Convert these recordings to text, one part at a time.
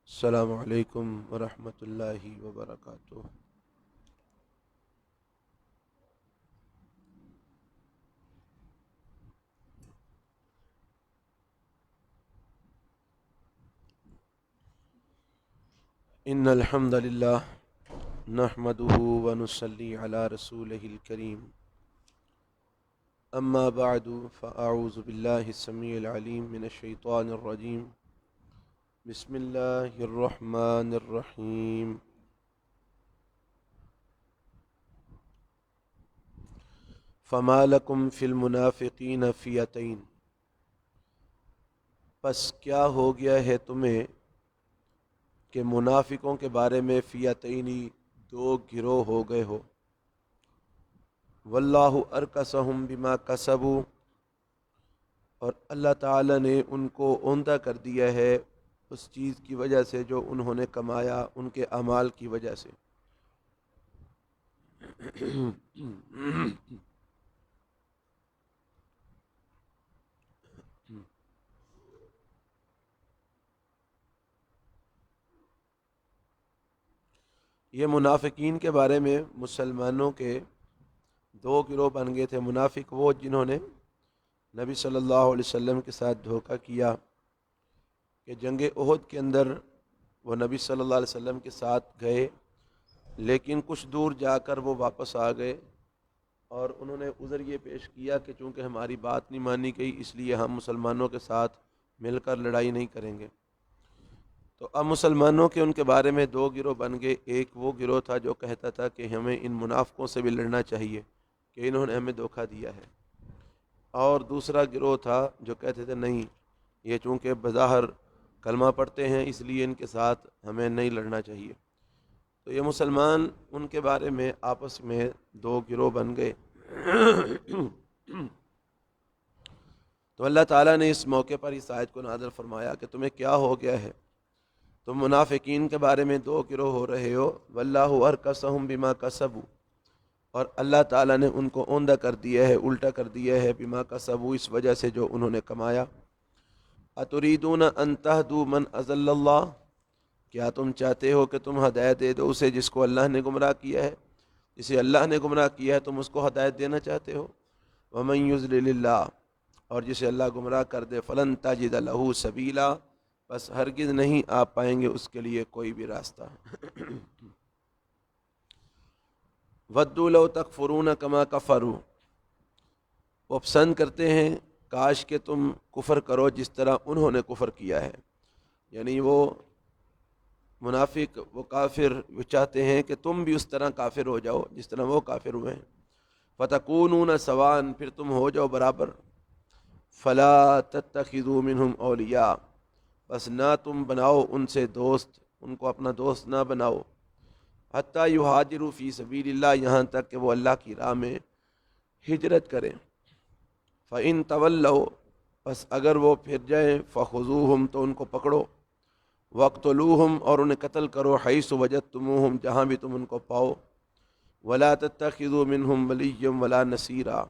السلام علیکم ورحمۃ اللہ وبرکاتہ۔ ان الحمد للہ نحمده ونصلی علی رسولہ الکریم، اما بعد فاعوذ باللہ السمیع العلیم من الشیطان الرجیم، بسم اللہ الرحمن الرحیم۔ فما لکم فی المنافقین فئتین، پس کیا ہو گیا ہے تمہیں کہ منافقوں کے بارے میں فئتینی دو گروہ ہو گئے ہو۔ واللہ ارکسہم بما کسبوا، اور اللہ تعالی نے ان کو اوندہ کر دیا ہے اس چیز کی وجہ سے جو انہوں نے کمایا، ان کے اعمال کی وجہ سے۔ یہ منافقین کے بارے میں مسلمانوں کے دو گروہ بن گئے تھے۔ منافق وہ جنہوں نے نبی صلی اللہ علیہ وسلم کے ساتھ دھوکہ کیا کہ جنگ احد کے اندر وہ نبی صلی اللہ علیہ وسلم کے ساتھ گئے، لیکن کچھ دور جا کر وہ واپس آ گئے اور انہوں نے عذر یہ پیش کیا کہ چونکہ ہماری بات نہیں مانی گئی اس لیے ہم مسلمانوں کے ساتھ مل کر لڑائی نہیں کریں گے۔ تو اب مسلمانوں کے ان کے بارے میں دو گروہ بن گئے۔ ایک وہ گروہ تھا جو کہتا تھا کہ ہمیں ان منافقوں سے بھی لڑنا چاہیے کہ انہوں نے ہمیں دھوکہ دیا ہے، اور دوسرا گروہ تھا جو کہتے تھے نہیں، یہ چونکہ بظاہر کلمہ پڑھتے ہیں اس لیے ان کے ساتھ ہمیں نہیں لڑنا چاہیے۔ تو یہ مسلمان ان کے بارے میں آپس میں دو گروہ بن گئے۔ تو اللہ تعالیٰ نے اس موقع پر اس آیت کو نازل فرمایا کہ تمہیں کیا ہو گیا ہے، تم منافقین کے بارے میں دو گروہ ہو رہے ہو۔ واللہ ارکسہم بما کسبوا، اور اللہ تعالیٰ نے ان کو اوندہ کر دیا ہے، الٹا کر دیا ہے، بما کسبوا، اس وجہ سے جو انہوں نے کمایا۔ اتریدون ان تہدوا من اضل اللہ، کیا تم چاہتے ہو کہ تم ہدایت دے دو اسے جس کو اللہ نے گمراہ کیا ہے؟ جسے اللہ نے گمراہ کیا ہے تم اس کو ہدایت دینا چاہتے ہو؟ ومن یضلل اللہ، اور جسے اللہ گمراہ کر دے، فلن تجد لہ سبیلا، بس ہرگز نہیں آپ پائیں گے اس کے لیے کوئی بھی راستہ۔ ودوا لو تکفرون کما کفروا، وہ پسند کرتے ہیں کاش کہ تم کفر کرو جس طرح انہوں نے کفر کیا ہے، یعنی وہ منافق، وہ کافر، وہ چاہتے ہیں کہ تم بھی اس طرح کافر ہو جاؤ جس طرح وہ کافر ہوئے ہیں۔ فتکونون سواء، پھر تم ہو جاؤ برابر۔ فلا تتخذوا منہم اولیاء، بس نہ تم بناؤ ان سے دوست، ان کو اپنا دوست نہ بناؤ۔ حتیٰ یہاجروا فی سبیل اللہ، یہاں تک کہ وہ اللہ کی راہ میں ہجرت کریں۔ فإن تولوا، بس اگر وہ پھر جائیں، فخذوہم، تو ان کو پکڑو، وقتلوہم، اور انہیں قتل کرو، حیث وجدتموہم، جہاں بھی تم ان کو پاؤ۔ ولا تتخذوا منہم ولیا ولا نصیرا،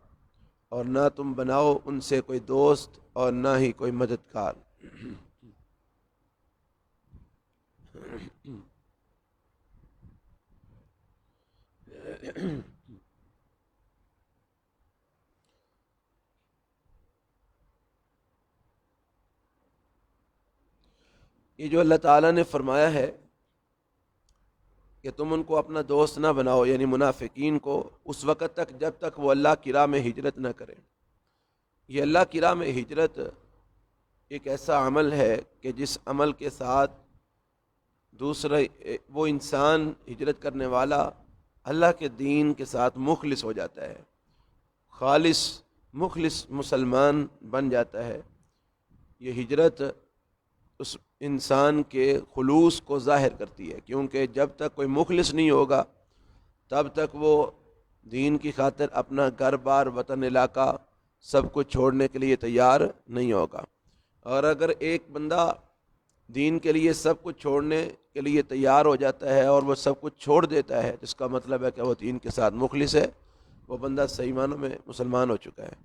اور نہ تم بناؤ ان سے کوئی دوست اور نہ ہی کوئی مددگار۔ یہ جو اللہ تعالیٰ نے فرمایا ہے کہ تم ان کو اپنا دوست نہ بناؤ، یعنی منافقین کو، اس وقت تک جب تک وہ اللہ کی راہ میں ہجرت نہ کریں۔ یہ اللہ کی راہ میں ہجرت ایک ایسا عمل ہے کہ جس عمل کے ساتھ دوسرا وہ انسان، ہجرت کرنے والا، اللہ کے دین کے ساتھ مخلص ہو جاتا ہے، خالص مخلص مسلمان بن جاتا ہے۔ یہ ہجرت اس انسان کے خلوص کو ظاہر کرتی ہے، کیونکہ جب تک کوئی مخلص نہیں ہوگا تب تک وہ دین کی خاطر اپنا گھر بار، وطن، علاقہ سب کچھ چھوڑنے کے لیے تیار نہیں ہوگا۔ اور اگر ایک بندہ دین کے لیے سب کچھ چھوڑنے کے لیے تیار ہو جاتا ہے اور وہ سب کچھ چھوڑ دیتا ہے، جس کا مطلب ہے کہ وہ دین کے ساتھ مخلص ہے، وہ بندہ صحیح معنوں میں مسلمان ہو چکا ہے۔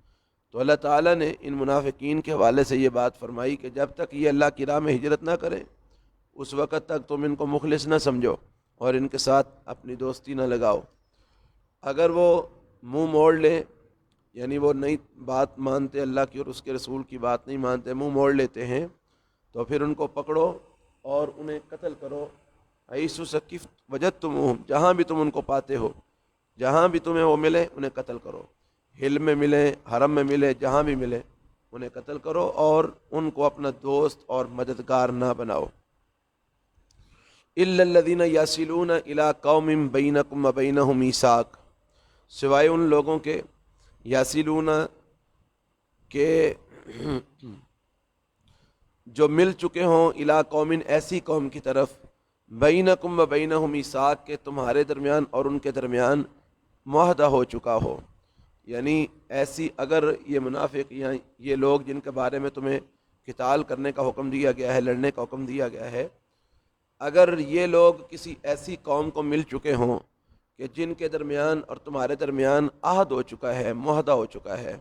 تو اللہ تعالیٰ نے ان منافقین کے حوالے سے یہ بات فرمائی کہ جب تک یہ اللہ کی راہ میں ہجرت نہ کریں اس وقت تک تم ان کو مخلص نہ سمجھو اور ان کے ساتھ اپنی دوستی نہ لگاؤ۔ اگر وہ منہ موڑ لیں، یعنی وہ نئی بات مانتے، اللہ کی اور اس کے رسول کی بات نہیں مانتے، منہ موڑ لیتے ہیں، تو پھر ان کو پکڑو اور انہیں قتل کرو۔ حیث ثقفتم وجدتموہم، جہاں بھی تم ان کو پاتے ہو، جہاں بھی تمہیں وہ ملے انہیں قتل کرو، حل میں ملے، حرم میں ملے، جہاں بھی ملے انہیں قتل کرو اور ان کو اپنا دوست اور مددگار نہ بناؤ۔ الا الذین یصلون الی قوم بینکم وبینہم میثاق، سوائے ان لوگوں کے یصلون کے جو مل چکے ہوں، الی قوم ایسی قوم کی طرف، بینکم وبینہم میثاق کے تمہارے درمیان اور ان کے درمیان معاہدہ ہو چکا ہو۔ یعنی ایسی اگر یہ منافق یا یہ لوگ جن کے بارے میں تمہیں قتال کرنے کا حکم دیا گیا ہے، لڑنے کا حکم دیا گیا ہے، اگر یہ لوگ کسی ایسی قوم کو مل چکے ہوں کہ جن کے درمیان اور تمہارے درمیان عہد ہو چکا ہے، معاہدہ ہو چکا ہے،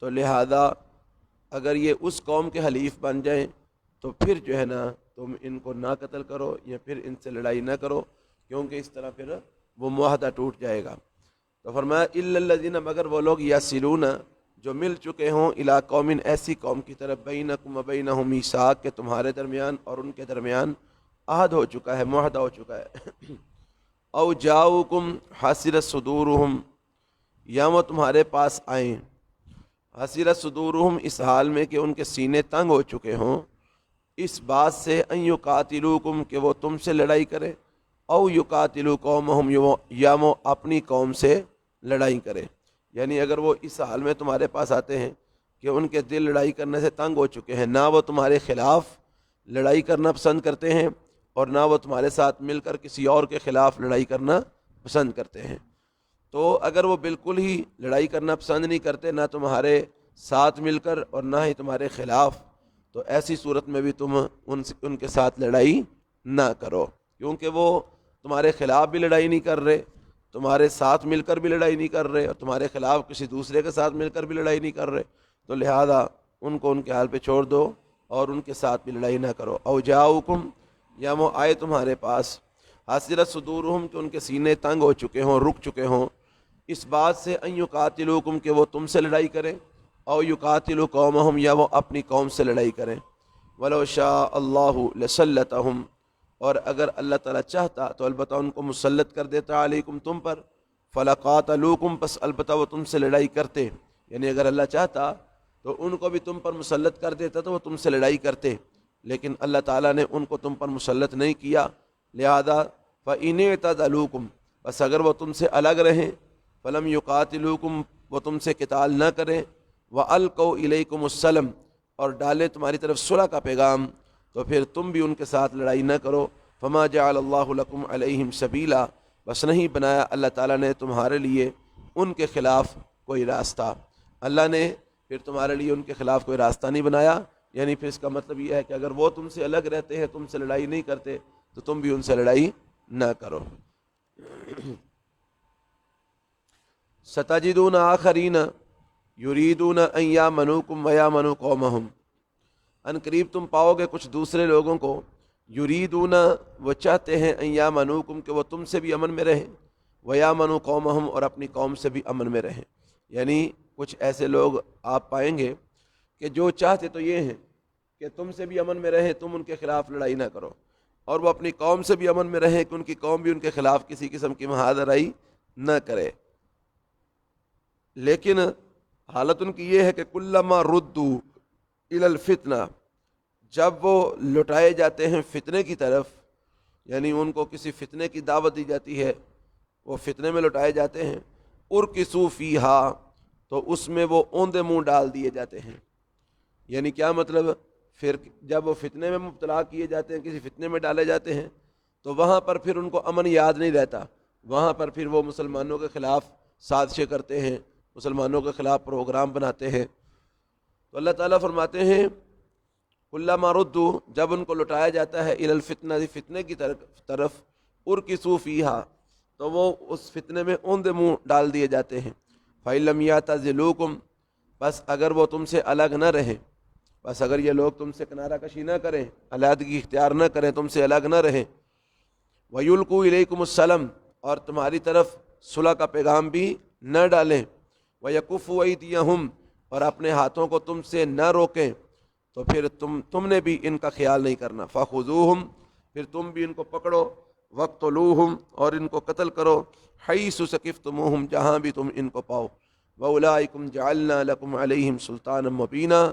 تو لہذا اگر یہ اس قوم کے حلیف بن جائیں تو پھر جو ہے نا تم ان کو نہ قتل کرو یا پھر ان سے لڑائی نہ کرو، کیونکہ اس طرح پھر وہ معاہدہ ٹوٹ جائے گا۔ تو فرمایا الا الذین، مگر وہ لوگ یصلون جو مل چکے ہوں الی قوم ایسی قوم کی طرف، بینکم وبینہم میثاق کہ تمہارے درمیان اور ان کے درمیان عہد ہو چکا ہے، معاہدہ ہو چکا ہے۔ او جاؤکم حسرت صدورہم، یا وہ تمہارے پاس آئیں، حسرت صدورہم اس حال میں کہ ان کے سینے تنگ ہو چکے ہوں، اس بات سے ان یقاتلوکم کہ وہ تم سے لڑائی کریں، او یقاتلو قومہم یا وہ اپنی قوم سے لڑائی کرے۔ یعنی اگر وہ اس حال میں تمہارے پاس آتے ہیں کہ ان کے دل لڑائی کرنے سے تنگ ہو چکے ہیں، نہ وہ تمہارے خلاف لڑائی کرنا پسند کرتے ہیں اور نہ وہ تمہارے ساتھ مل کر کسی اور کے خلاف لڑائی کرنا پسند کرتے ہیں، تو اگر وہ بالکل ہی لڑائی کرنا پسند نہیں کرتے، نہ تمہارے ساتھ مل کر اور نہ ہی تمہارے خلاف، تو ایسی صورت میں بھی تم ان کے ساتھ لڑائی نہ کرو، کیونکہ وہ تمہارے خلاف بھی لڑائی نہیں کر رہے، تمہارے ساتھ مل کر بھی لڑائی نہیں کر رہے، اور تمہارے خلاف کسی دوسرے کے ساتھ مل کر بھی لڑائی نہیں کر رہے، تو لہذا ان کو ان کے حال پہ چھوڑ دو اور ان کے ساتھ بھی لڑائی نہ کرو۔ او جاؤکم، یا وہ آئے تمہارے پاس، حسرت صدورہم کہ ان کے سینے تنگ ہو چکے ہوں، رک چکے ہوں، اس بات سے ان یقاتلوکم کہ وہ تم سے لڑائی کریں، او یقاتلو قومہم یا وہ اپنی قوم سے لڑائی کریں۔ ولو شاء اللہ لسلطہم، اور اگر اللہ تعالیٰ چاہتا تو البتہ ان کو مسلط کر دیتا علیکم تم پر، فلقاتلوکم پس البتہ وہ تم سے لڑائی کرتے، یعنی اگر اللہ چاہتا تو ان کو بھی تم پر مسلط کر دیتا تو وہ تم سے لڑائی کرتے، لیکن اللہ تعالیٰ نے ان کو تم پر مسلط نہیں کیا، لہذا فَإِنِ اعْتَزَلُوكُمْ، بس اگر وہ تم سے الگ رہیں، فَلَمْ يُقَاتِلُوكُمْ وہ تم سے قتال نہ کریں، وَأَلْقَوْا إِلَيْكُمُ السَّلَمَ اور ڈالیں تمہاری طرف صلح کا پیغام، تو پھر تم بھی ان کے ساتھ لڑائی نہ کرو۔ فَمَا جَعَلَ اللَّهُ لَكُمْ عَلَيْهِمْ سَبِيلًا، بس نہیں بنایا اللہ تعالیٰ نے تمہارے لیے ان کے خلاف کوئی راستہ، اللہ نے پھر تمہارے لیے ان کے خلاف کوئی راستہ نہیں بنایا، یعنی پھر اس کا مطلب یہ ہے کہ اگر وہ تم سے الگ رہتے ہیں، تم سے لڑائی نہیں کرتے، تو تم بھی ان سے لڑائی نہ کرو۔ سَتَجِدُونَ آخَرِينَ يُرِيدُونَ أَن يَأْمَنُوكُمْ وَيَأْمَنُوا قَوْمَهُمْ، ان قریب تم پاؤ گے کچھ دوسرے لوگوں کو، یریدون وہ چاہتے ہیں، ان یامنوکم کہ وہ تم سے بھی امن میں رہیں، ویامنوا قومہم اور اپنی قوم سے بھی امن میں رہیں، یعنی کچھ ایسے لوگ آپ پائیں گے کہ جو چاہتے تو یہ ہیں کہ تم سے بھی امن میں رہیں، تم ان کے خلاف لڑائی نہ کرو، اور وہ اپنی قوم سے بھی امن میں رہیں کہ ان کی قوم بھی ان کے خلاف کسی قسم کی مہادرائی نہ کرے، لیکن حالت ان کی یہ ہے کہ کلما ردوا الی الفتنہ، جب وہ لٹائے جاتے ہیں فتنے کی طرف، یعنی ان کو کسی فتنے کی دعوت دی جاتی ہے، وہ فتنے میں لٹائے جاتے ہیں، ارکسوا فیہا تو اس میں وہ اوندے منہ ڈال دیے جاتے ہیں، یعنی کیا مطلب، پھر جب وہ فتنے میں مبتلا کیے جاتے ہیں، کسی فتنے میں ڈالے جاتے ہیں، تو وہاں پر پھر ان کو امن یاد نہیں رہتا، وہاں پر پھر وہ مسلمانوں کے خلاف سازشیں کرتے ہیں، مسلمانوں کے خلاف پروگرام بناتے ہیں۔ تو اللہ تعالیٰ فرماتے ہیں کلما ردوا، جب ان کو لٹایا جاتا ہے الی الفتنہ فتنے کی طرف، ارکسوا فیہا تو وہ اس فتنے میں اوندے منہ ڈال دیے جاتے ہیں، فَإِن لَمْ يَعْتَزِلُوكُمْ بس اگر وہ تم سے الگ نہ رہیں، بس اگر یہ لوگ تم سے کنارہ کشی نہ کریں، علیحدگی اختیار نہ کریں، تم سے الگ نہ رہیں، وَيُلْقُوا إِلَيْكُمُ السَّلَمَ، اور تمہاری طرف صلح کا پیغام بھی نہ ڈالیں، وَيَكُفُّوا أَيْدِيَهُمْ، اور اپنے ہاتھوں کو تم سے نہ روکیں، تو پھر تم نے بھی ان کا خیال نہیں کرنا، فَخُذُوهُمْ، پھر تم بھی ان کو پکڑو، وَاقْتُلُوهُمْ، اور ان کو قتل کرو، حَيْثُ ثَقِفْتُمُوهُمْ، جہاں بھی تم ان کو پاؤ، وَأُولَٰئِكُمْ جَعَلْنَا لَكُمْ عَلَيْهِمْ سُلْطَانًا مُبِينًا،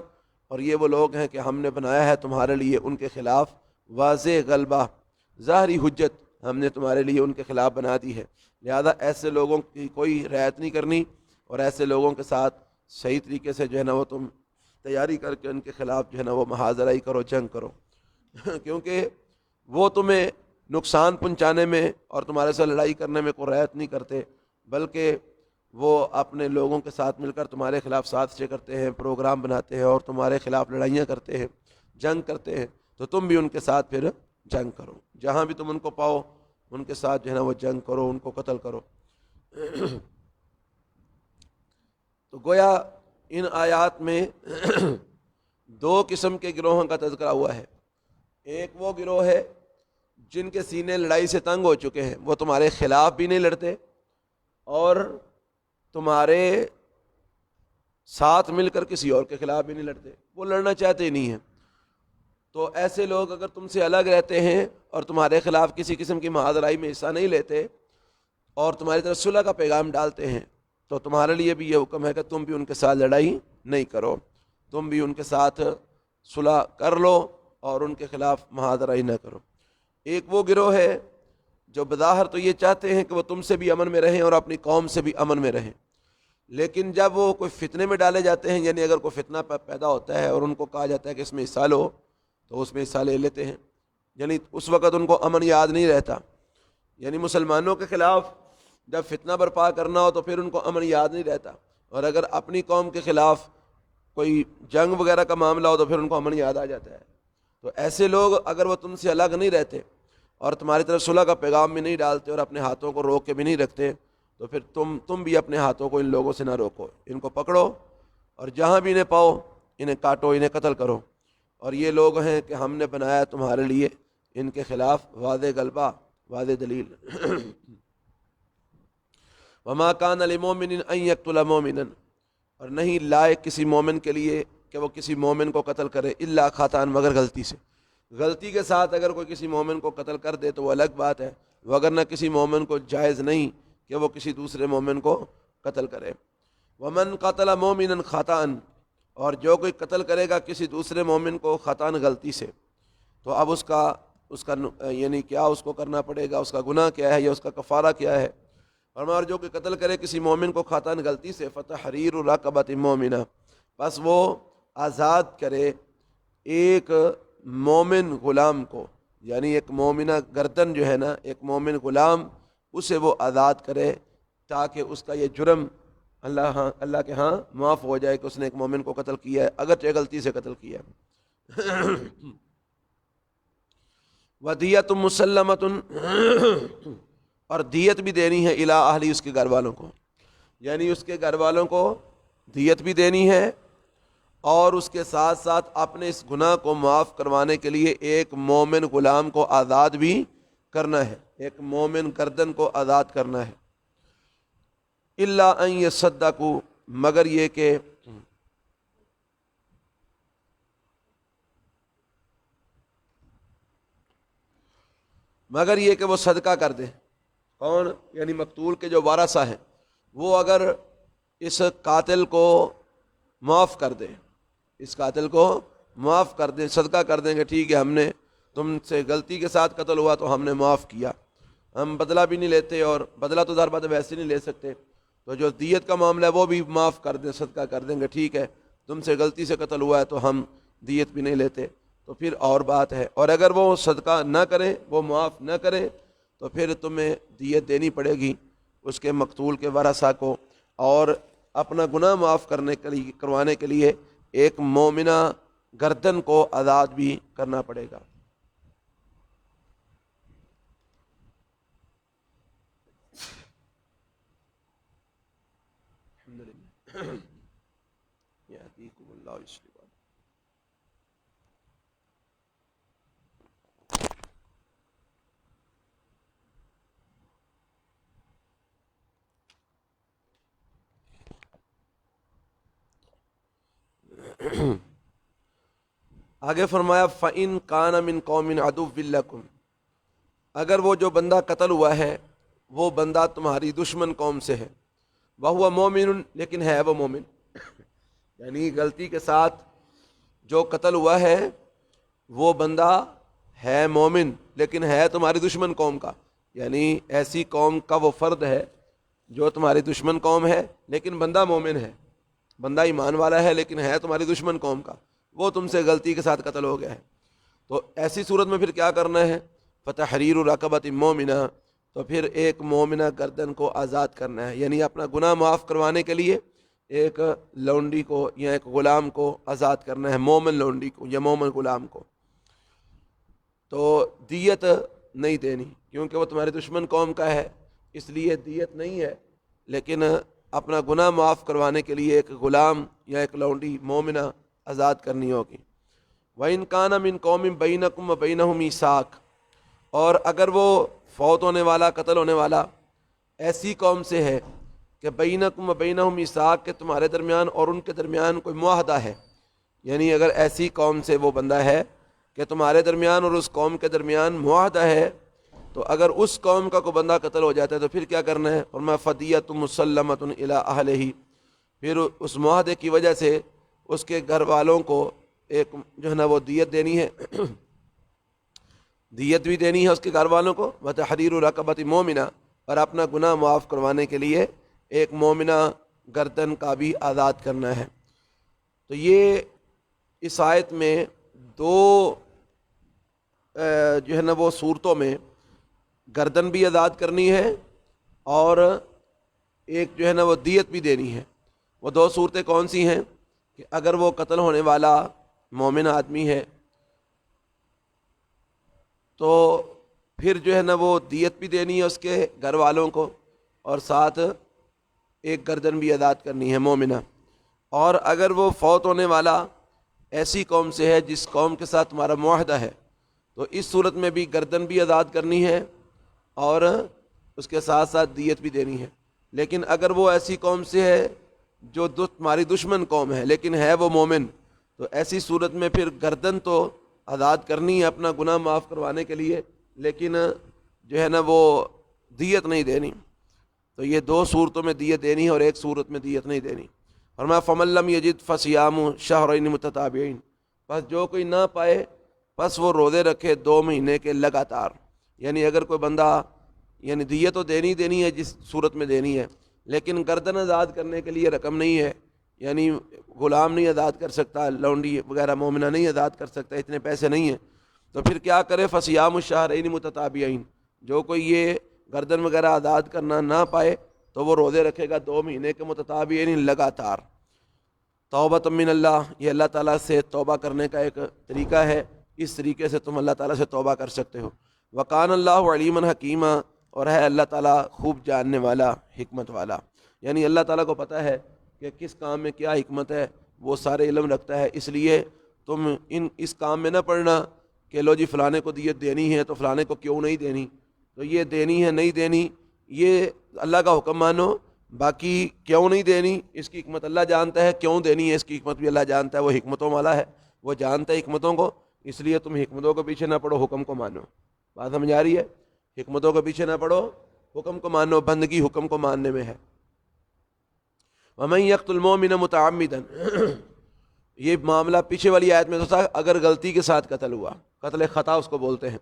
اور یہ وہ لوگ ہیں کہ ہم نے بنایا ہے تمہارے لیے ان کے خلاف واضح غلبہ، ظاہری حجت ہم نے تمہارے لیے ان کے خلاف بنا دی ہے، لہذا ایسے لوگوں کی کوئی رعایت نہیں کرنی، اور ایسے لوگوں کے ساتھ صحیح طریقے سے جو ہے نا وہ تم تیاری کر کے ان کے خلاف جو ہے نا وہ محاذرہ ہی کرو، جنگ کرو کیونکہ وہ تمہیں نقصان پہنچانے میں اور تمہارے ساتھ لڑائی کرنے میں کوئی رعایت نہیں کرتے، بلکہ وہ اپنے لوگوں کے ساتھ مل کر تمہارے خلاف سازشیں کرتے ہیں، پروگرام بناتے ہیں اور تمہارے خلاف لڑائیاں کرتے ہیں، جنگ کرتے ہیں، تو تم بھی ان کے ساتھ پھر جنگ کرو، جہاں بھی تم ان کو پاؤ ان کے ساتھ جو ہے نا وہ جنگ کرو، ان کو قتل کرو تو گویا ان آیات میں دو قسم کے گروہوں کا تذکرہ ہوا ہے، ایک وہ گروہ ہے جن کے سینے لڑائی سے تنگ ہو چکے ہیں، وہ تمہارے خلاف بھی نہیں لڑتے اور تمہارے ساتھ مل کر کسی اور کے خلاف بھی نہیں لڑتے، وہ لڑنا چاہتے ہی نہیں ہیں، تو ایسے لوگ اگر تم سے الگ رہتے ہیں اور تمہارے خلاف کسی قسم کی محاذرائی میں حصہ نہیں لیتے اور تمہاری طرف صلح کا پیغام ڈالتے ہیں، تو تمہارے لیے بھی یہ حکم ہے کہ تم بھی ان کے ساتھ لڑائی نہیں کرو، تم بھی ان کے ساتھ صلح کر لو اور ان کے خلاف محاذرائی نہ کرو۔ ایک وہ گروہ ہے جو بظاہر تو یہ چاہتے ہیں کہ وہ تم سے بھی امن میں رہیں اور اپنی قوم سے بھی امن میں رہیں، لیکن جب وہ کوئی فتنے میں ڈالے جاتے ہیں، یعنی اگر کوئی فتنہ پیدا ہوتا ہے اور ان کو کہا جاتا ہے کہ اس میں حصہ لو، تو اس میں حصہ لے لیتے ہیں، یعنی اس وقت ان کو امن یاد نہیں رہتا، یعنی مسلمانوں کے خلاف جب فتنہ برپا کرنا ہو تو پھر ان کو امن یاد نہیں رہتا، اور اگر اپنی قوم کے خلاف کوئی جنگ وغیرہ کا معاملہ ہو تو پھر ان کو امن یاد آ جاتا ہے۔ تو ایسے لوگ اگر وہ تم سے الگ نہیں رہتے اور تمہاری طرف صلح کا پیغام بھی نہیں ڈالتے اور اپنے ہاتھوں کو روک کے بھی نہیں رکھتے، تو پھر تم بھی اپنے ہاتھوں کو ان لوگوں سے نہ روکو، ان کو پکڑو اور جہاں بھی انہیں پاؤ انہیں کاٹو، انہیں قتل کرو، اور یہ لوگ ہیں کہ ہم نے بنایا تمہارے لیے ان کے خلاف واضح غلبہ، واضح دلیل وما کان لمؤمن ان یقتل مؤمنا، اور نہیں لائق کسی مومن کے لیے کہ وہ کسی مومن کو قتل کرے الا خطأ، مگر غلطی سے، غلطی کے ساتھ اگر کوئی کسی مومن کو قتل کر دے تو وہ الگ بات ہے، وگرنہ کسی مومن کو جائز نہیں کہ وہ کسی دوسرے مومن کو قتل کرے۔ ومن قتل مؤمنا خطأ، اور جو کوئی قتل کرے گا کسی دوسرے مومن کو خطأ، غلطی سے، تو اب اس کا یعنی کیا اس کو کرنا پڑے گا، اس کا گناہ کیا ہے یا اس کا کفارہ کیا ہے؟ اور جو کہ قتل کرے کسی مومن کو خطأ، غلطی سے، فتحریر رقبۃ مومنہ، بس وہ آزاد کرے ایک مومن غلام کو، یعنی ایک مومنہ گردن جو ہے نا، ایک مومن غلام، اسے وہ آزاد کرے تاکہ اس کا یہ جرم اللہ کے ہاں معاف ہو جائے کہ اس نے ایک مومن کو قتل کیا ہے اگرچہ غلطی سے قتل کیا ہے۔ ودیت مسلمۃ، اور دیت بھی دینی ہے الی اہلی، اس کے گھر والوں کو، یعنی اس کے گھر والوں کو دیت بھی دینی ہے، اور اس کے ساتھ ساتھ اپنے اس گناہ کو معاف کروانے کے لیے ایک مومن غلام کو آزاد بھی کرنا ہے، ایک مومن گردن کو آزاد کرنا ہے، الا ان یصدقوا، مگر یہ کہ وہ صدقہ کر دیں، کون؟ یعنی مقتول کے جو وارثہ ہیں، وہ اگر اس قاتل کو معاف کر دیں، اس قاتل کو معاف کر دیں، صدقہ کر دیں کہ ٹھیک ہے ہم نے تم سے غلطی کے ساتھ قتل ہوا تو ہم نے معاف کیا، ہم بدلہ بھی نہیں لیتے، اور بدلہ تو ظاہر بات ہے ویسے نہیں لے سکتے، تو جو دیت کا معاملہ ہے وہ بھی معاف کر دیں، صدقہ کر دیں کہ ٹھیک ہے تم سے غلطی سے قتل ہوا ہے تو ہم دیت بھی نہیں لیتے، تو پھر اور بات ہے، اور اگر وہ صدقہ نہ کریں، وہ معاف نہ کریں، تو پھر تمہیں دیت دینی پڑے گی اس کے مقتول کے ورثہ کو، اور اپنا گناہ معاف کروانے کے لیے ایک مومنہ گردن کو آزاد بھی کرنا پڑے گا۔ یہدیکم اللہ یصلح بالکم۔ آگے فرمایا فَإِن كَانَ مِن قَوْمٍ عَدُوٍّ لَكُمْ، اگر وہ جو بندہ قتل ہوا ہے وہ بندہ تمہاری دشمن قوم سے ہے، وَهُوَ مُؤْمِنٌ، لیکن ہے وہ مومن، یعنی غلطی کے ساتھ جو قتل ہوا ہے وہ بندہ ہے مومن لیکن ہے تمہاری دشمن قوم کا، یعنی ایسی قوم کا وہ فرد ہے جو تمہاری دشمن قوم ہے لیکن بندہ مومن ہے، بندہ ایمان والا ہے لیکن ہے تمہاری دشمن قوم کا، وہ تم سے غلطی کے ساتھ قتل ہو گیا ہے، تو ایسی صورت میں پھر کیا کرنا ہے؟ فتحریر رقبۃ مومنہ، تو پھر ایک مومنہ گردن کو آزاد کرنا ہے، یعنی اپنا گناہ معاف کروانے کے لیے ایک لونڈی کو یا ایک غلام کو آزاد کرنا ہے، مومن لونڈی کو یا مومن غلام کو۔ تو دیت نہیں دینی کیونکہ وہ تمہارے دشمن قوم کا ہے، اس لیے دیت نہیں ہے، لیکن اپنا گناہ معاف کروانے کے لیے ایک غلام یا ایک لونڈی مومنہ آزاد کرنی ہوگی۔ وَإِن كَانَ مِن قَوْمٍ بَيْنَكُمْ وَبَيْنَهُم مِيثَاقٌ، اور اگر وہ فوت ہونے والا، قتل ہونے والا ایسی قوم سے ہے کہ بینکم و بینہم میثاق، کہ تمہارے درمیان اور ان کے درمیان کوئی معاہدہ ہے، یعنی اگر ایسی قوم سے وہ بندہ ہے کہ تمہارے درمیان اور اس قوم کے درمیان معاہدہ ہے، تو اگر اس قوم کا کوئی بندہ قتل ہو جاتا ہے تو پھر کیا کرنا ہے؟ فرمایا فدیۃ مسلمۃ الی اہلہ، پھر اس معاہدے کی وجہ سے اس کے گھر والوں کو ایک جو ہے نا وہ دیت دینی ہے، دیت بھی دینی ہے اس کے گھر والوں کو، وتحریر رقبۃ مومنہ، اور اپنا گناہ معاف کروانے کے لیے ایک مومنہ گردن کا بھی آزاد کرنا ہے۔ تو یہ اس آیت میں دو جو ہے نا وہ صورتوں میں گردن بھی آزاد کرنی ہے اور ایک جو ہے نا وہ دیت بھی دینی ہے۔ وہ دو صورتیں کون سی ہیں؟ کہ اگر وہ قتل ہونے والا مومن آدمی ہے تو پھر جو ہے نا وہ دیت بھی دینی ہے اس کے گھر والوں کو، اور ساتھ ایک گردن بھی آزاد کرنی ہے مومنہ۔ اور اگر وہ فوت ہونے والا ایسی قوم سے ہے جس قوم کے ساتھ تمہارا معاہدہ ہے، تو اس صورت میں بھی گردن بھی آزاد کرنی ہے اور اس کے ساتھ ساتھ دیت بھی دینی ہے۔ لیکن اگر وہ ایسی قوم سے ہے جو تمہاری دشمن قوم ہے لیکن ہے وہ مومن، تو ایسی صورت میں پھر گردن تو آزاد کرنی ہے اپنا گناہ معاف کروانے کے لیے، لیکن جو ہے نا وہ دیت نہیں دینی۔ تو یہ دو صورتوں میں دیت دینی ہے اور ایک صورت میں دیت نہیں دینی۔ فرمایا فَمَن لَّمْ يَجِدْ فَصِيَامُ شَهْرَيْنِ مُتَتَابِعَيْنِ، بس جو کوئی نہ پائے پس وہ روزے رکھے 2 مہینے کے لگاتار، یعنی اگر کوئی بندہ، یعنی دیت تو دینی ہے جس صورت میں دینی ہے، لیکن گردن آزاد کرنے کے لیے رقم نہیں ہے، یعنی غلام نہیں آزاد کر سکتا، لونڈی وغیرہ مومنہ نہیں آزاد کر سکتا، اتنے پیسے نہیں ہیں، تو پھر کیا کرے؟ فصیام الشہرین متتابعین، جو کوئی یہ گردن وغیرہ آزاد کرنا نہ پائے تو وہ روزے رکھے گا 2 مہینے کے متتابعین لگاتار۔ توبۃ من اللہ، یہ اللہ تعالیٰ سے توبہ کرنے کا ایک طریقہ ہے، اس طریقے سے تم اللہ تعالیٰ سے توبہ کر سکتے ہو۔ وکان اللہ علیما حکیما، اور ہے اللہ تعالیٰ خوب جاننے والا، حکمت والا، یعنی اللہ تعالیٰ کو پتہ ہے کہ کس کام میں کیا حکمت ہے، وہ سارے علم رکھتا ہے، اس لیے تم اس کام میں نہ پڑنا کہ لو جی فلانے کو دیت دینی ہے تو فلانے کو کیوں نہیں دینی، تو یہ دینی ہے نہیں دینی یہ اللہ کا حکم مانو، باقی کیوں نہیں دینی اس کی حکمت اللہ جانتا ہے، کیوں دینی ہے اس کی حکمت بھی اللہ جانتا ہے، وہ حکمتوں والا ہے، وہ جانتا ہے حکمتوں کو، اس لیے تم حکمتوں کو پیچھے نہ پڑو، حکم کو مانو۔ بات سمجھ آ رہی ہے؟ حکمتوں کو پیچھے نہ پڑو، حکم کو مانو، بندگی حکم کو ماننے میں ہے۔ وَمَن يَقْتُلْ مُؤْمِنًا مُتَعَمِّدًا، یہ معاملہ پیچھے والی آیت میں تو تھا اگر غلطی کے ساتھ قتل ہوا، قتل خطا اس کو بولتے ہیں،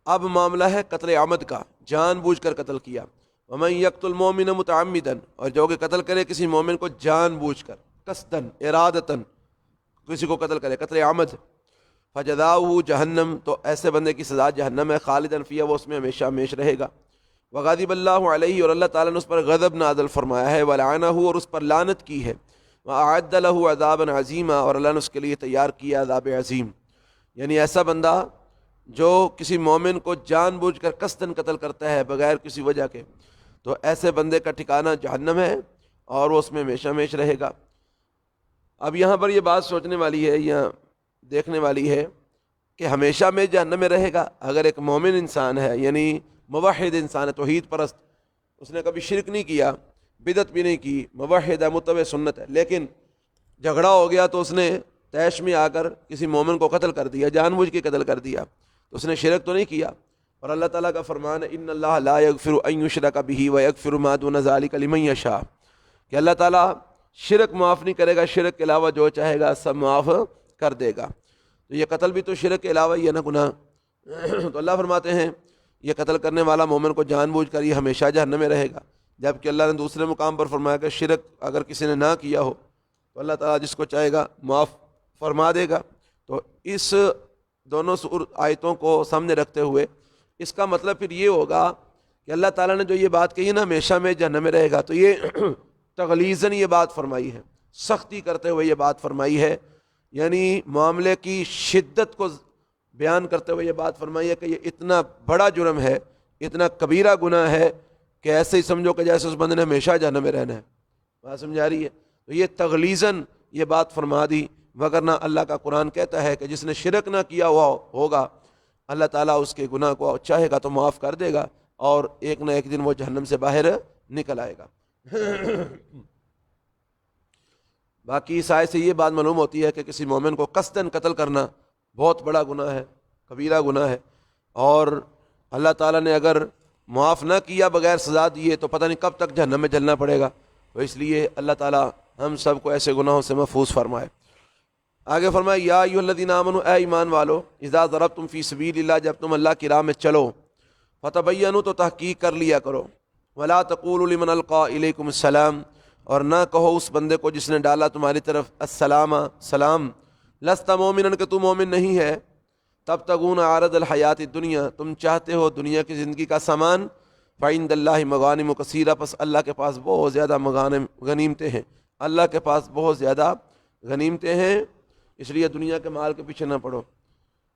اب معاملہ ہے قتل عمد کا، جان بوجھ کر قتل کیا۔ وَمَن يَقْتُلْ مُؤْمِنًا مُتَعَمِّدًا، اور جو کہ قتل کرے کسی مومن کو جان بوجھ کر، قصداً ارادتاً کسی کو قتل کرے، قتل عمد، فجزاؤہ جہنم، تو ایسے بندے کی سزا جہنم ہے، خالداً فیہا، وہ اس میں ہمیشہ ہمیش رہے گا۔ وغضب اللہ علیہ، اور اللہ تعالیٰ نے اس پر غضب نازل فرمایا ہے، ولعنہ، اور اس پر لعنت کی ہے، وأعد له عذابا عظیما، اور اللہ نے اس کے لیے تیار کیا عذاب عظیم۔ یعنی ایسا بندہ جو کسی مومن کو جان بوجھ کر قصداً قتل کرتا ہے بغیر کسی وجہ کے، تو ایسے بندے کا ٹھکانہ جہنم ہے اور وہ اس میں ہمیشہ ہمیش رہے گا۔ اب یہاں پر یہ بات سوچنے والی ہے یا دیکھنے والی ہے کہ ہمیشہ میں جہنم میں رہے گا؟ اگر ایک مومن انسان ہے، یعنی موحد انسان ہے، توحید پرست، اس نے کبھی شرک نہیں کیا، بدعت بھی نہیں کی، موحد ہے، متبع سنت ہے، لیکن جھگڑا ہو گیا تو اس نے طیش میں آ کر کسی مومن کو قتل کر دیا، جان بوجھ کے قتل کر دیا، تو اس نے شرک تو نہیں کیا۔ اور اللہ تعالیٰ کا فرمان ہے ان اللہ لا یغفر ان یشرک بہ ویغفر ما دون ذلک لمن یشاء، کہ اللہ تعالیٰ شرک معاف نہیں کرے گا، شرک کے علاوہ جو چاہے گا سب معاف کر دے گا۔ تو یہ قتل بھی تو شرک کے علاوہ ہی ہے نا گناہ۔ تو اللہ فرماتے ہیں یہ قتل کرنے والا مومن کو جان بوجھ کر یہ ہمیشہ جہنم میں رہے گا، جبکہ اللہ نے دوسرے مقام پر فرمایا کہ شرک اگر کسی نے نہ کیا ہو تو اللہ تعالیٰ جس کو چاہے گا معاف فرما دے گا۔ تو اس دونوں آیتوں کو سامنے رکھتے ہوئے اس کا مطلب پھر یہ ہوگا کہ اللہ تعالیٰ نے جو یہ بات کہی نا ہمیشہ میں جہنم میں رہے گا، تو یہ تغلیظاً یہ بات فرمائی ہے، سختی کرتے ہوئے یہ بات فرمائی ہے، یعنی معاملے کی شدت کو بیان کرتے ہوئے یہ بات فرمائی ہے کہ یہ اتنا بڑا جرم ہے، اتنا کبیرہ گناہ ہے کہ ایسے ہی سمجھو کہ جیسے اس بندے نے ہمیشہ جہنم میں رہنا ہے۔ بات سمجھا رہی ہے؟ تو یہ تغلیظاً یہ بات فرما دی، وگرنہ اللہ کا قرآن کہتا ہے کہ جس نے شرک نہ کیا ہوا ہوگا اللہ تعالیٰ اس کے گناہ کو چاہے گا تو معاف کر دے گا، اور ایک نہ ایک دن وہ جہنم سے باہر نکل آئے گا۔ باقی اس آیت سے یہ بات معلوم ہوتی ہے کہ کسی مومن کو قصداً قتل کرنا بہت بڑا گناہ ہے، کبیرہ گناہ ہے، اور اللہ تعالیٰ نے اگر معاف نہ کیا بغیر سزا دیے تو پتہ نہیں کب تک جہنم میں جلنا پڑے گا۔ تو اس لیے اللہ تعالیٰ ہم سب کو ایسے گناہوں سے محفوظ فرمائے۔ آگے فرمایا یا ایھا الذین آمنوا، اے ایمان والو، اذا ضربتم فی سبیل اللہ، جب تم اللہ کی راہ میں چلو، فتبینوا، تو تحقیق کر لیا کرو، ولا تقولوا لمن القی الیکم السلام، اور نہ کہو اس بندے کو جس نے ڈالا تمہاری طرف السلام سلام، لست مومنا، کہ تو مومن نہیں ہے، تبتغون عرض الحیات الدنیا، تم چاہتے ہو دنیا کی زندگی کا سامان، فعند اللہ مغانم کثیرہ، پس اللہ کے پاس بہت زیادہ غنیمتیں ہیں، اللہ کے پاس بہت زیادہ غنیمتیں ہیں، اس لیے دنیا کے مال کے پیچھے نہ پڑو۔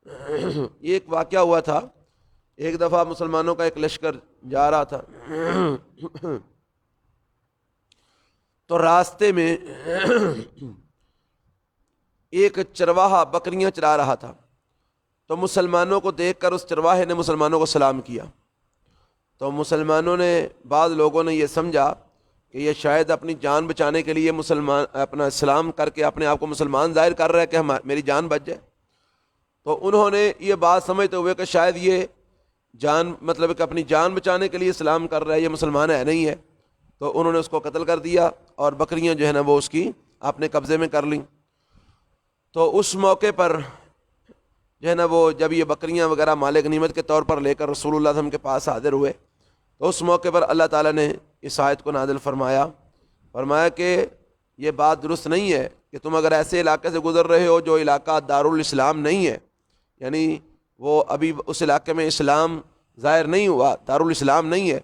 یہ ایک واقعہ ہوا تھا، ایک دفعہ مسلمانوں کا ایک لشکر جا رہا تھا، تو راستے میں ایک چرواہا بکریاں چرا رہا تھا، تو مسلمانوں کو دیکھ کر اس چرواہے نے مسلمانوں کو سلام کیا، تو مسلمانوں نے، بعض لوگوں نے یہ سمجھا کہ یہ شاید اپنی جان بچانے کے لیے مسلمان اپنا سلام کر کے اپنے آپ کو مسلمان ظاہر کر رہا ہے کہ میری جان بچ جائے، تو انہوں نے یہ بات سمجھتے ہوئے کہ شاید یہ جان مطلب کہ اپنی جان بچانے کے لیے سلام کر رہا ہے، یہ مسلمان ہے نہیں ہے، تو انہوں نے اس کو قتل کر دیا اور بکریاں جو ہے نا وہ اس کی اپنے قبضے میں کر لیں۔ تو اس موقع پر جو ہے نا وہ جب یہ بکریاں وغیرہ مال غنیمت کے طور پر لے کر رسول اللہ صلی اللہ علیہ وسلم کے پاس حاضر ہوئے، تو اس موقع پر اللہ تعالیٰ نے اس آیت کو نازل فرمایا کہ یہ بات درست نہیں ہے کہ تم اگر ایسے علاقے سے گزر رہے ہو جو علاقہ دارالاسلام نہیں ہے، یعنی وہ ابھی اس علاقے میں اسلام ظاہر نہیں ہوا، دارالاسلام نہیں ہے،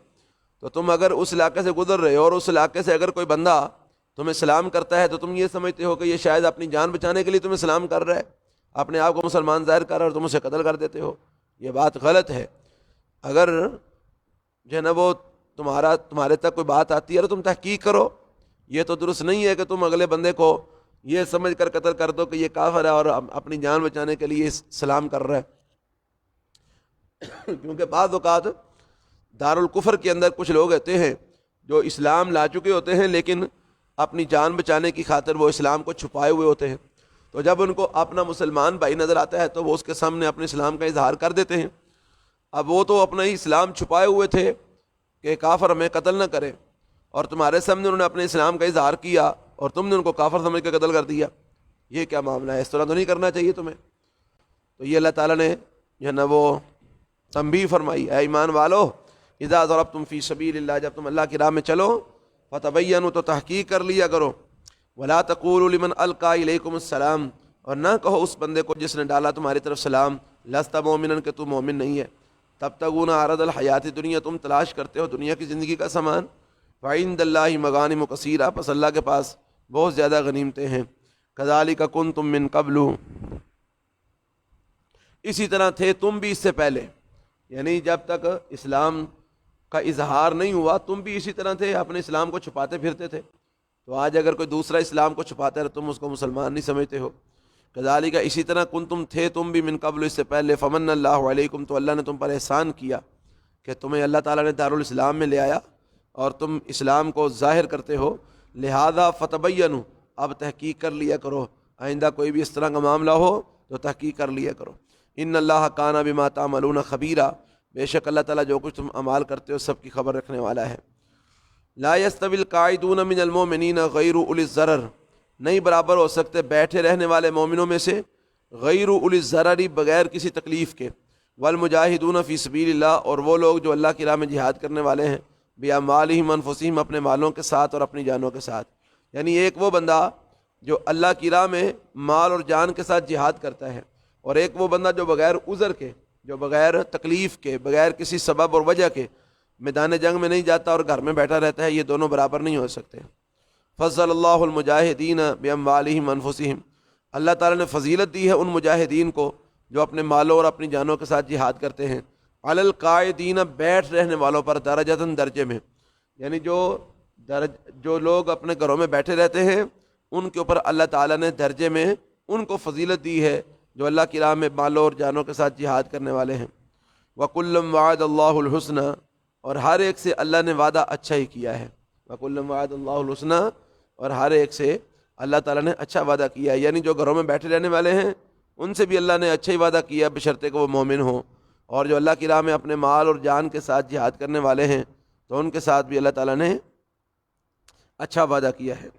تو تم اگر اس علاقے سے گزر رہے ہو اور اس علاقے سے اگر کوئی بندہ تمہیں سلام کرتا ہے تو تم یہ سمجھتے ہو کہ یہ شاید اپنی جان بچانے کے لیے تمہیں سلام کر رہا ہے، اپنے آپ کو مسلمان ظاہر کر رہا ہے اور تم اسے قتل کر دیتے ہو، یہ بات غلط ہے۔ اگر جو ہے نا وہ تمہارے تک کوئی بات آتی ہے اور تم تحقیق کرو، یہ تو درست نہیں ہے کہ تم اگلے بندے کو یہ سمجھ کر قتل کر دو کہ یہ کافر ہے اور اپنی جان بچانے کے لیے سلام کر رہا ہے، کیونکہ بعض اوقات دارالکفر کے اندر کچھ لوگ ہوتے ہیں جو اسلام لا چکے ہوتے ہیں لیکن اپنی جان بچانے کی خاطر وہ اسلام کو چھپائے ہوئے ہوتے ہیں، تو جب ان کو اپنا مسلمان بھائی نظر آتا ہے تو وہ اس کے سامنے اپنے اسلام کا اظہار کر دیتے ہیں۔ اب وہ تو اپنا ہی اسلام چھپائے ہوئے تھے کہ کافر ہمیں قتل نہ کرے، اور تمہارے سامنے انہوں نے اپنے اسلام کا اظہار کیا اور تم نے ان کو کافر سمجھ کے قتل کر دیا، یہ کیا معاملہ ہے؟ اس طرح تو نہیں کرنا چاہیے تمہیں۔ تو یہ اللہ تعالیٰ نے جو ہے نا وہ تنبیہ فرمائی، اے ایمان والو، اذا ضربتم فی سبیل اللہ، جب تم اللہ کی راہ میں چلو، فتبینوا، تو تحقیق کر لیا کرو، ولا تقولوا لمن القی الیکم السلام، اور نہ کہو اس بندے کو جس نے ڈالا تمہاری طرف سلام، لست مومنا، کہ تو مومن نہیں ہے، تبتغون عرض الحیات الدنیا، تم تلاش کرتے ہو دنیا کی زندگی کا سامان، فعند اللہ مغانم کثیرہ، پس اللہ کے پاس بہت زیادہ غنیمتیں ہیں، کذالک کنتم من قبل، اسی طرح تھے تم بھی اس سے پہلے، یعنی جب تک اسلام کا اظہار نہیں ہوا تم بھی اسی طرح تھے، اپنے اسلام کو چھپاتے پھرتے تھے، تو آج اگر کوئی دوسرا اسلام کو چھپاتا ہے تو تم اس کو مسلمان نہیں سمجھتے ہو. کذالک اسی طرح تم تھے تم بھی من قبل اس سے پہلے فمن اللہ علیکم تو اللہ نے تم پر احسان کیا کہ تمہیں اللہ تعالیٰ نے دارالاسلام میں لے آیا اور تم اسلام کو ظاہر کرتے ہو. لہذا فتبینوا اب تحقیق کر لیا کرو, آئندہ کوئی بھی اس طرح کا معاملہ ہو تو تحقیق کر لیا کرو. ان اللہ کان بما تعملون خبیرا, بے شک اللہ تعالیٰ جو کچھ تم عمال کرتے ہو سب کی خبر رکھنے والا ہے. لا یستوی القاعدون من المؤمنین غیر اولی الضرر, نہیں برابر ہو سکتے بیٹھے رہنے والے مومنوں میں سے غیر اولی الضرر بغیر کسی تکلیف کے, والمجاہدون فی سبیل اللہ اور وہ لوگ جو اللہ کی راہ میں جہاد کرنے والے ہیں, باموالہم انفسہم اپنے مالوں کے ساتھ اور اپنی جانوں کے ساتھ. یعنی ایک وہ بندہ جو اللہ کی راہ میں مال اور جان کے ساتھ جہاد کرتا ہے, اور ایک وہ بندہ جو بغیر عذر کے, جو بغیر تکلیف کے, بغیر کسی سبب اور وجہ کے میدان جنگ میں نہیں جاتا اور گھر میں بیٹھا رہتا ہے, یہ دونوں برابر نہیں ہو سکتے. فضل اللہ المجاہدین باموالہم انفسہم, اللہ تعالیٰ نے فضیلت دی ہے ان مجاہدین کو جو اپنے مالوں اور اپنی جانوں کے ساتھ جہاد کرتے ہیں, علی القاعدین بیٹھ رہنے والوں پر, درجتاً درجے میں, یعنی جو لوگ اپنے گھروں میں بیٹھے رہتے ہیں ان کے اوپر اللہ تعالیٰ نے درجے میں ان کو فضیلت دی ہے جو اللہ کی راہ میں مالوں اور جانوں کے ساتھ جہاد کرنے والے ہیں. وَكُلًّا وَعَدَ اللَّهُ الْحُسْنَى, اور ہر ایک سے اللہ نے وعدہ اچھا ہی کیا ہے. وَكُلًّا وَعَدَ اللَّهُ الْحُسْنَى, اور ہر ایک سے اللہ تعالیٰ نے اچھا وعدہ کیا ہے. یعنی جو گھروں میں بیٹھے رہنے والے ہیں ان سے بھی اللہ نے اچھا ہی وعدہ کیا بشرطے کہ وہ مومن ہوں, اور جو اللہ کی راہ میں اپنے مال اور جان کے ساتھ جہاد کرنے والے ہیں تو ان کے ساتھ بھی اللہ تعالیٰ نے اچھا وعدہ کیا ہے.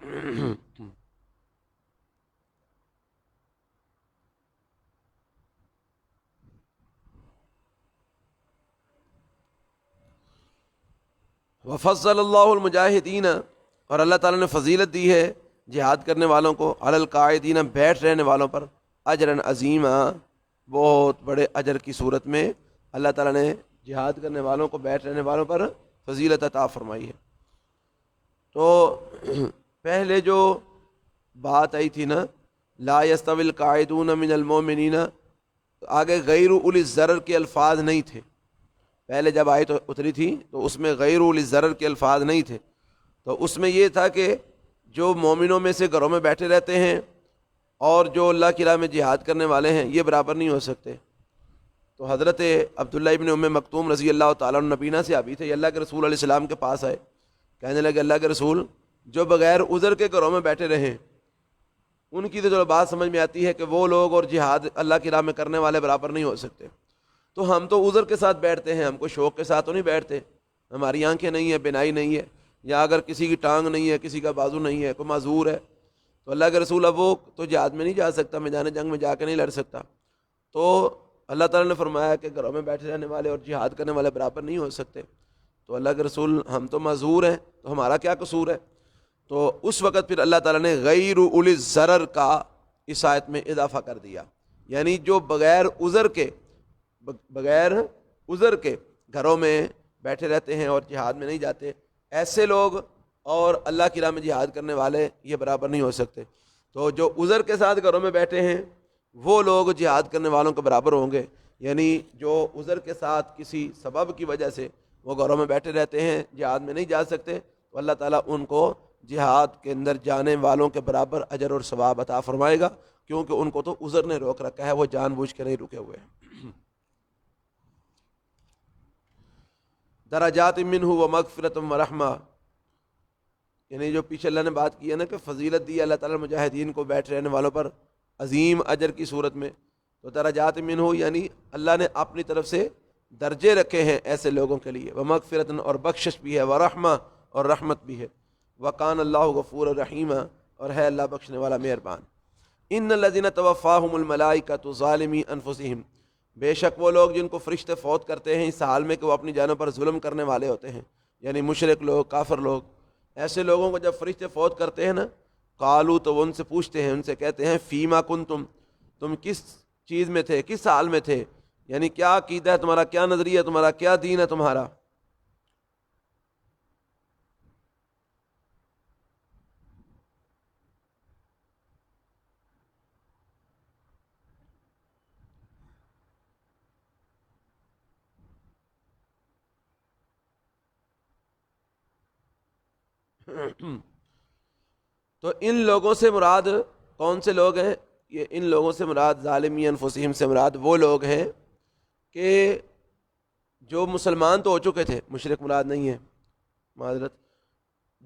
وفضل اللہ المجاہدین, اور اللہ تعالیٰ نے فضیلت دی ہے جہاد کرنے والوں کو, علی القاعدین بیٹھ رہنے والوں پر, اجرا عظیما, بہت بڑے اجر کی صورت میں اللہ تعالیٰ نے جہاد کرنے والوں کو, بیٹھ رہنے والوں پر فضیلت عطا فرمائی ہے. تو پہلے جو بات آئی تھی نا, لا یستوی القاعدون من المؤمنین, آگے غیر اولی الضرر کے الفاظ نہیں تھے. پہلے جب آیت اتری تھی تو اس میں غیر اولی الضرر کے الفاظ نہیں تھے, تو اس میں یہ تھا کہ جو مومنوں میں سے گھروں میں بیٹھے رہتے ہیں اور جو اللہ کی راہ میں جہاد کرنے والے ہیں یہ برابر نہیں ہو سکتے. تو حضرت عبداللہ ابن ام مکتوم رضی اللہ تعالیٰ عنہ نبینا سے ابھی تھے, یہ اللہ کے رسول علیہ السلام کے پاس آئے, کہنے لگے اللہ کے رسول جو بغیر عذر کے گھروں میں بیٹھے رہیں ان کی تو جو بات سمجھ میں آتی ہے کہ وہ لوگ اور جہاد اللہ کی راہ میں کرنے والے برابر نہیں ہو سکتے. تو ہم تو عذر کے ساتھ بیٹھتے ہیں, ہم کو شوق کے ساتھ تو نہیں بیٹھتے, ہماری آنکھیں نہیں ہیں, بینائی نہیں ہے, یا اگر کسی کی ٹانگ نہیں ہے, کسی کا بازو نہیں ہے, کوئی معذور ہے, تو اللہ کے رسول اب وہ تو جہاد میں نہیں جا سکتا, میدان جنگ میں جا کے نہیں لڑ سکتا. تو اللہ تعالیٰ نے فرمایا کہ گھروں میں بیٹھے رہنے والے اور جہاد کرنے والے برابر نہیں ہو سکتے. تو اللہ کے رسول ہم تو معذور ہیں, تو ہمارا کیا قصور ہے؟ تو اس وقت پھر اللہ تعالیٰ نے غیر اولی الضرر کا اس آیت میں اضافہ کر دیا, یعنی جو بغیر عذر کے گھروں میں بیٹھے رہتے ہیں اور جہاد میں نہیں جاتے, ایسے لوگ اور اللہ کی راہ میں جہاد کرنے والے یہ برابر نہیں ہو سکتے. تو جو عذر کے ساتھ گھروں میں بیٹھے ہیں وہ لوگ جہاد کرنے والوں کے برابر ہوں گے, یعنی جو عذر کے ساتھ کسی سبب کی وجہ سے وہ گھروں میں بیٹھے رہتے ہیں, جہاد میں نہیں جا سکتے, تو اللہ تعالیٰ ان کو جہاد کے اندر جانے والوں کے برابر اجر اور ثواب عطا فرمائے گا, کیونکہ ان کو تو عذر نے روک رکھا ہے, وہ جان بوجھ کے نہیں رکے ہوئے ہیں. درجات منہ و مغفرت و رحمہ, یعنی جو پیچھے اللہ نے بات کی ہے نا کہ فضیلت دی اللہ تعالیٰ مجاہدین کو بیٹھ رہنے والوں پر عظیم اجر کی صورت میں, تو درجات منہ یعنی اللہ نے اپنی طرف سے درجے رکھے ہیں ایسے لوگوں کے لیے, و مغفرت اور بخشش بھی ہے, و رحمہ اور رحمت بھی ہے, وکان اللہ غفور الرحیم, اور ہے اللہ بخشنے والا مہربان. ان الذین توفاہم الملائکۃ ظالمی انفسہم, بے شک وہ لوگ جن کو فرشتے فوت کرتے ہیں اس حال میں کہ وہ اپنی جانوں پر ظلم کرنے والے ہوتے ہیں, یعنی مشرک لوگ, کافر لوگ, ایسے لوگوں کو جب فرشتے فوت کرتے ہیں نا, قالو تو وہ ان سے پوچھتے ہیں, ان سے کہتے ہیں فیما کنتم, تم کس چیز میں تھے, کس حال میں تھے, یعنی کیا عقیدہ ہے تمہارا, کیا نظریہ تمہارا, کیا دین ہے تمہارا. تو ان لوگوں سے مراد کون سے لوگ ہیں؟ یہ ان لوگوں سے مراد ظالمی انفسہم سے مراد وہ لوگ ہیں کہ جو مسلمان تو ہو چکے تھے، مشرک مراد نہیں ہے، معذرت،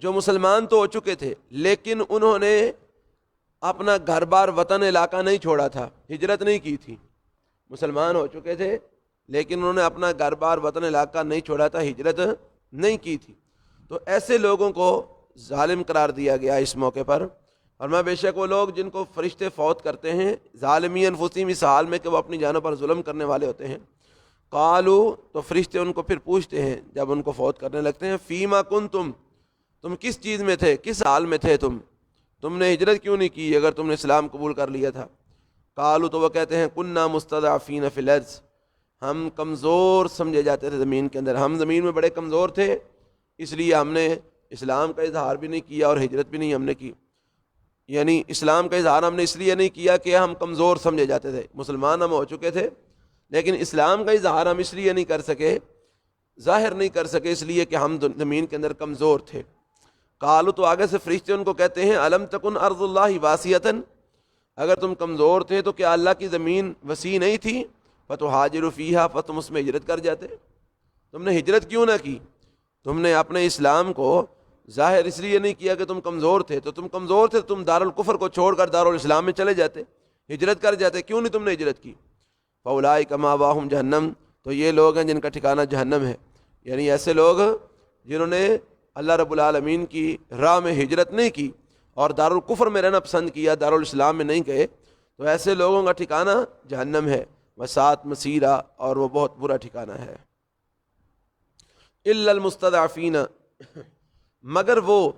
جو مسلمان تو ہو چکے تھے لیکن انہوں نے اپنا گھر بار وطن علاقہ نہیں چھوڑا تھا، ہجرت نہیں کی تھی. مسلمان ہو چکے تھے لیکن انہوں نے اپنا گھر بار وطن علاقہ نہیں چھوڑا تھا، ہجرت نہیں کی تھی. تو ایسے لوگوں کو ظالم قرار دیا گیا اس موقع پر. اور میں بے شک وہ لوگ جن کو فرشتے فوت کرتے ہیں ظالمی انفسہم، اس حال میں کہ وہ اپنی جانوں پر ظلم کرنے والے ہوتے ہیں. قالو، تو فرشتے ان کو پھر پوچھتے ہیں جب ان کو فوت کرنے لگتے ہیں، فیما کنتم، تم کس چیز میں تھے، کس حال میں تھے، تم نے ہجرت کیوں نہیں کی اگر تم نے اسلام قبول کر لیا تھا. قالو، تو وہ کہتے ہیں کننا مستضعفین فی الارض، ہم کمزور سمجھے جاتے تھے زمین کے اندر، ہم زمین میں بڑے کمزور تھے، اس لیے ہم نے اسلام کا اظہار بھی نہیں کیا اور ہجرت بھی نہیں ہم نے کی. یعنی اسلام کا اظہار ہم نے اس لیے نہیں کیا کہ ہم کمزور سمجھے جاتے تھے، مسلمان ہم ہو چکے تھے لیکن اسلام کا اظہار ہم اس لیے نہیں کر سکے، ظاہر نہیں کر سکے، اس لیے کہ ہم زمین کے اندر کمزور تھے. قالو، تو آگے سے فرشتے ان کو کہتے ہیں الم تکن ارض اللہ واسعۃ، اگر تم کمزور تھے تو کیا اللہ کی زمین وسیع نہیں تھی، فتہاجروا فیہا، تم اس میں ہجرت کر جاتے. تم نے ہجرت کیوں نہ کی؟ تم نے اپنے اسلام کو ظاہر اس لیے نہیں کیا کہ تم کمزور تھے، تو تم کمزور تھے تم دارالکفر کو چھوڑ کر دارالاسلام میں چلے جاتے، ہجرت کر جاتے، کیوں نہیں تم نے ہجرت کی؟ فاولئک مأواہم جہنم، تو یہ لوگ ہیں جن کا ٹھکانہ جہنم ہے. یعنی ایسے لوگ جنہوں نے اللہ رب العالمین کی راہ میں ہجرت نہیں کی اور دارالکفر میں رہنا پسند کیا، دارالاسلام میں نہیں گئے، تو ایسے لوگوں کا ٹھکانہ جہنم ہے، وساءت مصیرا، اور وہ بہت برا ٹھکانہ ہے. الا المستضعفین، مگر وہ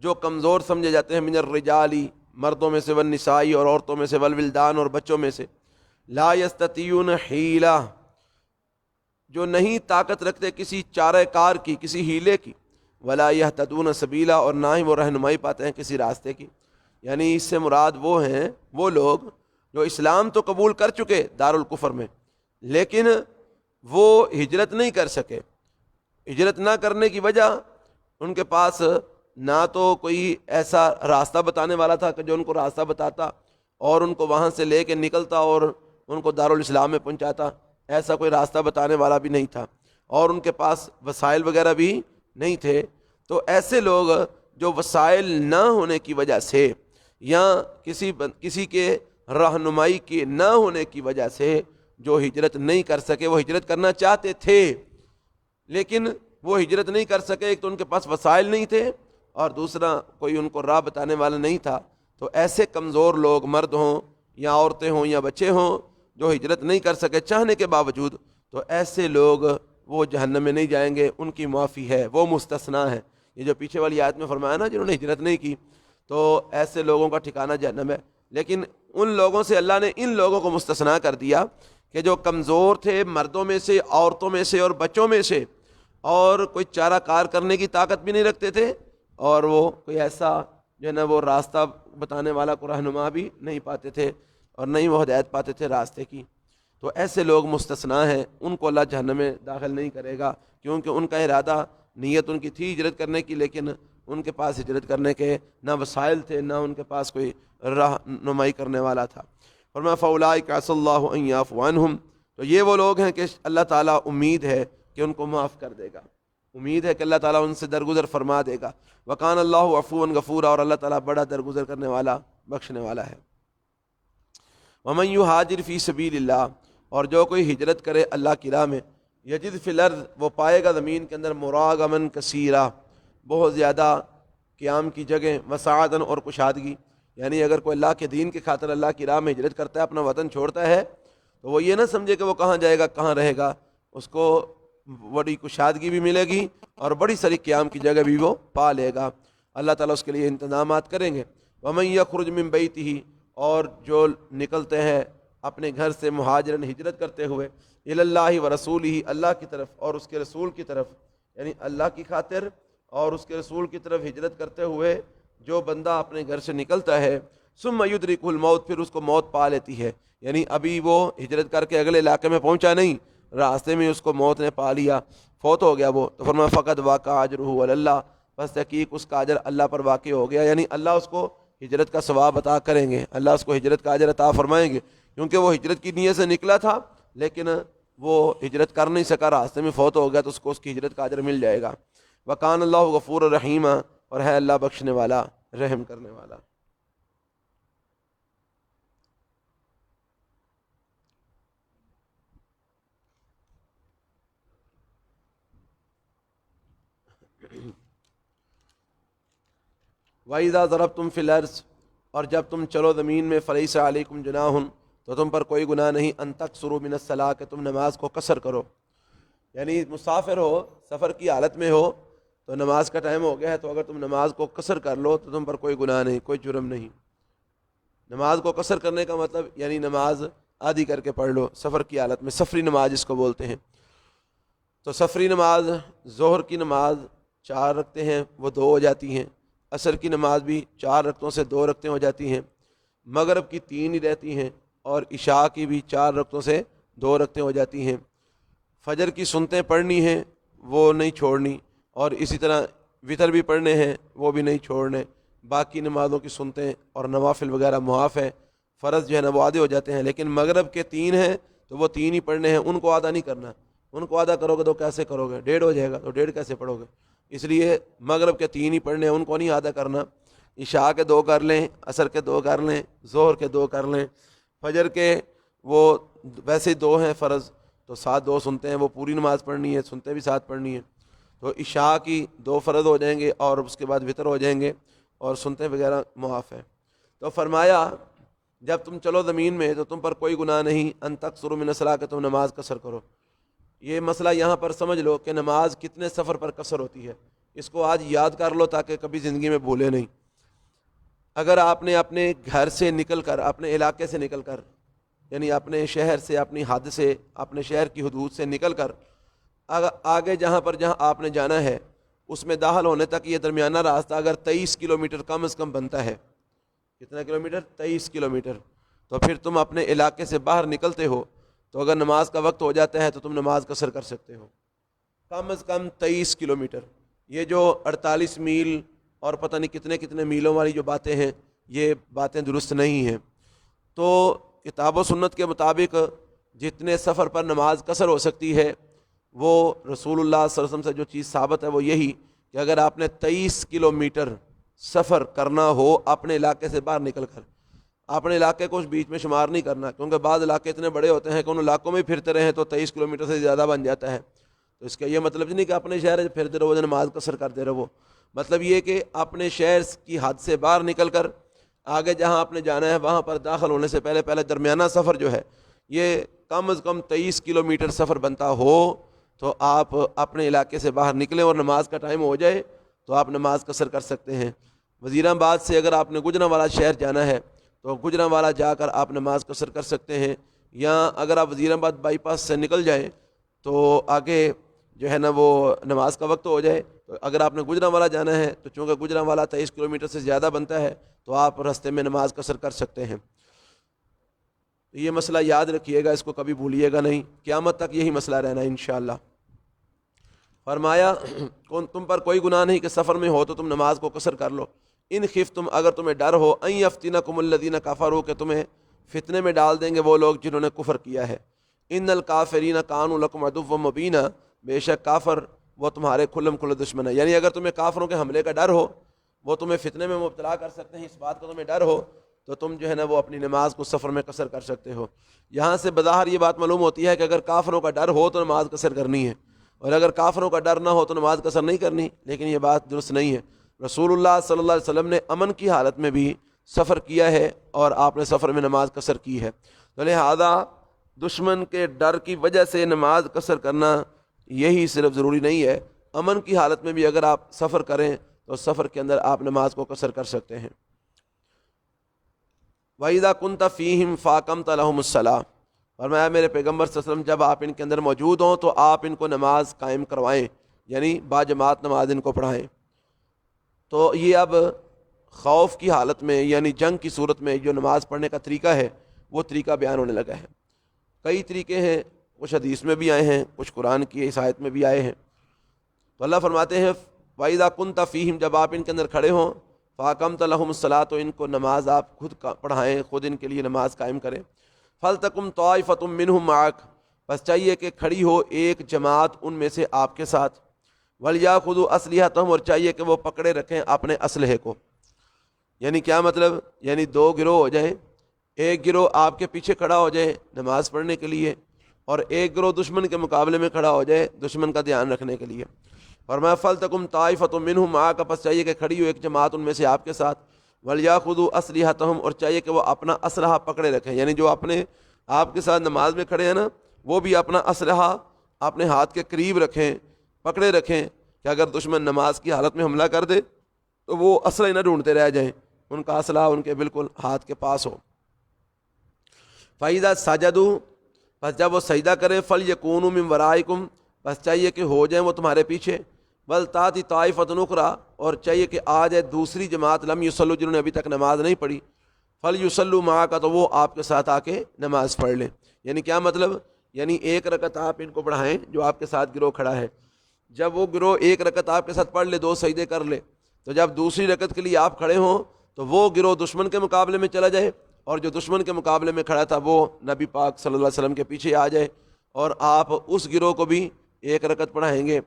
جو کمزور سمجھے جاتے ہیں، من الرجالی، مردوں میں سے، والنسائی، اور عورتوں میں سے، والولدان، اور بچوں میں سے، لا یستطیعون حیلہ، جو نہیں طاقت رکھتے کسی چارہ کار کی، کسی ہیلے کی، ولا یہتدون سبیلا، اور نہ ہی وہ رہنمائی پاتے ہیں کسی راستے کی. یعنی اس سے مراد وہ ہیں وہ لوگ جو اسلام تو قبول کر چکے دارالکفر میں لیکن وہ ہجرت نہیں کر سکے. ہجرت نہ کرنے کی وجہ ان کے پاس نہ تو کوئی ایسا راستہ بتانے والا تھا کہ جو ان کو راستہ بتاتا اور ان کو وہاں سے لے کے نکلتا اور ان کو دارالاسلام میں پہنچاتا، ایسا کوئی راستہ بتانے والا بھی نہیں تھا، اور ان کے پاس وسائل وغیرہ بھی نہیں تھے. تو ایسے لوگ جو وسائل نہ ہونے کی وجہ سے یا کسی کے رہنمائی کے نہ ہونے کی وجہ سے جو ہجرت نہیں کر سکے، وہ ہجرت کرنا چاہتے تھے لیکن وہ ہجرت نہیں کر سکے، ایک تو ان کے پاس وسائل نہیں تھے اور دوسرا کوئی ان کو راہ بتانے والا نہیں تھا. تو ایسے کمزور لوگ، مرد ہوں یا عورتیں ہوں یا بچے ہوں، جو ہجرت نہیں کر سکے چاہنے کے باوجود، تو ایسے لوگ وہ جہنم میں نہیں جائیں گے، ان کی معافی ہے، وہ مستثنیٰ ہے. یہ جو پیچھے والی آیت میں فرمایا نا جنہوں نے ہجرت نہیں کی، تو ایسے لوگوں کا ٹھکانہ جہنم ہے. لیکن ان لوگوں سے اللہ نے ان لوگوں کو مستثنیٰ کر دیا کہ جو کمزور تھے، مردوں میں سے، عورتوں میں سے اور بچوں میں سے، اور کوئی چارہ کار کرنے کی طاقت بھی نہیں رکھتے تھے، اور وہ کوئی ایسا جو ہے نا وہ راستہ بتانے والا کو رہنما بھی نہیں پاتے تھے اور نہیں وہ ہدایت پاتے تھے راستے کی. تو ایسے لوگ مستثنیٰ ہیں، ان کو اللہ جہنم میں داخل نہیں کرے گا، کیونکہ ان کا ارادہ، نیت ان کی تھی ہجرت کرنے کی، لیکن ان کے پاس ہجرت کرنے کے نہ وسائل تھے، نہ ان کے پاس کوئی رہنمائی کرنے والا تھا. فرمایا فاولئک عسى اللہ ان یعفو عنہم، تو یہ وہ لوگ ہیں کہ اللہ تعالیٰ امید ہے کہ ان کو معاف کر دے گا، امید ہے کہ اللہ تعالیٰ ان سے درگزر فرما دے گا. وکان اللہ عفوا غفورا، اور اللہ تعالیٰ بڑا درگزر کرنے والا، بخشنے والا ہے. ومن یہاجر فی سبیل اللہ، اور جو کوئی ہجرت کرے اللہ کی راہ میں، یجد فی الارض، وہ پائے گا زمین کے اندر، مراغما کثیرا، بہت زیادہ قیام کی جگہ، وسعۃ، اور کشادگی. یعنی اگر کوئی اللہ کے دین کی خاطر اللہ کی راہ میں ہجرت کرتا ہے، اپنا وطن چھوڑتا ہے، تو وہ یہ نہ سمجھے کہ وہ کہاں جائے گا، کہاں رہے گا، اس کو بڑی کشادگی بھی ملے گی اور بڑی ساری قیام کی جگہ بھی وہ پا لے گا. اللہ تعالیٰ اس کے لیے انتظامات کریں گے. ومن یخرج من بیتہ، اور جو نکلتے ہیں اپنے گھر سے مہاجرن، ہجرت کرتے ہوئے، الی اللہ و رسولہ، اللہ کی طرف اور اس کے رسول کی طرف، یعنی اللہ کی خاطر اور اس کے رسول کی طرف ہجرت کرتے ہوئے جو بندہ اپنے گھر سے نکلتا ہے، ثم یدرکہ الموت، پھر اس کو موت پا لیتی ہے. یعنی ابھی وہ ہجرت کر کے اگلے علاقے میں پہنچا نہیں، راستے میں اس کو موت نے پا لیا، فوت ہو گیا وہ، تو فرمایا فقد واقع اجرہ علی اللہ، بس تحقیق اس کا اجر اللہ پر واقع ہو گیا، یعنی اللہ اس کو ہجرت کا ثواب عطا کریں گے، اللہ اس کو ہجرت کا اجر عطا فرمائیں گے، کیونکہ وہ ہجرت کی نیت سے نکلا تھا لیکن وہ ہجرت کر نہیں سکا، راستے میں فوت ہو گیا، تو اس کو اس کی ہجرت کا اجر مل جائے گا۔ وکان اللہ غفور الرحیم، اور ہے اللہ بخشنے والا، رحم کرنے والا۔ وَإِذَا ضَرَبْتُمْ فِي الْأَرْضِ، اور جب تم چلو زمین میں، فَلَيْسَ عَلَيْكُمْ جُنَاحٌ، تو تم پر کوئی گناہ نہیں، ان تقصروا من الصلاۃ، کہ تم نماز کو قصر کرو، یعنی مسافر ہو، سفر کی حالت میں ہو تو نماز کا ٹائم ہو گیا ہے، تو اگر تم نماز کو قصر کر لو تو تم پر کوئی گناہ نہیں، کوئی جرم نہیں۔ نماز کو قصر کرنے کا مطلب یعنی نماز آدھی کر کے پڑھ لو سفر کی حالت میں، سفری نماز جس کو بولتے ہیں۔ تو سفری نماز، ظہر کی نماز 4 رکعتیں ہیں وہ 2 ہو جاتی ہیں، عصر کی نماز بھی 4 رکعتوں سے 2 رکعتیں ہو جاتی ہیں، مغرب کی 3 ہی رہتی ہیں، اور عشاء کی بھی 4 رکعتوں سے 2 رکعتیں ہو جاتی ہیں۔ فجر کی سنتیں پڑھنی ہیں وہ نہیں چھوڑنی، اور اسی طرح وتر بھی پڑھنے ہیں وہ بھی نہیں چھوڑنے، باقی نمازوں کی سنتیں اور نوافل وغیرہ معاف ہے، فرض جو ہے نا وہ آدھے ہو جاتے ہیں، لیکن مغرب کے 3 ہیں تو وہ 3 ہی پڑھنے ہیں، ان کو آدھا نہیں کرنا، ان کو آدھا کرو گے تو کیسے کرو گے، 1.5 ہو جائے گا تو 1.5 کیسے پڑھو گے، اس لیے مغرب کے 3 ہی پڑھنے ہیں، ان کو نہیں آدھا کرنا۔ عشاء کے 2 کر لیں، عصر کے 2 کر لیں، ظہر کے 2 کر لیں، فجر کے وہ ویسے 2 ہیں فرض تو 7 2 سنتے ہیں، وہ پوری نماز پڑھنی ہے، سنتے بھی 7 پڑھنی ہے، تو عشاء کی 2 فرض ہو جائیں گے اور اس کے بعد وتر ہو جائیں گے، اور سنتے وغیرہ معاف ہیں۔ تو فرمایا جب تم چلو زمین میں تو تم پر کوئی گناہ نہیں، ان تقصروا من الصلاۃ، کہ تم نماز قصر کرو۔ یہ مسئلہ یہاں پر سمجھ لو کہ نماز کتنے سفر پر قصر ہوتی ہے، اس کو آج یاد کر لو تاکہ کبھی زندگی میں بھولے نہیں۔ اگر آپ نے اپنے گھر سے نکل کر، اپنے علاقے سے نکل کر، یعنی اپنے شہر سے، اپنی حد سے، اپنے شہر کی حدود سے نکل کر آگے جہاں آپ نے جانا ہے اس میں داخل ہونے تک یہ درمیانہ راستہ اگر 23 کلومیٹر کم از کم بنتا ہے، کتنا کلومیٹر؟ 23 کلومیٹر، تو پھر تم اپنے علاقے سے باہر نکلتے ہو تو اگر نماز کا وقت ہو جاتا ہے تو تم نماز قصر کر سکتے ہو، کم از کم 23 کلومیٹر۔ یہ جو 48 میل اور پتہ نہیں کتنے کتنے میلوں والی جو باتیں ہیں، یہ باتیں درست نہیں ہیں۔ تو کتاب و سنت کے مطابق جتنے سفر پر نماز قصر ہو سکتی ہے، وہ رسول اللہ صلی اللہ علیہ وسلم سے جو چیز ثابت ہے وہ یہی کہ اگر آپ نے 23 کلومیٹر سفر کرنا ہو اپنے علاقے سے باہر نکل کر، اپنے علاقے کو اس بیچ میں شمار نہیں کرنا، کیونکہ بعض علاقے اتنے بڑے ہوتے ہیں کہ ان علاقوں میں پھرتے رہیں تو 23 کلومیٹر سے زیادہ بن جاتا ہے۔ تو اس کا یہ مطلب نہیں کہ اپنے شہر سے پھرتے رہو نماز قصر کرتے رہو، مطلب یہ کہ اپنے شہر کی حد سے باہر نکل کر آگے جہاں آپ نے جانا ہے وہاں پر داخل ہونے سے پہلے درمیانہ سفر جو ہے یہ کم از کم 23 کلومیٹر سفر بنتا ہو تو آپ اپنے علاقے سے باہر نکلیں اور نماز کا ٹائم ہو جائے تو آپ نماز قصر کر سکتے ہیں۔ وزیرآباد سے اگر آپ نے گجرانوالہ شہر جانا ہے تو گجرانوالہ جا کر آپ نماز قصر کر سکتے ہیں، یا اگر آپ وزیرآباد بائی پاس سے نکل جائیں تو آگے جو ہے نا وہ نماز کا وقت ہو جائے، تو اگر آپ نے گجرانوالہ جانا ہے تو چونکہ گجرانوالہ 23 کلومیٹر سے زیادہ بنتا ہے تو آپ راستے میں نماز قصر کر سکتے ہیں۔ یہ مسئلہ یاد رکھیے گا، اس کو کبھی بھولیے گا نہیں، قیامت تک یہی مسئلہ رہنا ہے انشاءاللہ۔ فرمایا تم پر کوئی گناہ نہیں کہ سفر میں ہو تو تم نماز کو قصر کر لو، ان خفتم اگر تمہیں ڈر ہو ان یفتنکم الذین کفروا کہ تمہیں فتنے میں ڈال دیں گے وہ لوگ جنہوں نے کفر کیا ہے، ان الکافرین کانوا لکم عدوا مبینا، بے شک کافر وہ تمہارے کھلم کھلے دشمن ہے، یعنی اگر تمہیں کافروں کے حملے کا ڈر ہو، وہ تمہیں فتنے میں مبتلا کر سکتے ہیں، اس بات کا تمہیں ڈر ہو تو تم جو ہے نا وہ اپنی نماز کو سفر میں قصر کر سکتے ہو۔ یہاں سے بظاہر یہ بات معلوم ہوتی ہے کہ اگر کافروں کا ڈر ہو تو نماز قصر کرنی ہے، اور اگر کافروں کا ڈر نہ ہو تو نماز قصر نہیں کرنی، لیکن یہ بات درست نہیں ہے۔ رسول اللہ صلی اللہ علیہ وسلم نے امن کی حالت میں بھی سفر کیا ہے اور آپ نے سفر میں نماز قصر کی ہے، تو لہذا دشمن کے ڈر کی وجہ سے نماز قصر کرنا یہی صرف ضروری نہیں ہے، امن کی حالت میں بھی اگر آپ سفر کریں تو سفر کے اندر آپ نماز کو قصر کر سکتے ہیں۔ وَإِذَا كُنْتَ فِيهِمْ فَأَقَمْتَ لَهُمُ الصَّلَاةَ، فرمایا میرے پیغمبر صلی اللہ علیہ وسلم جب آپ ان کے اندر موجود ہوں تو آپ ان کو نماز قائم کروائیں، یعنی باجماعت نماز ان کو پڑھائیں۔ تو یہ اب خوف کی حالت میں یعنی جنگ کی صورت میں جو نماز پڑھنے کا طریقہ ہے وہ طریقہ بیان ہونے لگا ہے۔ کئی طریقے ہیں، کچھ حدیث میں بھی آئے ہیں، کچھ قرآن کی اس آیت میں بھی آئے ہیں۔ تو اللہ فرماتے ہیں وَإِذَا كُنْتَ فِيهِمْ جب آپ ان کے اندر کھڑے ہوں فَأَقَمْتَ لَهُمُ الصَّلَاةَ تو ان کو نماز آپ خود پڑھائیں، خود ان کے لیے نماز قائم کریں. فَلْتَقُمْ طَائِفَةٌ مِّنْهُمْ مَعَكَ بس چاہیے کہ کھڑی ہو ایک جماعت ان میں سے آپ کے ساتھ. وَلْيَأْخُذُوا أَسْلِحَتَهُمْ اور چاہیے کہ وہ پکڑے رکھیں اپنے اسلحے کو. یعنی کیا مطلب؟ یعنی دو گروہ ہو جائیں، ایک گروہ آپ کے پیچھے کھڑا ہو جائے نماز پڑھنے کے لیے، اور ایک گروہ دشمن کے مقابلے میں کھڑا ہو جائے دشمن کا دھیان رکھنے کے لیے. فرمایا فَلْتَقُمْ طَائِفَةٌ مِّنْهُمْ مَعَكَ پس چاہیے کہ کھڑی ہو ایک جماعت ان میں سے آپ کے ساتھ. وَلْيَأْخُذُوا أَسْلِحَتَهُمْ اور چاہیے کہ وہ اپنا اسلحہ پکڑے رکھیں. یعنی جو اپنے آپ کے ساتھ نماز میں کھڑے ہیں نا، وہ بھی اپنا اسلحہ اپنے ہاتھ کے قریب رکھیں، پکڑے رکھیں کہ اگر دشمن نماز کی حالت میں حملہ کر دے تو وہ اسلحہ نہ ڈھونڈتے رہ جائیں، ان کا اسلحہ ان کے بالکل ہاتھ کے پاس ہو. فَإِذَا سَجَدُوا پس جب وہ سجدہ کریں فَلْيَكُونُوا مِنْ وَرَائِكُمْ بس چاہیے کہ ہو جائیں وہ تمہارے پیچھے. وَلْتَأْتِ طَائِفَةٌ أُخْرَىٰ اور چاہیے کہ آ جائے دوسری جماعت لم یصلوا جنہوں نے ابھی تک نماز نہیں پڑھی. فَلْيُصَلُّوا مَعَكَ تو وہ آپ کے ساتھ آ کے نماز پڑھ لیں. یعنی کیا مطلب؟ یعنی ایک رکعت آپ ان کو پڑھائیں جو آپ کے ساتھ گروہ کھڑا ہے. جب وہ گروہ ایک رکعت آپ کے ساتھ پڑھ لے، دو سجدے کر لے، تو جب دوسری رکعت کے لیے آپ کھڑے ہوں تو وہ گروہ دشمن کے مقابلے میں چلا جائے، اور جو دشمن کے مقابلے میں کھڑا تھا وہ نبی پاک صلی اللہ علیہ وسلم کے پیچھے آ جائے، اور آپ اس گروہ کو بھی ایک رکعت پڑھائیں گے.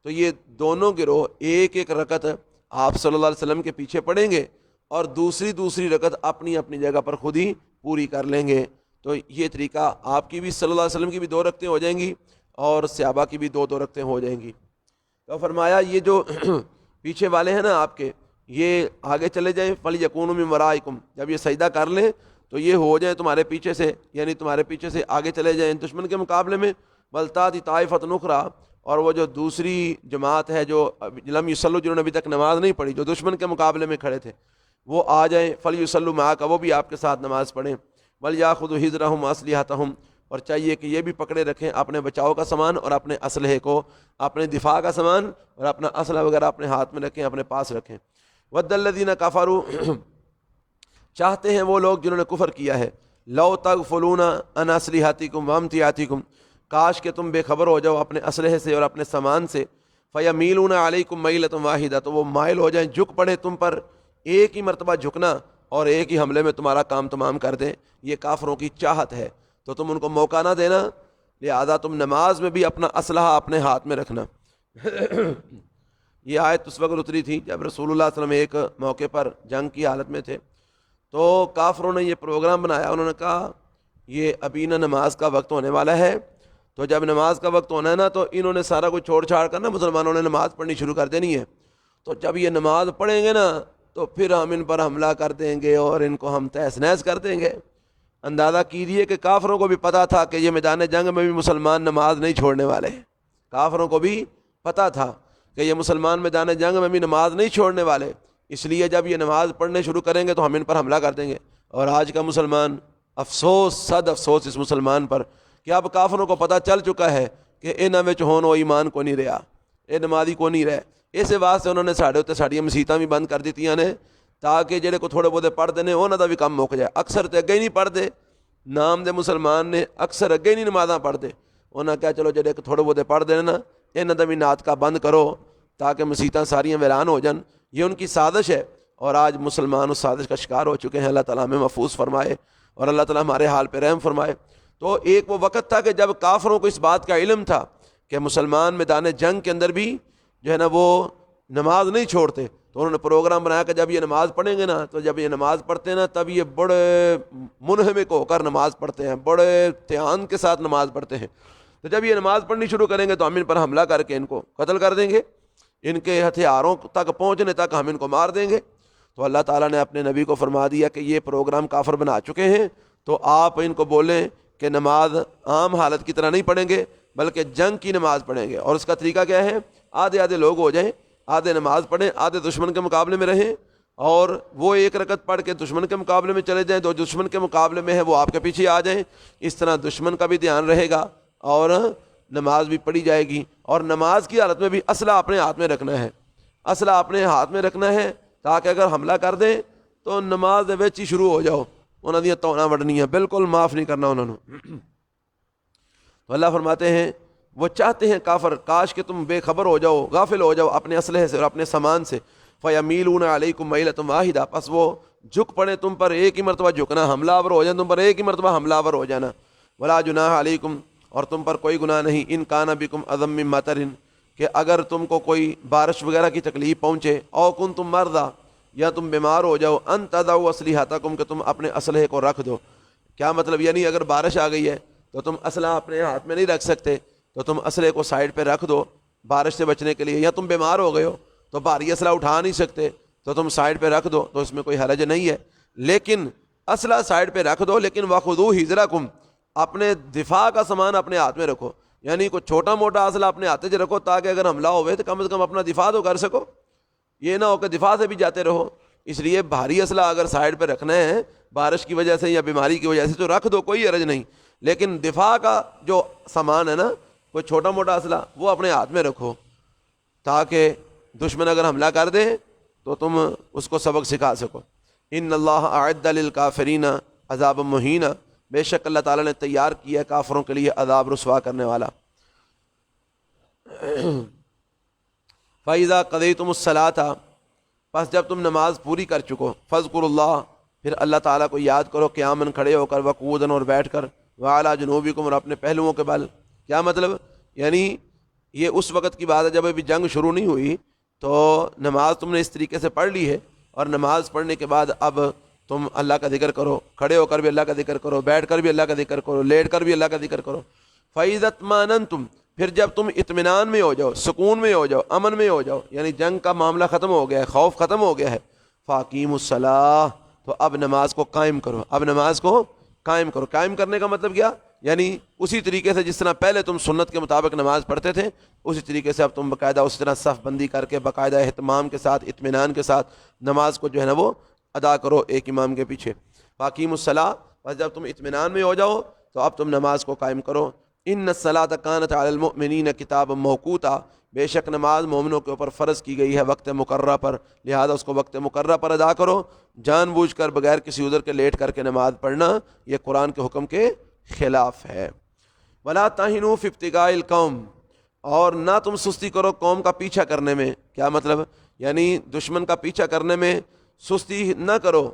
تو یہ دونوں گروہ ایک ایک رکعت آپ صلی اللہ علیہ وسلم کے پیچھے پڑھیں گے، اور دوسری رکعت اپنی اپنی جگہ پر خود ہی پوری کر لیں گے. تو یہ طریقہ آپ کی بھی صلی اللہ علیہ وسلم کی بھی دو رکعتیں ہو جائیں گی، اور صحابہ کی بھی دو رکعتیں ہو جائیں گی. تو فرمایا یہ جو پیچھے والے ہیں نا آپ کے، یہ آگے چلے جائیں. فَلْيَكُونُوا مِنْ وَرَائِكُمْ جب یہ سجدہ کر لیں تو یہ ہو جائیں تمہارے پیچھے سے، یعنی تمہارے پیچھے سے آگے چلے جائیں دشمن کے مقابلے میں. وَلْتَأْتِ طَائِفَةٌ أُخْرَىٰ اور وہ جو دوسری جماعت ہے جو لم یصلوا جنہوں نے ابھی تک نماز نہیں پڑھی، جو دشمن کے مقابلے میں کھڑے تھے، وہ آ جائیں. فَلْيُصَلُّوا مَعَكَ وہ بھی آپ کے ساتھ نماز پڑھیں. وَلْيَأْخُذُوا حِذْرَهُمْ وَأَسْلِحَتَهُمْ اور چاہیے کہ یہ بھی پکڑے رکھیں اپنے بچاؤ کا سامان اور اپنے اسلحے کو، اپنے دفاع کا سامان اور اپنا اسلحہ وغیرہ اپنے ہاتھ میں رکھیں، اپنے پاس رکھیں. وَدَّ الَّذِينَ كَفَرُوا چاہتے ہیں وہ لوگ جنہوں نے کفر کیا ہے، لَوْ تَغْفُلُونَ عَنْ أَسْلِحَتِكُمْ وَأَمْتِعَتِكُمْ کاش کہ تم بے خبر ہو جاؤ اپنے اسلحے سے اور اپنے سامان سے. فَيَمِيلُونَ عَلَيْكُمْ مَيْلَةً وَاحِدَةً تو وہ مائل ہو جائیں، جھک پڑے تم پر ایک ہی مرتبہ جھکنا، اور ایک ہی حملے میں تمہارا کام تمام کر دیں. یہ کافروں کی چاہت ہے، تو تم ان کو موقع نہ دینا، لہذا تم نماز میں بھی اپنا اسلحہ اپنے ہاتھ میں رکھنا. یہ آیت اس وقت اتری تھی جب رسول اللہ صلی اللہ علیہ وسلم ایک موقع پر جنگ کی حالت میں تھے، تو کافروں نے یہ پروگرام بنایا. انہوں نے کہا یہ ابھی نہ نماز کا وقت ہونے والا ہے، تو جب نماز کا وقت ہونا ہے نا تو انہوں نے سارا کچھ چھوڑ چھاڑ کر نا مسلمانوں نے نماز پڑھنی شروع کر دینی ہے. تو جب یہ نماز پڑھیں گے نا تو پھر ہم ان پر حملہ کر دیں گے اور ان کو ہم تہس نہس کر دیں گے. اندازہ کیجیے کہ کافروں کو بھی پتہ تھا کہ یہ میدان جنگ میں بھی مسلمان نماز نہیں چھوڑنے والے. کافروں کو بھی پتہ تھا کہ یہ مسلمان میدان جنگ میں بھی نماز نہیں چھوڑنے والے، اس لیے جب یہ نماز پڑھنے شروع کریں گے تو ہم ان پر حملہ کر دیں گے. اور آج کا مسلمان، افسوس صد افسوس اس مسلمان پر کہ اب کافروں کو پتہ چل چکا ہے کہ انہاں وچ ہون وہ ایمان کو نہیں رہا، یہ نمازی کو نہیں رہے. اس واسطے انہوں نے ساڑھے اتنے ساڑیاں مسیتاں بھی بند کر دیتیاں نے تاکہ جڑے کو تھوڑے بہت پڑھتے ہیں انہوں دا بھی کم مک جائے. اکثر تے اگے ہی نہیں پڑھتے، نام دے مسلمان نے اکثر اگے ہی نہیں نمازاں پڑھتے. انہاں کہا چلو جڑے تھوڑے بہت پڑھتے ہیں نا انہاں دا بھی نات کا بند کرو تاکہ مسیتاں ساریاں ویران ہو جان. یہ ان کی سازش ہے، اور آج مسلمان اس سازش کا شکار ہو چکے ہیں. اللہ تعالیٰ ہمیں محفوظ فرمائے اور اللہ تعالیٰ ہمارے حال پہ رحم فرمائے. تو ایک وہ وقت تھا کہ جب کافروں کو اس بات کا علم تھا کہ مسلمان میدان جنگ کے اندر بھی جو ہے نا وہ نماز نہیں چھوڑتے، تو انہوں نے پروگرام بنایا کہ جب یہ نماز پڑھیں گے نا، تو جب یہ نماز پڑھتے ہیں نا تب یہ بڑے منہمک ہو کر نماز پڑھتے ہیں، بڑے دھیان کے ساتھ نماز پڑھتے ہیں. تو جب یہ نماز پڑھنی شروع کریں گے تو ہم ان پر حملہ کر کے ان کو قتل کر دیں گے، ان کے ہتھیاروں تک پہنچنے تک ہم ان کو مار دیں گے. تو اللہ تعالیٰ نے اپنے نبی کو فرما دیا کہ یہ پروگرام کافر بنا چکے ہیں، تو آپ ان کو بولیں کہ نماز عام حالت کی طرح نہیں پڑھیں گے بلکہ جنگ کی نماز پڑھیں گے. اور اس کا طریقہ کیا ہے؟ آدھے لوگ ہو جائیں، آدھے نماز پڑھیں، آدھے دشمن کے مقابلے میں رہیں، اور وہ ایک رکعت پڑھ کے دشمن کے مقابلے میں چلے جائیں، تو دشمن کے مقابلے میں ہے وہ آپ کے پیچھے آ جائیں. اس طرح دشمن کا بھی دھیان رہے گا اور نماز بھی پڑھی جائے گی. اور نماز کی حالت میں بھی اسلحہ اپنے ہاتھ میں رکھنا ہے، اسلحہ اپنے ہاتھ میں رکھنا ہے تاکہ اگر حملہ کر دیں تو نماز دے وچ ہی شروع ہو جاؤ، انہاں دی توڑاں وڈنیاں بالکل معاف نہیں کرنا انہوں نے. تو اللہ فرماتے ہیں وہ چاہتے ہیں کافر کاش کہ تم بے خبر ہو جاؤ، غافل ہو جاؤ اپنے اسلحے سے اور اپنے سامان سے. فَيَمِيلُونَ عَلَيْكُمْ مَيْلَةً وَاحِدَةً، پس وہ جھک پڑے تم پر ایک ہی مرتبہ جھکنا، حملہ آور ہو جائیں تم پر ایک ہی مرتبہ حملہ آور ہو جانا. وَلَا جُنَاحَ عَلَيْكُمْ، اور تم پر کوئی گناہ نہیں، ان کان بکم اذی من مطر، کہ اگر تم کو کوئی بارش وغیرہ کی تکلیف پہنچے، او کنتم مرضی، یا تم بیمار ہو جاؤ، ان تضعوا اسلحتکم، کہ تم اپنے اسلحے کو رکھ دو. کیا مطلب؟ یعنی اگر بارش آ گئی ہے تو تم اسلحہ اپنے ہاتھ میں نہیں رکھ سکتے، تو تم اسلحے کو سائڈ پہ رکھ دو بارش سے بچنے کے لیے. یا تم بیمار ہو گئے ہو تو بھاری اسلحہ اٹھا نہیں سکتے تو تم سائڈ پہ رکھ دو، تو اس میں کوئی حرج نہیں ہے. لیکن اسلحہ سائڈ پہ رکھ دو، لیکن وَخُذُوا حِذْرَکُمْ، اپنے دفاع کا سامان اپنے ہاتھ میں رکھو. یعنی کوئی چھوٹا موٹا اسلحہ اپنے ہاتھ میں رکھو تاکہ اگر حملہ ہوئے تو کم از کم اپنا دفاع تو کر سکو، یہ نہ ہو کہ دفاع سے بھی جاتے رہو. اس لیے بھاری اسلحہ اگر سائڈ پہ رکھنا ہے بارش کی وجہ سے یا بیماری کی وجہ سے تو رکھ دو، کوئی حرج نہیں. لیکن دفاع کا جو سامان ہے نا، کوئی چھوٹا موٹا اسلحہ، وہ اپنے ہاتھ میں رکھو تاکہ دشمن اگر حملہ کر دے تو تم اس کو سبق سکھا سکو. ان اللہ اعد للکافرین عذاب مہین، بے شک اللہ تعالیٰ نے تیار کیا ہے کافروں کے لیے عذاب رسوا کرنے والا. فَإِذَا قَضَيْتُمُ الصَّلَاةَ، پس جب تم نماز پوری کر چکو، فَاذْكُرُوا اللَّهَ، پھر اللہ تعالیٰ کو یاد کرو قیاماً کھڑے ہو کر، وقعوداً اور بیٹھ کر، وعلیٰ جنوبکم اور اپنے پہلوؤں کے بل. کیا مطلب؟ یعنی یہ اس وقت کی بات ہے جب ابھی جنگ شروع نہیں ہوئی، تو نماز تم نے اس طریقے سے پڑھ لی ہے، اور نماز پڑھنے کے بعد اب تم اللہ کا ذکر کرو، کھڑے ہو کر بھی اللہ کا ذکر کرو، بیٹھ کر بھی اللہ کا ذکر کرو، لیٹ کر بھی اللہ کا ذکر کرو. فَإِذَا اطْمَأْنَنْتُمْ، پھر جب تم اطمینان میں ہو جاؤ، سکون میں ہو جاؤ، امن میں ہو جاؤ، یعنی جنگ کا معاملہ ختم ہو گیا ہے، خوف ختم ہو گیا ہے، فَأَقِیمُوا الصَّلَاةَ، تو اب نماز کو قائم کرو. اب نماز کو قائم کرو. قائم کرنے کا مطلب کیا؟ یعنی اسی طریقے سے جس طرح پہلے تم سنت کے مطابق نماز پڑھتے تھے، اسی طریقے سے اب تم باقاعدہ اسی طرح صف بندی کر کے باقاعدہ اہتمام کے ساتھ، اطمینان کے ساتھ نماز کو جو ہے نا وہ ادا کرو ایک امام کے پیچھے. فَأَقِیمُوا الصَّلَاةَ، بس جب تم اطمینان میں ہو جاؤ تو اب تم نماز کو قائم کرو. ان الصلاۃ کانت علی المؤمنین کتابا موقوتا، بے شک نماز مومنوں کے اوپر فرض کی گئی ہے وقت مقررہ پر، لہذا اس کو وقت مقررہ پر ادا کرو. جان بوجھ کر بغیر کسی عذر کے لیٹ کر کے نماز پڑھنا یہ قرآن کے حکم کے خلاف ہے. ولا تہنوا فی ابتغاء القوم، اور نہ تم سستی کرو قوم کا پیچھا کرنے میں. کیا مطلب؟ یعنی دشمن کا پیچھا کرنے میں سستی نہ کرو،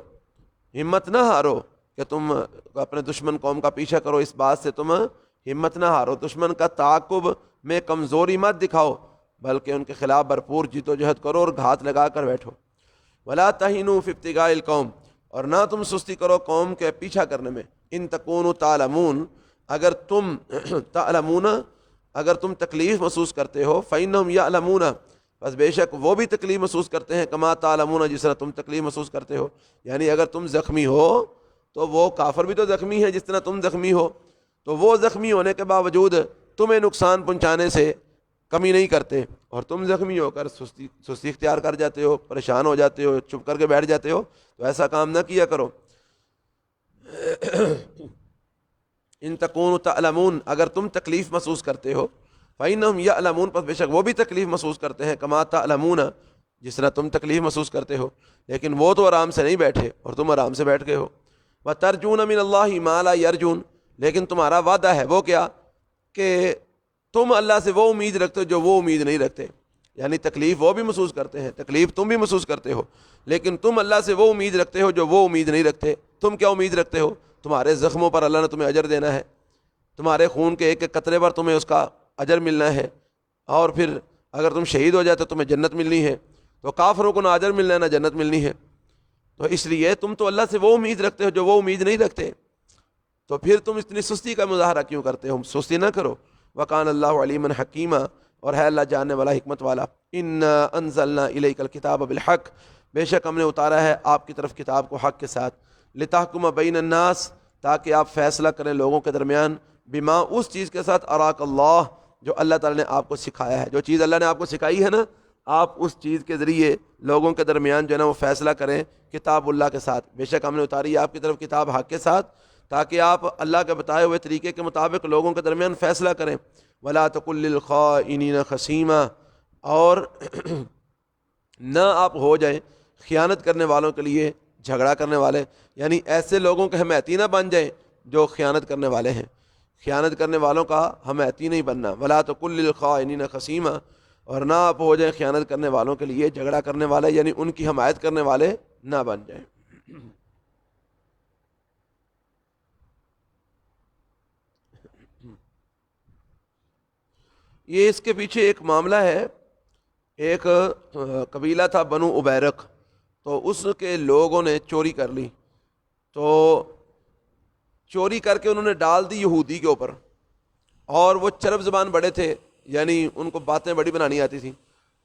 ہمت نہ ہارو کہ تم اپنے دشمن قوم کا پیچھا کرو، اس بات سے تم ہمت نہ ہارو. دشمن کا تعاقب میں کمزوری مت دکھاؤ، بلکہ ان کے خلاف بھرپور جیت و جہد کرو اور گھات لگا کر بیٹھو. ولا تہنوا فی ابتغاء القوم، اور نہ تم سستی کرو قوم کے پیچھا کرنے میں. ان تکونوا تعلمون، اگر تم تعلمون، اگر تم تکلیف محسوس کرتے ہو، فإنہم یعلمون، بس بے شک وہ بھی تکلیف محسوس کرتے ہیں، کما تعلمون، جس طرح تم تکلیف محسوس کرتے ہو. یعنی اگر تم زخمی ہو تو وہ کافر بھی تو زخمی ہے جس طرح تم زخمی ہو، تو وہ زخمی ہونے کے باوجود تمہیں نقصان پہنچانے سے کمی نہیں کرتے، اور تم زخمی ہو کر سستی اختیار کر جاتے ہو، پریشان ہو جاتے ہو، چپ کر کے بیٹھ جاتے ہو. تو ایسا کام نہ کیا کرو. ان تکونوا تعلمون، اگر تم تکلیف محسوس کرتے ہو، فإنہم یعلمون، پس بے شک وہ بھی تکلیف محسوس کرتے ہیں، کما تعلمون، جس طرح تم تکلیف محسوس کرتے ہو. لیکن وہ تو آرام سے نہیں بیٹھے اور تم آرام سے بیٹھ گئے ہو. وَتَرْجُونَ مِنَ اللَّهِ مَا لَا يَرْجُونَ، لیکن تمہارا وعدہ ہے وہ کیا کہ تم اللہ سے وہ امید رکھتے ہو جو وہ امید نہیں رکھتے. یعنی تکلیف وہ بھی محسوس کرتے ہیں، تکلیف تم بھی محسوس کرتے ہو، لیکن تم اللہ سے وہ امید رکھتے ہو جو وہ امید نہیں رکھتے. تم کیا امید رکھتے ہو؟ تمہارے زخموں پر اللہ نے تمہیں اجر دینا ہے، تمہارے خون کے ایک ایک قطرے پر تمہیں اس کا اجر ملنا ہے، اور پھر اگر تم شہید ہو جائے تو تمہیں جنت ملنی ہے. تو کافروں کو نہ اجر ملنا ہے نہ جنت ملنی ہے. تو اس لیے تم تو اللہ سے وہ امید رکھتے ہو جو وہ امید نہیں رکھتے، تو پھر تم اتنی سستی کا مظاہرہ کیوں کرتے ہو؟ سستی نہ کرو. وَقَانَ اللَّهُ عَلِيمًا حَكِيمًا، اور ہے اللہ جاننے والا، حکمت والا. اِنَّا أَنزَلْنَا إِلَيْكَ الْكِتَابَ بِالْحَقِّ، بے شک ہم نے اتارا ہے آپ کی طرف کتاب کو حق کے ساتھ. لِتَحْكُمَ بَيْنَ النَّاسِ، تاکہ آپ فیصلہ کریں لوگوں کے درمیان، بما، اس چیز کے ساتھ، اراک اللہ، جو اللہ تعالیٰ نے آپ کو سکھایا ہے. جو چیز اللہ نے آپ کو سکھائی ہے نا، آپ اس چیز کے ذریعے لوگوں کے درمیان جو ہے نا وہ فیصلہ کریں کتاب اللہ کے ساتھ. بے شک ہم نے اتاری ہے آپ کی طرف کتاب حق کے ساتھ، تاکہ آپ اللہ کے بتائے ہوئے طریقے کے مطابق لوگوں کے درمیان فیصلہ کریں. وَلَا تَكُن لِّلْخَائِنِينَ خَصِيمًا، اور نہ آپ ہو جائیں خیانت کرنے والوں کے لیے جھگڑا کرنے والے، یعنی ایسے لوگوں کے حمایتی نہ بن جائیں جو خیانت کرنے والے ہیں. خیانت کرنے والوں کا حمایتی نہیں بننا. ولا تکن للخائنین خصیما، اور نہ آپ ہو جائیں خیانت کرنے والوں کے لیے جھگڑا کرنے والے، یعنی ان کی حمایت کرنے والے نہ بن جائیں. یہ اس کے پیچھے ایک معاملہ ہے. ایک قبیلہ تھا بنو عبیرق، تو اس کے لوگوں نے چوری کر لی. تو چوری کر کے انہوں نے ڈال دی یہودی کے اوپر، اور وہ چرب زبان بڑے تھے، یعنی ان کو باتیں بڑی بنانی آتی تھیں.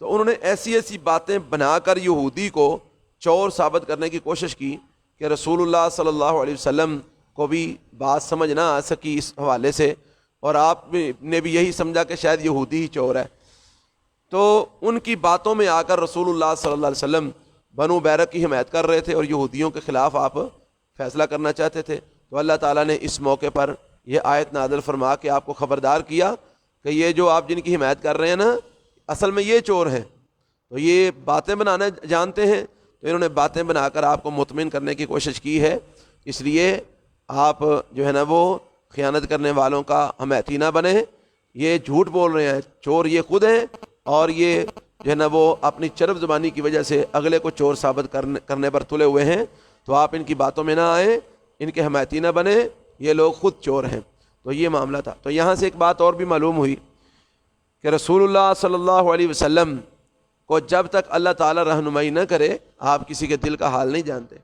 تو انہوں نے ایسی ایسی باتیں بنا کر یہودی کو چور ثابت کرنے کی کوشش کی کہ رسول اللہ صلی اللہ علیہ وسلم کو بھی بات سمجھ نہ آ سکی اس حوالے سے، اور آپ نے بھی یہی سمجھا کہ شاید یہودی ہی چور ہے. تو ان کی باتوں میں آ کر رسول اللہ صلی اللہ علیہ وسلم بنو بیرق کی حمایت کر رہے تھے اور یہودیوں کے خلاف آپ فیصلہ کرنا چاہتے تھے. تو اللہ تعالیٰ نے اس موقع پر یہ آیت نازل فرما کے آپ کو خبردار کیا کہ یہ جو آپ جن کی حمایت کر رہے ہیں نا، اصل میں یہ چور ہیں. تو یہ باتیں بنانا جانتے ہیں، تو انہوں نے باتیں بنا کر آپ کو مطمئن کرنے کی کوشش کی ہے. اس لیے آپ جو ہے نا وہ خیانت کرنے والوں کا حمایتی نہ بنیں. یہ جھوٹ بول رہے ہیں، چور یہ خود ہیں، اور یہ جو ہے نا وہ اپنی چرب زبانی کی وجہ سے اگلے کو چور ثابت کرنے پر تلے ہوئے ہیں. تو آپ ان کی باتوں میں نہ آئیں، ان کے حمایتی نہ بنیں، یہ لوگ خود چور ہیں. تو یہ معاملہ تھا. تو یہاں سے ایک بات اور بھی معلوم ہوئی کہ رسول اللہ صلی اللہ علیہ وسلم کو جب تک اللہ تعالیٰ رہنمائی نہ کرے، آپ کسی کے دل کا حال نہیں جانتے.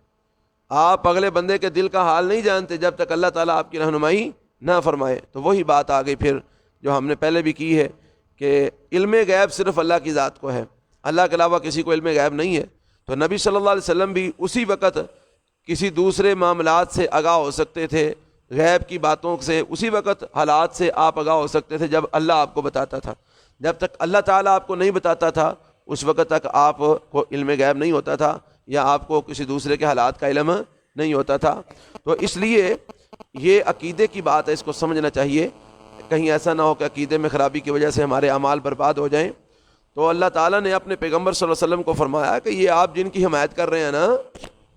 آپ اگلے بندے کے دل کا حال نہیں جانتے جب تک اللہ تعالیٰ آپ کی رہنمائی نہ فرمائے. تو وہی بات آ گئی پھر جو ہم نے پہلے بھی کی ہے کہ علم غیب صرف اللہ کی ذات کو ہے، اللہ کے علاوہ کسی کو علم غیب نہیں ہے. تو نبی صلی اللہ علیہ وسلم بھی اسی وقت کسی دوسرے معاملات سے آگاہ ہو سکتے تھے، غیب کی باتوں سے اسی وقت حالات سے آپ آگاہ ہو سکتے تھے جب اللہ آپ کو بتاتا تھا. جب تک اللہ تعالیٰ آپ کو نہیں بتاتا تھا اس وقت تک آپ کو علم غیب نہیں ہوتا تھا، یا آپ کو کسی دوسرے کے حالات کا علم نہیں ہوتا تھا. تو اس لیے یہ عقیدے کی بات ہے، اس کو سمجھنا چاہیے. کہیں ایسا نہ ہو کہ عقیدے میں خرابی کی وجہ سے ہمارے اعمال برباد ہو جائیں. تو اللہ تعالیٰ نے اپنے پیغمبر صلی اللہ علیہ وسلم کو فرمایا کہ یہ آپ جن کی حمایت کر رہے ہیں نا،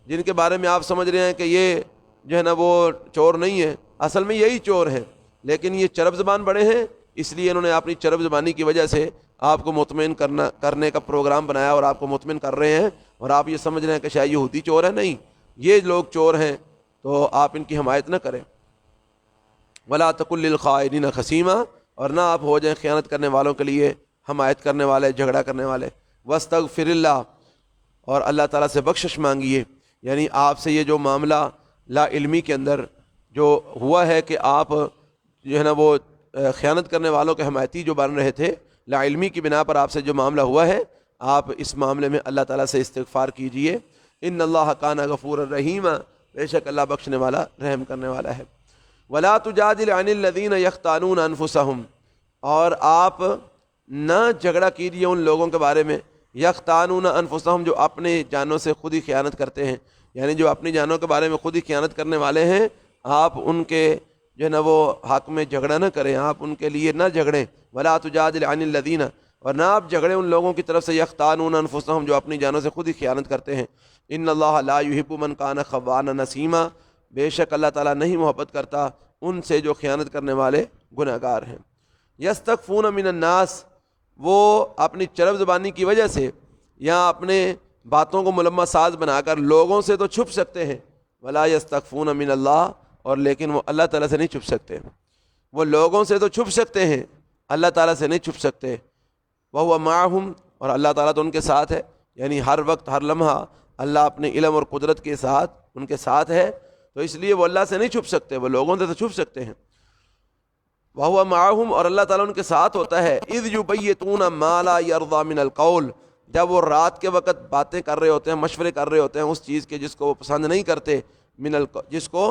جن کے بارے میں آپ سمجھ رہے ہیں کہ یہ جو ہے نا وہ چور نہیں ہے، اصل میں یہی چور ہیں، لیکن یہ چرب زبان بڑے ہیں، اس لیے انہوں نے اپنی چرب زبانی کی وجہ سے آپ کو مطمئن کرنے کا پروگرام بنایا اور آپ کو مطمئن کر رہے ہیں، اور آپ یہ سمجھ رہے ہیں کہ شاید یہودی چور ہے. نہیں، یہ لوگ چور ہیں، تو آپ ان کی حمایت نہ کریں. ولا تکن للخائنین خصیما، اور نہ آپ ہو جائیں خیانت کرنے والوں کے لیے حمایت کرنے والے، جھگڑا کرنے والے. واستغفر اللہ، اور اللہ تعالیٰ سے بخشش مانگیے. یعنی آپ سے یہ جو معاملہ لا علمی کے اندر جو ہوا ہے کہ آپ جو ہے نا وہ خیانت کرنے والوں کے حمایتی جو بن رہے تھے، لا علمی کی بنا پر آپ سے جو معاملہ ہوا ہے، آپ اس معاملے میں اللہ تعالیٰ سے استغفار کیجئے. ان اللہ کان غفور الرحیم، بے شک اللہ بخشنے والا رحم کرنے والا ہے. ولا تجادل عن الذین یختانون انفسہم، اور آپ نہ جھگڑا کیجیے ان لوگوں کے بارے میں یختانون انفسہم جو اپنے جانوں سے خود ہی خیانت کرتے ہیں. یعنی جو اپنی جانوں کے بارے میں خود ہی خیانت کرنے والے ہیں، آپ ان کے جو ہے نا وہ حق میں جھگڑا نہ کریں، آپ ان کے لیے نہ جھگڑیں. ولا تجادل عن الذین، اور نہ آپ جھگڑیں ان لوگوں کی طرف سے یختانون انفسہم جو اپنی جانوں سے خود ہی خیانت کرتے ہیں. ان اللہ لا یحب من کان خوانا نسیما، بے شک اللہ تعالیٰ نہیں محبت کرتا ان سے جو خیانت کرنے والے گناہ گار ہیں. یستخفون من الناس، وہ اپنی چرب زبانی کی وجہ سے یا اپنے باتوں کو ملمہ ساز بنا کر لوگوں سے تو چھپ سکتے ہیں، ولا یستخفون من اللہ، اور لیکن وہ اللہ تعالیٰ سے نہیں چھپ سکتے. وہ لوگوں سے تو چھپ سکتے ہیں، اللہ تعالیٰ سے نہیں چھپ سکتے. وہو معہم، اور اللہ تعالیٰ تو ان کے ساتھ ہے. یعنی ہر وقت ہر لمحہ اللہ اپنے علم اور قدرت کے ساتھ ان کے ساتھ ہے، تو اس لیے وہ اللہ سے نہیں چھپ سکتے، وہ لوگوں سے تو چھپ سکتے ہیں. وہو معہم، اور اللہ تعالیٰ ان کے ساتھ ہوتا ہے. اذ یبیتون ما لا یرضی من القول، جب وہ رات کے وقت باتیں کر رہے ہوتے ہیں، مشورے کر رہے ہوتے ہیں اس چیز کے جس کو وہ پسند نہیں کرتے، جس کو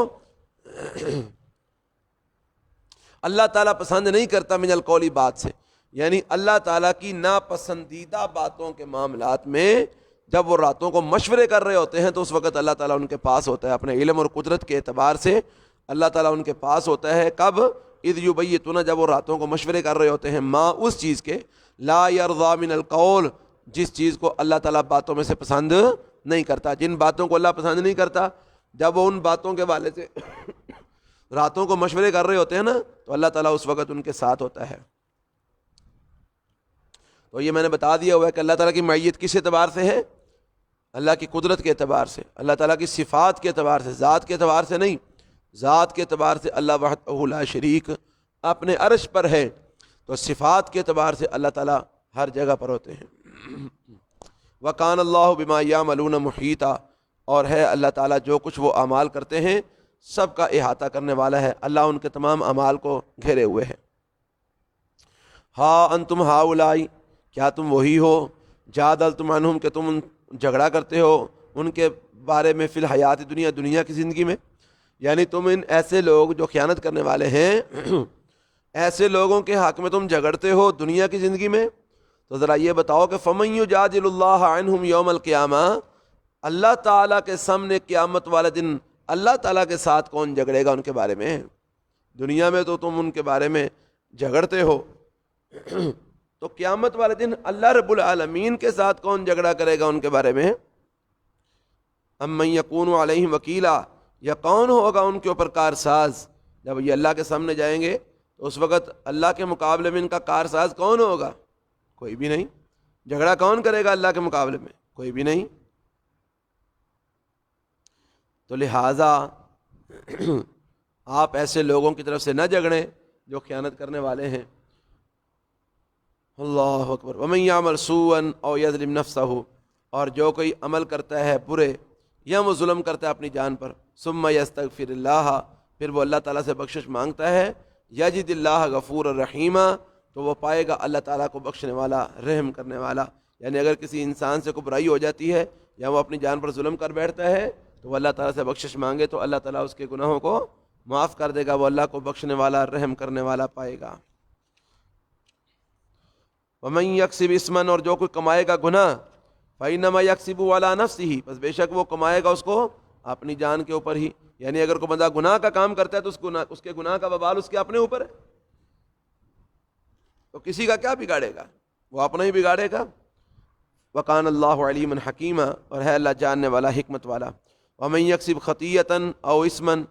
اللہ تعالیٰ پسند نہیں کرتا، من القولی بات سے. یعنی اللہ تعالیٰ کی ناپسندیدہ باتوں کے معاملات میں جب وہ راتوں کو مشورے کر رہے ہوتے ہیں تو اس وقت اللہ تعالیٰ ان کے پاس ہوتا ہے. اپنے علم اور قدرت کے اعتبار سے اللہ تعالیٰ ان کے پاس ہوتا ہے. کب؟ اذ یبیتون، جب وہ راتوں کو مشورے کر رہے ہوتے ہیں، ما اس چیز کے، لا یرضی من القول، جس چیز کو اللہ تعالیٰ باتوں میں سے پسند نہیں کرتا. جن باتوں کو اللہ پسند نہیں کرتا، جب وہ ان باتوں کے والے سے راتوں کو مشورے کر رہے ہوتے ہیں نا تو اللہ تعالیٰ اس وقت ان کے ساتھ ہوتا ہے۔ تو یہ میں نے بتا دیا ہوا ہے کہ اللہ تعالیٰ کی معیت کس اعتبار سے ہے؟ اللہ کی قدرت کے اعتبار سے، اللہ تعالیٰ کی صفات کے اعتبار سے، ذات کے اعتبار سے نہیں۔ ذات کے اعتبار سے اللہ وحدہ لا شریک اپنے عرش پر ہے، تو صفات کے اعتبار سے اللہ تعالیٰ ہر جگہ پر ہوتے ہیں۔ وَكَانَ اللَّهُ بِمَا يَعْمَلُونَ مُحِيطًا، اور ہے اللہ تعالیٰ جو کچھ وہ اعمال کرتے ہیں سب کا احاطہ کرنے والا ہے، اللہ ان کے تمام اعمال کو گھیرے ہوئے ہے۔ ہا انتم ہاؤلائی، کیا تم وہی ہو، جادلتم عنہم، کہ تم جھگڑا کرتے ہو ان کے بارے میں، فی الحیات دنیا، دنیا کی زندگی میں، یعنی تم ان ایسے لوگ جو خیانت کرنے والے ہیں ایسے لوگوں کے حق میں تم جھگڑتے ہو دنیا کی زندگی میں، تو ذرا یہ بتاؤ کہ فَمَن يُجَادِلُ اللَّهَ عَنْهُمْ يَوْمَ الْقِيَامَةِ، اللہ تعالیٰ کے سامنے قیامت والے دن اللہ تعالیٰ کے ساتھ کون جھگڑے گا ان کے بارے میں؟ دنیا میں تو تم ان کے بارے میں جھگڑتے ہو، تو قیامت والے دن اللہ رب العالمین کے ساتھ کون جھگڑا کرے گا ان کے بارے میں؟ اَمَّن يَكُونُ عَلَيْهِمْ وَكِيلًا، یا کون ہوگا ان کے اوپر کارساز؟ جب یہ اللہ کے سامنے جائیں گے تو اس وقت اللہ کے مقابلے میں ان کا کارساز کون ہوگا؟ کوئی بھی نہیں۔ جھگڑا کون کرے گا اللہ کے مقابلے میں؟ کوئی بھی نہیں۔ تو لہٰذا آپ ایسے لوگوں کی طرف سے نہ جھگڑیں جو خیانت کرنے والے ہیں۔ اللہ اکبر۔ وَمَن يَعْمَلْ سُوءًا أَوْ يَظْلِمْ نَفْسَهُ، اور جو کوئی عمل کرتا ہے برے یا وہ ظلم کرتا ہے اپنی جان پر، ثم يستغفر اللہ، پھر وہ اللہ تعالیٰ سے بخشش مانگتا ہے، یجد اللہ غفور الرحیم، تو وہ پائے گا اللہ تعالیٰ کو بخشنے والا، رحم کرنے والا۔ یعنی اگر کسی انسان سے کوئی برائی ہو جاتی ہے یا وہ اپنی جان پر ظلم کر بیٹھتا ہے تو وہ اللہ تعالیٰ سے بخشش مانگے تو اللہ تعالیٰ اس کے گناہوں کو معاف کر دے گا، وہ اللہ کو بخشنے والا، رحم کرنے والا پائے گا۔ وَمَن يَكْسِبْ إِثْمًا، اور جو کوئی کمائے گا گناہ، فَإِنَّمَا يَكْسِبُهُ عَلَىٰ نَفْسِهِ، بس بے شک وہ کمائے گا اس کو اپنی جان کے اوپر ہی۔ یعنی اگر کوئی بندہ گناہ کا کام کرتا ہے تو اس کے گناہ کا وبال اس کے اپنے اوپر ہے، تو کسی کا کیا بگاڑے گا؟ وہ اپنا ہی بگاڑے گا۔ وَكَانَ اللَّهُ عَلِيمًا حَكِيمًا، اور ہے اللہ جاننے والا، حکمت والا۔ وَمَن يَكْسِبْ خَطِيئَةً أَوْ إِثْمًا،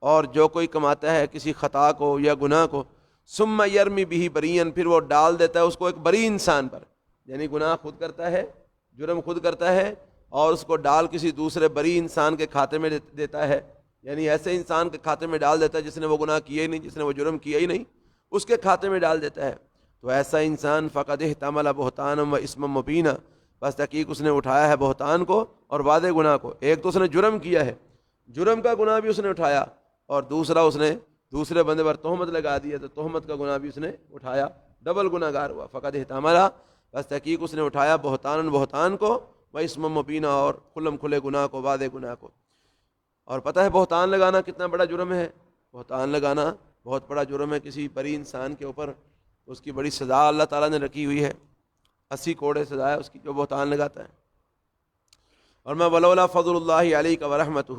اور جو کوئی کماتا ہے کسی خطا کو یا گناہ کو، ثُمَّ يَرْمِ بِهِ بَرِيًّا، پھر وہ ڈال دیتا ہے اس کو ایک بری انسان پر، یعنی گناہ خود کرتا ہے، جرم خود کرتا ہے اور اس کو ڈال کسی دوسرے بری انسان کے کھاتے میں دیتا ہے، یعنی ایسے انسان کے کھاتے میں ڈال دیتا ہے جس نے وہ گناہ کیا ہی نہیں، جس نے وہ جرم کیا ہی نہیں، اس کے کھاتے میں ڈال دیتا ہے، تو ایسا انسان فقد احتمل بہتانا و اسما مبینا، بس تحقیق اس نے اٹھایا ہے بہتان کو اور واضح گناہ کو۔ ایک تو اس نے جرم کیا ہے، جرم کا گناہ بھی اس نے اٹھایا، اور دوسرا اس نے دوسرے بندے پر تہمت لگا دی ہے تو تہمت کا گناہ بھی اس نے اٹھایا، ڈبل گناہ گار ہوا۔ فقد احتمل، بس تحقیق اس نے اٹھایا بہتان، بہتان کو، و اسما مبینا، اور کھلم کھلے گناہ کو، واضح گناہ کو۔ اور پتہ ہے بہتان لگانا کتنا بڑا جرم ہے؟ بہتان لگانا بہت بڑا جرم ہے کسی بری انسان کے اوپر، اس کی بڑی سزا اللہ تعالیٰ نے رکھی ہوئی ہے، 80 کوڑے سزا ہے اس کی جو بہتان لگاتا ہے۔ اور میں ولولا فضل اللہ علیک ورحمتہ،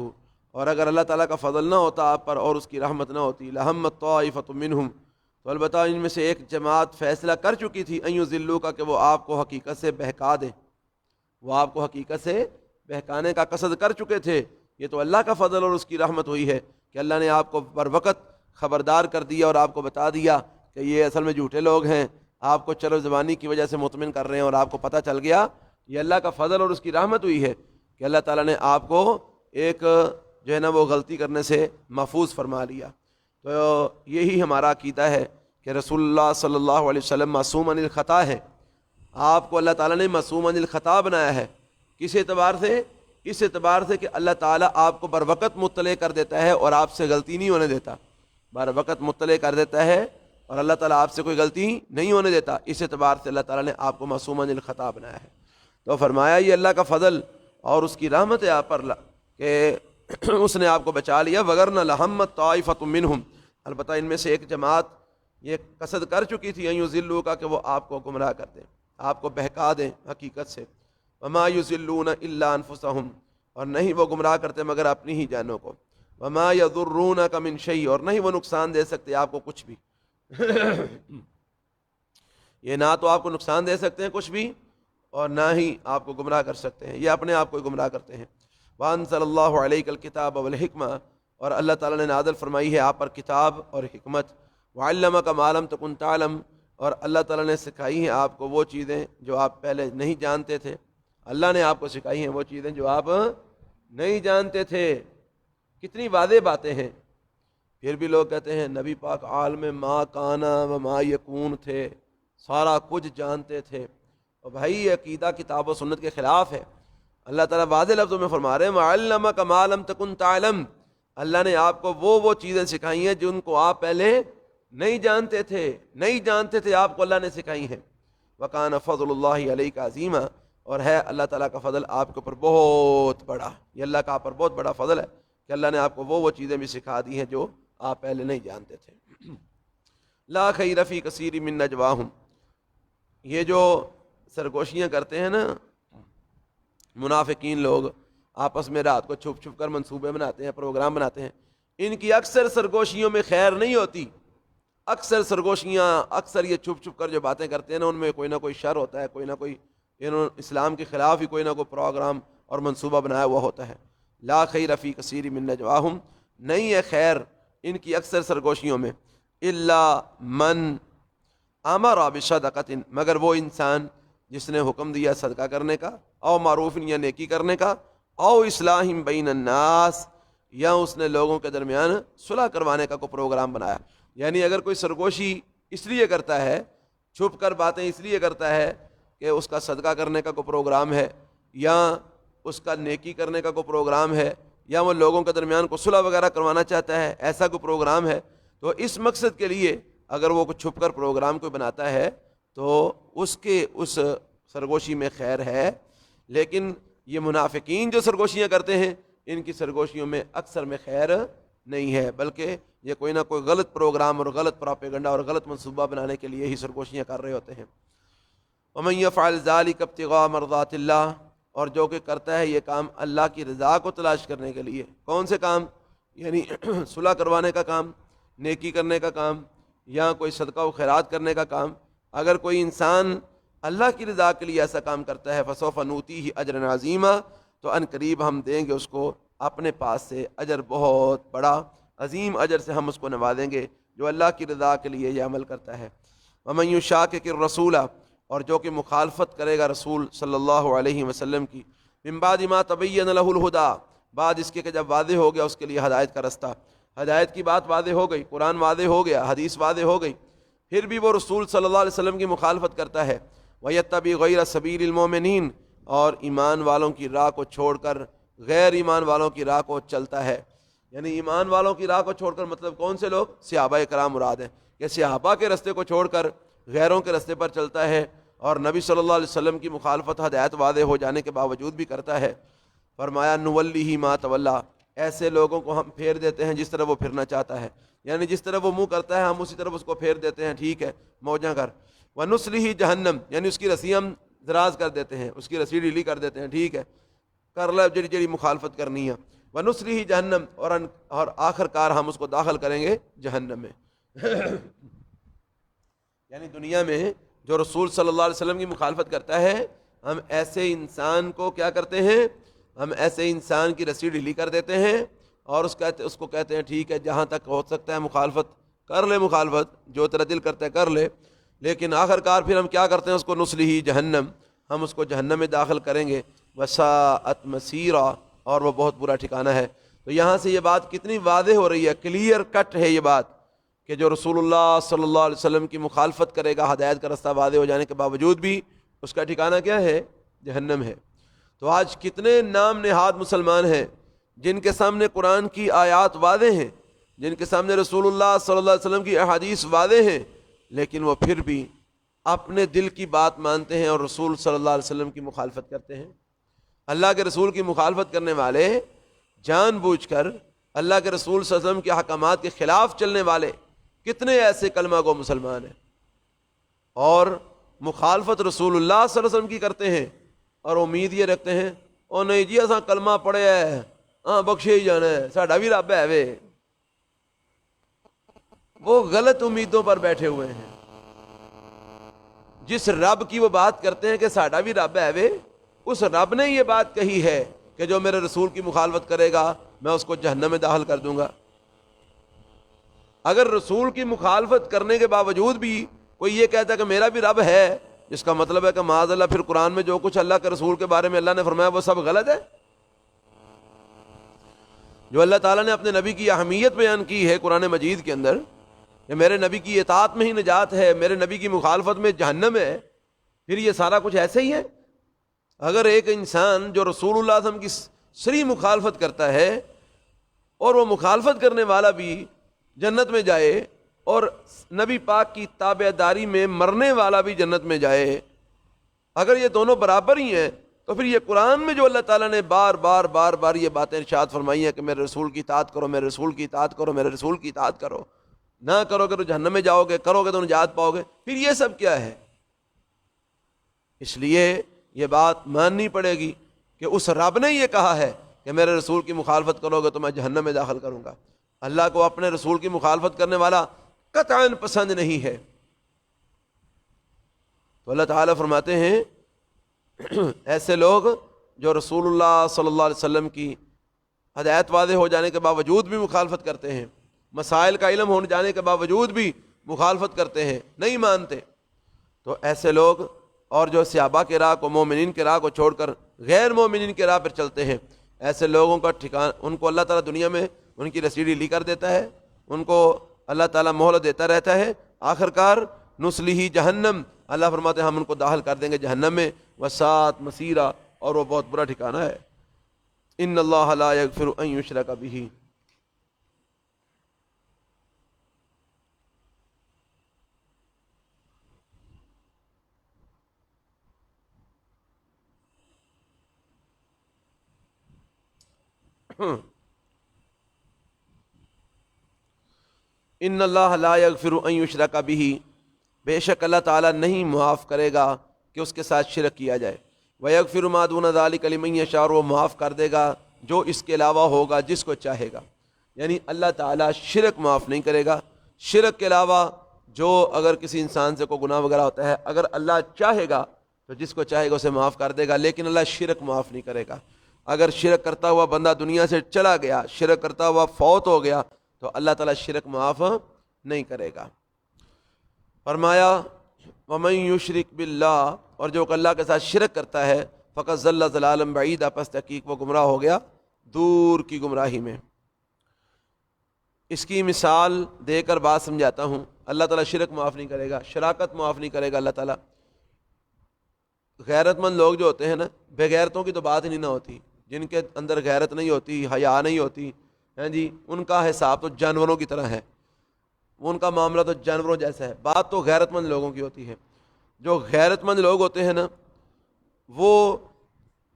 اور اگر اللہ تعالیٰ کا فضل نہ ہوتا آپ پر اور اس کی رحمت نہ ہوتی، لہمت طائفۃ منہم، تو البتہ ان میں سے ایک جماعت فیصلہ کر چکی تھی، ان یضلوک، کہ وہ آپ کو حقیقت سے بہکا دیں، وہ آپ کو حقیقت سے بہکانے کا قصد کر چکے تھے۔ یہ تو اللہ کا فضل اور اس کی رحمت ہوئی ہے کہ اللہ نے آپ کو بر وقت خبردار کر دیا اور آپ کو بتا دیا کہ یہ اصل میں جھوٹے لوگ ہیں، آپ کو چلو زبانی کی وجہ سے مطمئن کر رہے ہیں اور آپ کو پتہ چل گیا۔ یہ اللہ کا فضل اور اس کی رحمت ہوئی ہے کہ اللہ تعالیٰ نے آپ کو ایک جو ہے نا وہ غلطی کرنے سے محفوظ فرما لیا۔ تو یہی ہمارا عقیدہ ہے کہ رسول اللہ صلی اللہ علیہ وسلم معصوم عن الخطا ہے، آپ کو اللہ تعالیٰ نے معصوم عن الخطا بنایا ہے۔ کس اعتبار سے؟ اس اعتبار سے کہ اللہ تعالیٰ آپ کو بر وقت مطلع کر دیتا ہے اور آپ سے غلطی نہیں ہونے دیتا، بر وقت مطلع کر دیتا ہے اور اللہ تعالیٰ آپ سے کوئی غلطی نہیں ہونے دیتا۔ اس اعتبار سے اللہ تعالیٰ نے آپ کو معصوم عن الخطا بنایا ہے۔ تو فرمایا یہ اللہ کا فضل اور اس کی رحمت ہے آپ پر کہ اس نے آپ کو بچا لیا۔ وغیرہ لہمت طائفۃ منہم، البتہ ان میں سے ایک جماعت یہ قصد کر چکی تھی، ان یضلوک، کہ وہ آپ کو گمراہ کر دیں، آپ کو بہکا دیں حقیقت سے۔ وما یضلون الا انفسهم، اور نہیں وہ گمراہ کرتے مگر اپنی ہی جانوں کو۔ وما یضرونک من شیء، اور نہیں وہ نقصان دے سکتے آپ کو کچھ بھی یہ نہ تو آپ کو نقصان دے سکتے ہیں کچھ بھی اور نہ ہی آپ کو گمراہ کر سکتے ہیں، یہ اپنے آپ کو گمراہ کرتے ہیں۔ وانزل اللہ علیک الکتاب والحکمہ، اور اللہ تعالیٰ نے نازل فرمائی ہے آپ پر کتاب اور حکمت، وعلمک ما لم تکن تعلم، اور اللہ تعالیٰ نے سکھائی ہیں آپ کو وہ چیزیں جو آپ پہلے نہیں جانتے تھے، اللہ نے آپ کو سکھائی ہیں وہ چیزیں جو آپ نہیں جانتے تھے۔ کتنی واضح باتیں ہیں، پھر بھی لوگ کہتے ہیں نبی پاک عالم ما کانا و ما یکون تھے، سارا کچھ جانتے تھے۔ اور بھائی یہ عقیدہ کتاب و سنت کے خلاف ہے۔ اللہ تعالیٰ واضح لفظوں میں فرما رہے ہیں وَعَلَّمَكَ مَا لَمْ تَكُنْ تَعْلَمْ، اللہ نے آپ کو وہ چیزیں سکھائی ہیں جن کو آپ پہلے نہیں جانتے تھے آپ کو اللہ نے سکھائی ہیں۔ وَكَانَ فَضْلُ اللَّهِ عَلَيْكَ عَظِيمًا، اور ہے اللہ تعالیٰ کا فضل آپ کے اوپر بہت بڑا، یہ اللہ کا آپ پر بہت بڑا فضل ہے کہ اللہ نے آپ کو وہ چیزیں بھی سکھا دی ہیں جو آپ پہلے نہیں جانتے تھے۔ لا خیر فی کثیر من نجواہم، یہ جو سرگوشیاں کرتے ہیں نا منافقین لوگ، آپس میں رات کو چھپ چھپ کر منصوبے بناتے ہیں، پروگرام بناتے ہیں، ان کی اکثر سرگوشیوں میں خیر نہیں ہوتی۔ اکثر سرگوشیاں، اکثر یہ چھپ چھپ کر جو باتیں کرتے ہیں نا، ان میں کوئی نہ کوئی شر ہوتا ہے، کوئی نہ کوئی اسلام کے خلاف ہی کوئی نہ کوئی پروگرام اور منصوبہ بنایا ہوا ہوتا ہے۔ لا خیر فی کثیر من نجواہم، نہیں ہے خیر ان کی اکثر سرگوشیوں میں، الا من امر بصدقۃ، مگر وہ انسان جس نے حکم دیا صدقہ کرنے کا، او معروف یا نیکی کرنے کا، او اصلاح بین الناس، یا اس نے لوگوں کے درمیان صلح کروانے کا کوئی پروگرام بنایا۔ یعنی اگر کوئی سرگوشی اس لیے کرتا ہے، چھپ کر باتیں اس لیے کرتا ہے کہ اس کا صدقہ کرنے کا کوئی پروگرام ہے، یا اس کا نیکی کرنے کا کوئی پروگرام ہے، یا وہ لوگوں کے درمیان کو صلح وغیرہ کروانا چاہتا ہے، ایسا کوئی پروگرام ہے، تو اس مقصد کے لیے اگر وہ چھپ کر پروگرام کوئی بناتا ہے تو اس سرگوشی میں خیر ہے۔ لیکن یہ منافقین جو سرگوشیاں کرتے ہیں، ان کی سرگوشیوں میں اکثر میں خیر نہیں ہے، بلکہ یہ کوئی نہ کوئی غلط پروگرام اور غلط پروپیگنڈا اور غلط منصوبہ بنانے کے لیے ہی سرگوشیاں کر رہے ہوتے ہیں۔ وَمَن يَفْعَلْ ذَلِكَ ابْتِغَاءَ مَرْضَاتِ اللَّهِ، اور جو کہ کرتا ہے یہ کام اللہ کی رضا کو تلاش کرنے کے لیے۔ کون سے کام؟ یعنی صلح کروانے کا کام، نیکی کرنے کا کام، یا کوئی صدقہ و خیرات کرنے کا کام۔ اگر کوئی انسان اللہ کی رضا کے لیے ایسا کام کرتا ہے فَسَوْفَ نُؤْتِيهِ أَجْرًا عَظِيمًا، تو ان قریب ہم دیں گے اس کو اپنے پاس سے اجر بہت بڑا، عظیم اجر سے ہم اس کو نوازیں گے جو اللہ کی رضا کے لیے یہ عمل کرتا ہے۔ وَمَن يُشَاقِقِ الرَّسُولَ، اور جو کہ مخالفت کرے گا رسول صلی اللہ علیہ وسلم کی، من بعد ما تبین لہ الہدیٰ، بعد اس کے کہ جب واضح ہو گیا اس کے لیے ہدایت کا رستہ، ہدایت کی بات واضح ہو گئی، قرآن واضح ہو گیا، حدیث واضح ہو گئی، پھر بھی وہ رسول صلی اللہ علیہ وسلم کی مخالفت کرتا ہے۔ وَيَتَّبِعْ غَيْرَ سَبِيلِ الْمُؤْمِنِينَ، اور ایمان والوں کی راہ کو چھوڑ کر غیر ایمان والوں کی راہ کو چلتا ہے۔ یعنی ایمان والوں کی راہ کو چھوڑ کر مطلب کون سے لوگ؟ صحابہ کرام مراد ہیں، کہ صحابہ کے رستے کو چھوڑ کر غیروں کے رستے پر چلتا ہے، اور نبی صلی اللہ علیہ وسلم کی مخالفت ہدایت واضح ہو جانے کے باوجود بھی کرتا ہے۔ فرمایا نُوَلِّهِ مَا تَوَلَّىٰ، ایسے لوگوں کو ہم پھیر دیتے ہیں جس طرح وہ پھرنا چاہتا ہے، یعنی جس طرح وہ منہ کرتا ہے ہم اسی طرف اس کو پھیر دیتے ہیں، ٹھیک ہے موجاں کر۔ وَنُصْلِهِ جہنم، یعنی اس کی رسی ہم دراز کر دیتے ہیں، اس کی رسی ڈھیلی کر دیتے ہیں، ٹھیک ہے کر لے جڑی جڑی مخالفت کرنی ہے۔ وَنُصْلِهِ جہنم، اور آخر کار ہم اس کو داخل کریں گے جہنم میں۔ یعنی دنیا میں جو رسول صلی اللہ علیہ وسلم کی مخالفت کرتا ہے، ہم ایسے انسان کو کیا کرتے ہیں؟ ہم ایسے انسان کی رسی ڈھیلی کر دیتے ہیں، اور اس کو کہتے ہیں ٹھیک ہے جہاں تک ہو سکتا ہے مخالفت کر لے، مخالفت جو تیرا دل کرتا ہے کر لے، لیکن آخر کار پھر ہم کیا کرتے ہیں؟ اس کو نصلہ جہنم، ہم اس کو جہنم میں داخل کریں گے۔ وساءت مسیرا، اور وہ بہت برا ٹھکانہ ہے۔ تو یہاں سے یہ بات کتنی واضح ہو رہی ہے، کلیئر کٹ ہے یہ بات، کہ جو رسول اللہ صلی اللہ علیہ وسلم کی مخالفت کرے گا ہدایت کا رستہ واضح ہو جانے کے باوجود بھی اس کا ٹھکانہ کیا ہے؟ جہنم ہے۔ تو آج کتنے نام نہاد مسلمان ہیں جن کے سامنے قرآن کی آیات واضح ہیں، جن کے سامنے رسول اللہ صلی اللہ علیہ وسلم کی احادیث واضح ہیں، لیکن وہ پھر بھی اپنے دل کی بات مانتے ہیں اور رسول صلی اللہ علیہ وسلم کی مخالفت کرتے ہیں۔ اللہ کے رسول کی مخالفت کرنے والے، جان بوجھ کر اللہ کے رسول صلی اللہ علیہ وسلم کے احکامات کے خلاف چلنے والے کتنے ایسے کلمہ گو مسلمان ہیں، اور مخالفت رسول اللہ صلی اللہ علیہ وسلم کی کرتے ہیں اور امید یہ رکھتے ہیں او نہیں جی اساں کلمہ پڑھیا ہے، ہاں بخشے ہی جانا ہے، ساڈا بھی رب ہے وے۔ وہ غلط امیدوں پر بیٹھے ہوئے ہیں۔ جس رب کی وہ بات کرتے ہیں کہ ساڈا بھی رب ہے وے، اس رب نے یہ بات کہی ہے کہ جو میرے رسول کی مخالفت کرے گا میں اس کو جہنم میں داخل کر دوں گا۔ اگر رسول کی مخالفت کرنے کے باوجود بھی کوئی یہ کہتا ہے کہ میرا بھی رب ہے، جس کا مطلب ہے کہ معاذ اللہ پھر قرآن میں جو کچھ اللہ کے رسول کے بارے میں اللہ نے فرمایا وہ سب غلط ہے۔ جو اللہ تعالیٰ نے اپنے نبی کی اہمیت بیان کی ہے قرآن مجید کے اندر کہ میرے نبی کی اطاعت میں ہی نجات ہے، میرے نبی کی مخالفت میں جہنم ہے، پھر یہ سارا کچھ ایسے ہی ہے۔ اگر ایک انسان جو رسول اللہ صلی اللہ علیہ وسلم کی صریح مخالفت کرتا ہے اور وہ مخالفت کرنے والا بھی جنت میں جائے اور نبی پاک کی تابع داری میں مرنے والا بھی جنت میں جائے، اگر یہ دونوں برابر ہی ہیں تو پھر یہ قرآن میں جو اللہ تعالیٰ نے بار بار یہ باتیں ارشاد فرمائی ہیں کہ میرے رسول کی اطاعت کرو، میرے رسول کی اطاعت کرو، میرے رسول کی اطاعت کرو، نہ کرو گے تو جہنم میں جاؤ گے، کرو گے تو نجات پاؤ گے، پھر یہ سب کیا ہے؟ اس لیے یہ بات ماننی پڑے گی کہ اس رب نے یہ کہا ہے کہ میرے رسول کی مخالفت کرو گے تو میں جہنم میں داخل کروں گا۔ اللہ کو اپنے رسول کی مخالفت کرنے والا قطعاً پسند نہیں ہے۔ تو اللہ تعالیٰ فرماتے ہیں ایسے لوگ جو رسول اللہ صلی اللہ علیہ وسلم کی ہدایت واضح ہو جانے کے باوجود بھی مخالفت کرتے ہیں، مسائل کا علم ہونے جانے کے باوجود بھی مخالفت کرتے ہیں، نہیں مانتے، تو ایسے لوگ اور جو صحابہ کے راہ کو، مومنین کے راہ کو چھوڑ کر غیر مومنین کے راہ پر چلتے ہیں، ایسے لوگوں کا ٹھکان، ان کو اللہ تعالیٰ دنیا میں ان کی رسیدی لی کر دیتا ہے، ان کو اللہ تعالیٰ مہلت دیتا رہتا ہے، آخر کار نصلیہ جہنم، اللہ فرماتے ہیں ہم ان کو داخل کر دیں گے جہنم میں، وساعت مصیرا، اور وہ بہت برا ٹھکانہ ہے۔ ان اللہ لا یغفر ان یشرک بہ۔ ان اللہ لا یغفر ان یشرک بہ، بے شک اللہ تعالیٰ نہیں معاف کرے گا کہ اس کے ساتھ شرک کیا جائے، ویغفر ما دون ذلک لمن یشاء، وہ معاف کر دے گا جو اس کے علاوہ ہوگا جس کو چاہے گا۔ یعنی اللہ تعالیٰ شرک معاف نہیں کرے گا، شرک کے علاوہ جو اگر کسی انسان سے کوئی گناہ وغیرہ ہوتا ہے، اگر اللہ چاہے گا تو جس کو چاہے گا اسے معاف کر دے گا، لیکن اللہ شرک معاف نہیں کرے گا۔ اگر شرک کرتا ہوا بندہ دنیا سے چلا گیا، شرک کرتا ہوا فوت ہو گیا، تو اللہ تعالیٰ شرک معاف نہیں کرے گا۔ فرمایا ومن یشرک باللہ، اور جو اللہ کے ساتھ شرک کرتا ہے، فقط ضل ضلالا بعیدا، پس تحقیق وہ گمراہ ہو گیا دور کی گمراہی میں۔ اس کی مثال دے کر بات سمجھاتا ہوں۔ اللہ تعالیٰ شرک معاف نہیں کرے گا، شراکت معاف نہیں کرے گا اللہ تعالیٰ۔ غیرت مند لوگ جو ہوتے ہیں نا، بے غیرتوں کی تو بات ہی نہیں نہ ہوتی، جن کے اندر غیرت نہیں ہوتی، حیا نہیں ہوتی، ہیں جی، ان کا حساب تو جانوروں کی طرح ہے، ان کا معاملہ تو جانوروں جیسا ہے۔ بات تو غیرت مند لوگوں کی ہوتی ہے۔ جو غیرت مند لوگ ہوتے ہیں نا، وہ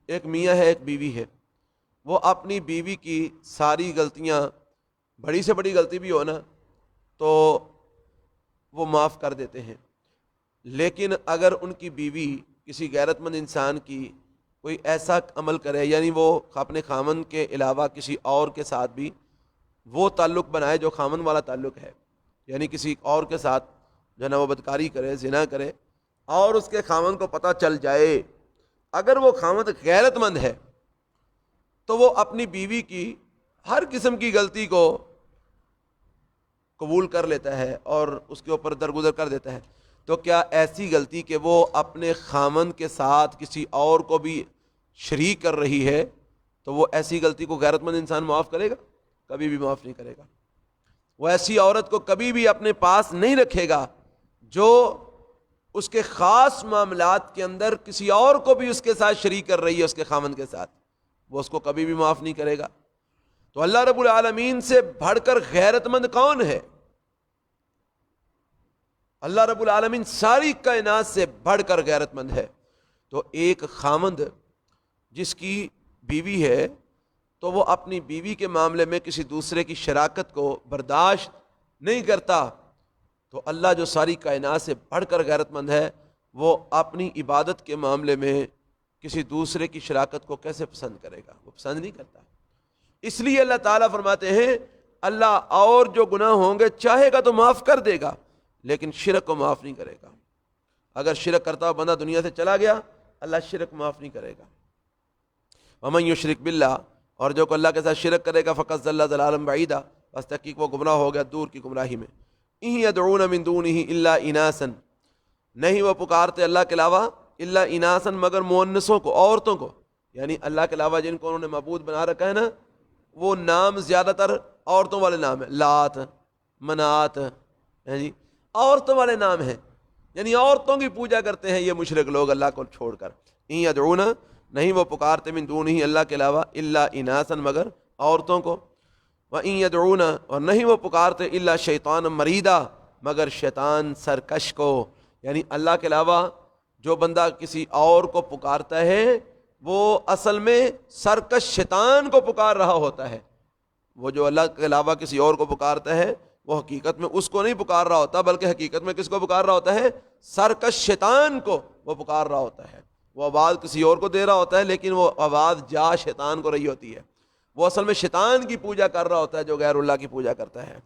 ایک میاں ہے، ایک بیوی ہے، وہ اپنی بیوی کی ساری غلطیاں، بڑی سے بڑی غلطی بھی ہو نا تو وہ معاف کر دیتے ہیں، لیکن اگر ان کی بیوی کسی غیرت مند انسان کی کوئی ایسا عمل کرے، یعنی وہ اپنے خامن کے علاوہ کسی اور کے ساتھ بھی وہ تعلق بنائے جو خامن والا تعلق ہے، یعنی کسی اور کے ساتھ جو ہے نا وہ بدکاری کرے، زنا کرے، اور اس کے خامن کو پتہ چل جائے، اگر وہ خامن غیرت مند ہے تو وہ اپنی بیوی کی ہر قسم کی غلطی کو قبول کر لیتا ہے اور اس کے اوپر درگزر کر دیتا ہے۔ تو کیا ایسی غلطی کہ وہ اپنے خامن کے ساتھ کسی اور کو بھی شریک کر رہی ہے، تو وہ ایسی غلطی کو غیرت مند انسان معاف کرے گا؟ کبھی بھی معاف نہیں کرے گا۔ وہ ایسی عورت کو کبھی بھی اپنے پاس نہیں رکھے گا جو اس کے خاص معاملات کے اندر کسی اور کو بھی اس کے ساتھ شریک کر رہی ہے، اس کے خامن کے ساتھ، وہ اس کو کبھی بھی معاف نہیں کرے گا۔ تو اللہ رب العالمین سے بڑھ کر غیرت مند کون ہے؟ اللہ رب العالمین ساری کائنات سے بڑھ کر غیرت مند ہے۔ تو ایک خامند جس کی بیوی ہے تو وہ اپنی بیوی کے معاملے میں کسی دوسرے کی شراکت کو برداشت نہیں کرتا، تو اللہ جو ساری کائنات سے بڑھ کر غیرت مند ہے، وہ اپنی عبادت کے معاملے میں کسی دوسرے کی شراکت کو کیسے پسند کرے گا؟ وہ پسند نہیں کرتا۔ اس لیے اللہ تعالیٰ فرماتے ہیں اللہ اور جو گناہ ہوں گے چاہے گا تو معاف کر دے گا، لیکن شرک کو معاف نہیں کرے گا۔ اگر شرک کرتا ہوا بندہ دنیا سے چلا گیا، اللہ شرک معاف نہیں کرے گا۔ ومن یشرک باللہ، اور جو کو اللہ کے ساتھ شرک کرے گا فقط ضل ضلالا بعیدا، بس تحقیق وہ گمراہ ہو گیا دور کی گمراہی میں۔ ان یدعون من دونہ الا اناسا، نہیں وہ پکارتے اللہ کے علاوہ الا اناسا مگر مؤنثوں کو، عورتوں کو، یعنی اللہ کے علاوہ جن کو انہوں نے معبود بنا رکھا ہے نا، وہ نام زیادہ تر عورتوں والے نام ہیں، لات، منات، جی عورتوں والے نام ہیں، یعنی عورتوں کی پوجا کرتے ہیں یہ مشرک لوگ اللہ کو چھوڑ کر۔ ان یدعون، نہیں وہ پکارتے من دونہ اللہ کے علاوہ الا اناسا مگر عورتوں کو، وَإِن يَدْعُونَ اور نہیں وہ پکارتے الا شیطان مریدا مگر شیطان سرکش کو، یعنی اللہ کے علاوہ جو بندہ کسی اور کو پکارتا ہے وہ اصل میں سرکش شیطان کو پکار رہا ہوتا ہے۔ وہ جو اللہ کے علاوہ کسی اور کو پکارتا ہے وہ حقیقت میں اس کو نہیں پکار رہا ہوتا، بلکہ حقیقت میں کس کو پکار رہا ہوتا ہے؟ سرکش شیطان کو وہ پکار رہا ہوتا ہے۔ وہ آواز کسی اور کو دے رہا ہوتا ہے لیکن وہ آواز جا شیطان کو رہی ہوتی ہے، وہ اصل میں شیطان کی پوجا کر رہا ہوتا ہے جو غیر اللہ کی پوجا کرتا ہے۔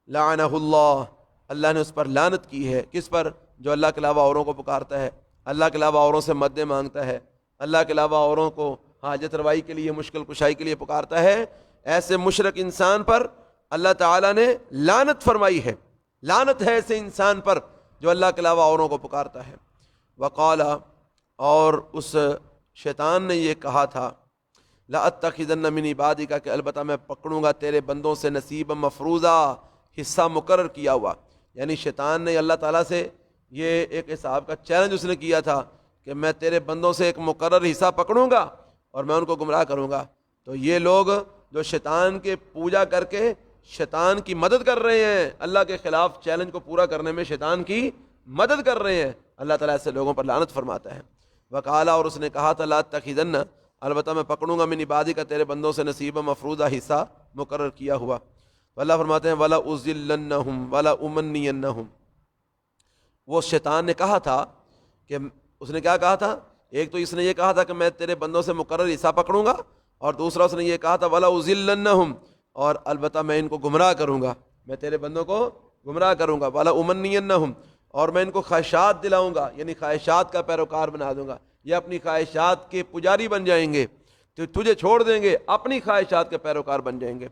لعنہ اللہ، اللہ نے اس پر لعنت کی ہے، کس پر؟ جو اللہ کے علاوہ اوروں کو پکارتا ہے، اللہ کے علاوہ اوروں سے مدد مانگتا ہے، اللہ کے علاوہ اوروں کو حاجت روائی کے لیے، مشکل کشائی کے لیے پکارتا ہے، ایسے مشرک انسان پر اللہ تعالیٰ نے لعنت فرمائی ہے، لعنت ہے ایسے انسان پر جو اللہ کے علاوہ اوروں کو پکارتا ہے۔ وقال، اور اس شیطان نے یہ کہا تھا، لَأَتَّخِذَنَّ مِنْ عِبَادِكَ، کہ البتہ میں پکڑوں گا تیرے بندوں سے نصیب مفروضہ، حصہ مقرر کیا ہوا، یعنی شیطان نے اللہ تعالیٰ سے یہ ایک حساب کا چیلنج اس نے کیا تھا کہ میں تیرے بندوں سے ایک مقرر حصہ پکڑوں گا اور میں ان کو گمراہ کروں گا۔ تو یہ لوگ جو شیطان کے پوجا کر کے شیطان کی مدد کر رہے ہیں، اللہ کے خلاف چیلنج کو پورا کرنے میں شیطان کی مدد کر رہے ہیں، اللہ تعالیٰ ایسے لوگوں پر لعنت فرماتا ہے۔ وقالا، اور اس نے کہا تھا، لَأَتَّخِذَنَّ، البتہ میں پکڑوں گا من عبادی کا تیرے بندوں سے نصیب مفروضہ، حصہ مقرر کیا ہوا۔ اللہ فرماتے ہیں وَلَا أُضِلَّنَّهُمْ وَلَا أُمَنِّيَنَّهُمْ، وہ شیطان نے کہا تھا کہ اس نے کیا کہا تھا؟ ایک تو اس نے یہ کہا تھا کہ میں تیرے بندوں سے مقرر حصہ پکڑوں گا، اور دوسرا اس نے یہ کہا تھا وَلَا أُضِلَّنَّهُمْ، اور البتہ میں ان کو گمراہ کروں گا، میں تیرے بندوں کو گمراہ کروں گا، وَلَا أُمَنِّيَنَّهُمْ، اور میں ان کو خواہشات دلاؤں گا، یعنی خواہشات کا پیروکار بنا دوں گا، یہ اپنی خواہشات کے پجاری بن جائیں گے، تو تجھے چھوڑ دیں گے، اپنی خواہشات کے پیروکار بن جائیں گے۔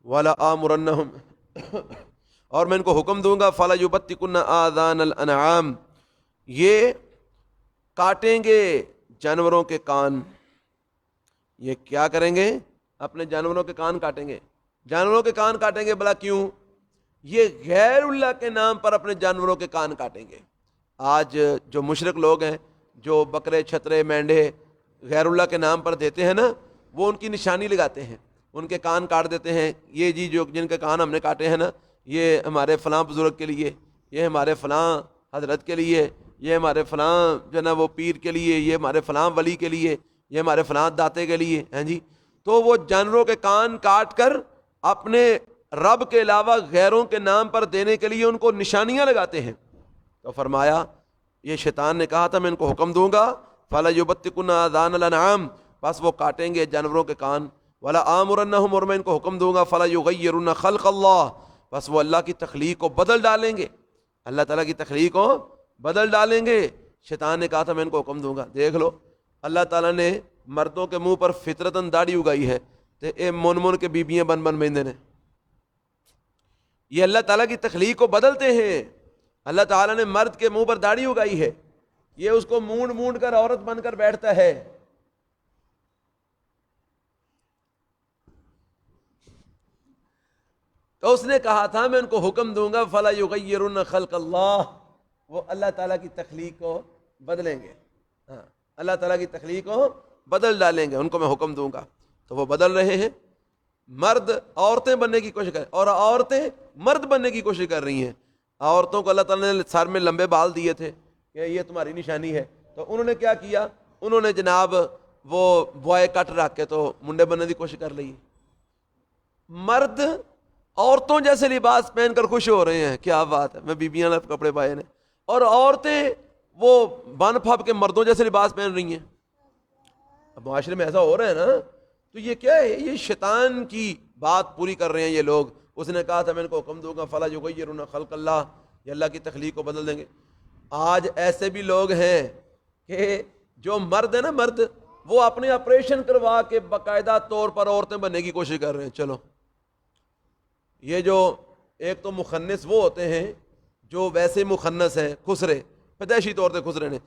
وَلَا آمُرَنَّهُمْ، اور میں ان کو حکم دوں گا، فَلَا يُبَتِّكُنَّ آذَانَ الْأَنْعَامِ، یہ کاٹیں گے جانوروں کے کان۔ یہ کیا کریں گے؟ اپنے جانوروں کے کان کاٹیں گے۔ جانوروں کے کان کاٹیں گے، بھلا کیوں؟ یہ غیر اللہ کے نام پر اپنے جانوروں کے کان کاٹیں گے۔ آج جو مشرک لوگ ہیں جو بکرے، چھترے، مینڈے غیر اللہ کے نام پر دیتے ہیں نا، وہ ان کی نشانی لگاتے ہیں، ان کے کان کاٹ دیتے ہیں، یہ جی جو جن کے کان ہم نے کاٹے ہیں نا، یہ ہمارے فلاں بزرگ کے لیے، یہ ہمارے فلاں حضرت کے لیے، یہ ہمارے فلاں جو ہے نا وہ پیر کے لیے، یہ ہمارے فلاں ولی کے لیے، یہ ہمارے فلاں داتے کے لیے ہیں جی۔ تو وہ جانوروں کے کان کاٹ کر اپنے رب کے علاوہ غیروں کے نام پر دینے کے لیے ان کو نشانیاں لگاتے ہیں۔ تو فرمایا، یہ شیطان نے کہا تھا میں ان کو حکم دوں گا، فَلَا يُبَتِّكُنَّ آذَانَ الْأَنْعَامِ، بس وہ کاٹیں گے جانوروں کے کان، وَلَا آمُرَنَّهُمْ، اور میں ان کو حکم دوں گا، فَلَا يُغَيِّرُنَّ خَلْقَ اللَّهِ، بس وہ اللہ کی تخلیق کو بدل ڈالیں گے، اللہ تعالیٰ کی تخلیق کو بدل ڈالیں گے۔ شیطان نے کہا تھا میں ان کو حکم دوں گا۔ دیکھ لو، اللہ تعالیٰ نے مردوں کے منہ پر فطرتاً داڑھی اگائی ہے، تے اے من من کے بیبیاں بن بن بیندے نے، یہ اللہ تعالیٰ کی تخلیق کو بدلتے ہیں۔ اللہ تعالیٰ نے مرد کے منہ پر داڑھی اگائی ہے، یہ اس کو مونڈ مونڈ کر عورت بن کر بیٹھتا ہے۔ تو اس نے کہا تھا میں ان کو حکم دوں گا، فَلَا يُغَيِّرُنَّ خَلْقَ اللَّهِ، وہ اللہ تعالیٰ کی تخلیق کو بدلیں گے، ہاں اللہ تعالیٰ کی تخلیق کو بدل ڈالیں گے، ان کو میں حکم دوں گا۔ تو وہ بدل رہے ہیں، مرد عورتیں بننے کی کوشش کر، اور عورتیں مرد بننے کی کوشش کر رہی ہیں۔ عورتوں کو اللہ تعالیٰ نے سر میں لمبے بال دیے تھے کہ یہ تمہاری نشانی ہے، تو انہوں نے کیا کیا؟ انہوں نے جناب وہ بوائے کٹ رکھ کے تو منڈے بننے کی کوشش کر لی۔ مرد عورتوں جیسے لباس پہن کر خوش ہو رہے ہیں، کیا بات ہے، میں بیبیاں نے کپڑے پائے نے، اور عورتیں وہ بن پھب کے مردوں جیسے لباس پہن رہی ہیں۔ اب معاشرے میں ایسا ہو رہا ہے نا، تو یہ کیا ہے؟ یہ شیطان کی بات پوری کر رہے ہیں یہ لوگ۔ اس نے کہا تھا میں ان کو حکم دوں گا، فَلَا يُغَيِّرُنَّ خَلْقَ اللَّهِ، یہ اللہ کی تخلیق کو بدل دیں گے۔ آج ایسے بھی لوگ ہیں کہ جو مرد ہے نا، مرد وہ اپنے آپریشن کروا کے باقاعدہ طور پر عورتیں بننے کی کوشش کر رہے ہیں. چلو یہ جو ایک تو مخنث وہ ہوتے ہیں جو ویسے مخنث ہیں، خسرے، پیدائشی طور سے خسرے نے.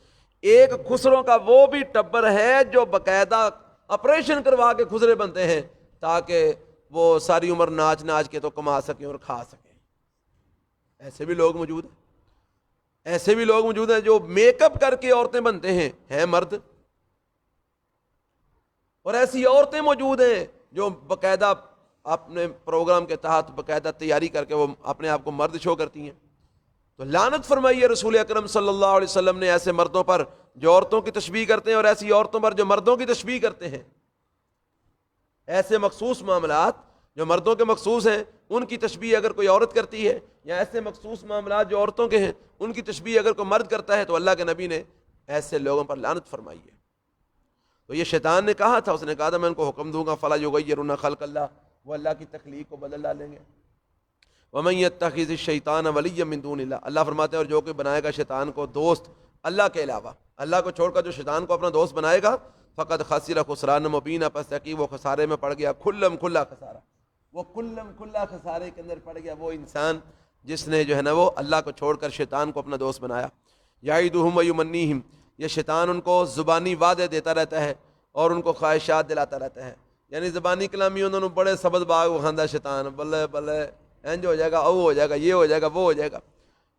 ایک خسروں کا وہ بھی ٹبر ہے جو باقاعدہ آپریشن کروا کے خسرے بنتے ہیں تاکہ وہ ساری عمر ناچ ناچ کے تو کما سکیں اور کھا سکیں. ایسے بھی لوگ موجود ہیں، ایسے بھی لوگ موجود ہیں جو میک اپ کر کے عورتیں بنتے ہیں مرد. اور ایسی عورتیں موجود ہیں جو باقاعدہ اپنے پروگرام کے تحت باقاعدہ تیاری کر کے وہ اپنے آپ کو مرد شو کرتی ہیں. تو لعنت فرمائی ہے رسول اکرم صلی اللہ علیہ وسلم نے ایسے مردوں پر جو عورتوں کی تشبیہ کرتے ہیں اور ایسی عورتوں پر جو مردوں کی تشبیہ کرتے ہیں. ایسے مخصوص معاملات جو مردوں کے مخصوص ہیں ان کی تشبیہ اگر کوئی عورت کرتی ہے، یا ایسے مخصوص معاملات جو عورتوں کے ہیں ان کی تشبیہ اگر کوئی مرد کرتا ہے، تو اللہ کے نبی نے ایسے لوگوں پر لعنت فرمائی ہے. تو یہ شیطان نے کہا تھا، اس نے کہا تھا میں ان کو حکم دوں گا فلا یغیرن خلق اللہ، وہ اللہ کی تخلیق کو بدل ڈالیں گے. ومن یتخذ الشیطان ولیا من دون اللہ، اللہ فرماتے ہیں اور جو کوئی بنائے گا شیطان کو دوست اللہ کے علاوہ، اللہ کو چھوڑ کر جو شیطان کو اپنا دوست بنائے گا، فقد خسر خسران مبینا، پس یقین وہ خسارے میں پڑ گیا، کھلم کھلا خسارہ. وہ کھلم کھلا خسارے کے اندر پڑ گیا وہ انسان جس نے جو ہے نا وہ اللہ کو چھوڑ کر شیطان کو اپنا دوست بنایا. یعدہم ویمنیہم، یہ شیطان ان کو زبانی وعدے دیتا رہتا ہے اور ان کو خواہشات دلاتا رہتا ہے. یعنی زبانی کلامی انہوں نے بڑے سبز باغ وکھاندا شیطان، بلے بلے انج ہو جائے گا، او ہو جائے گا، یہ ہو جائے گا، وہ ہو جائے گا.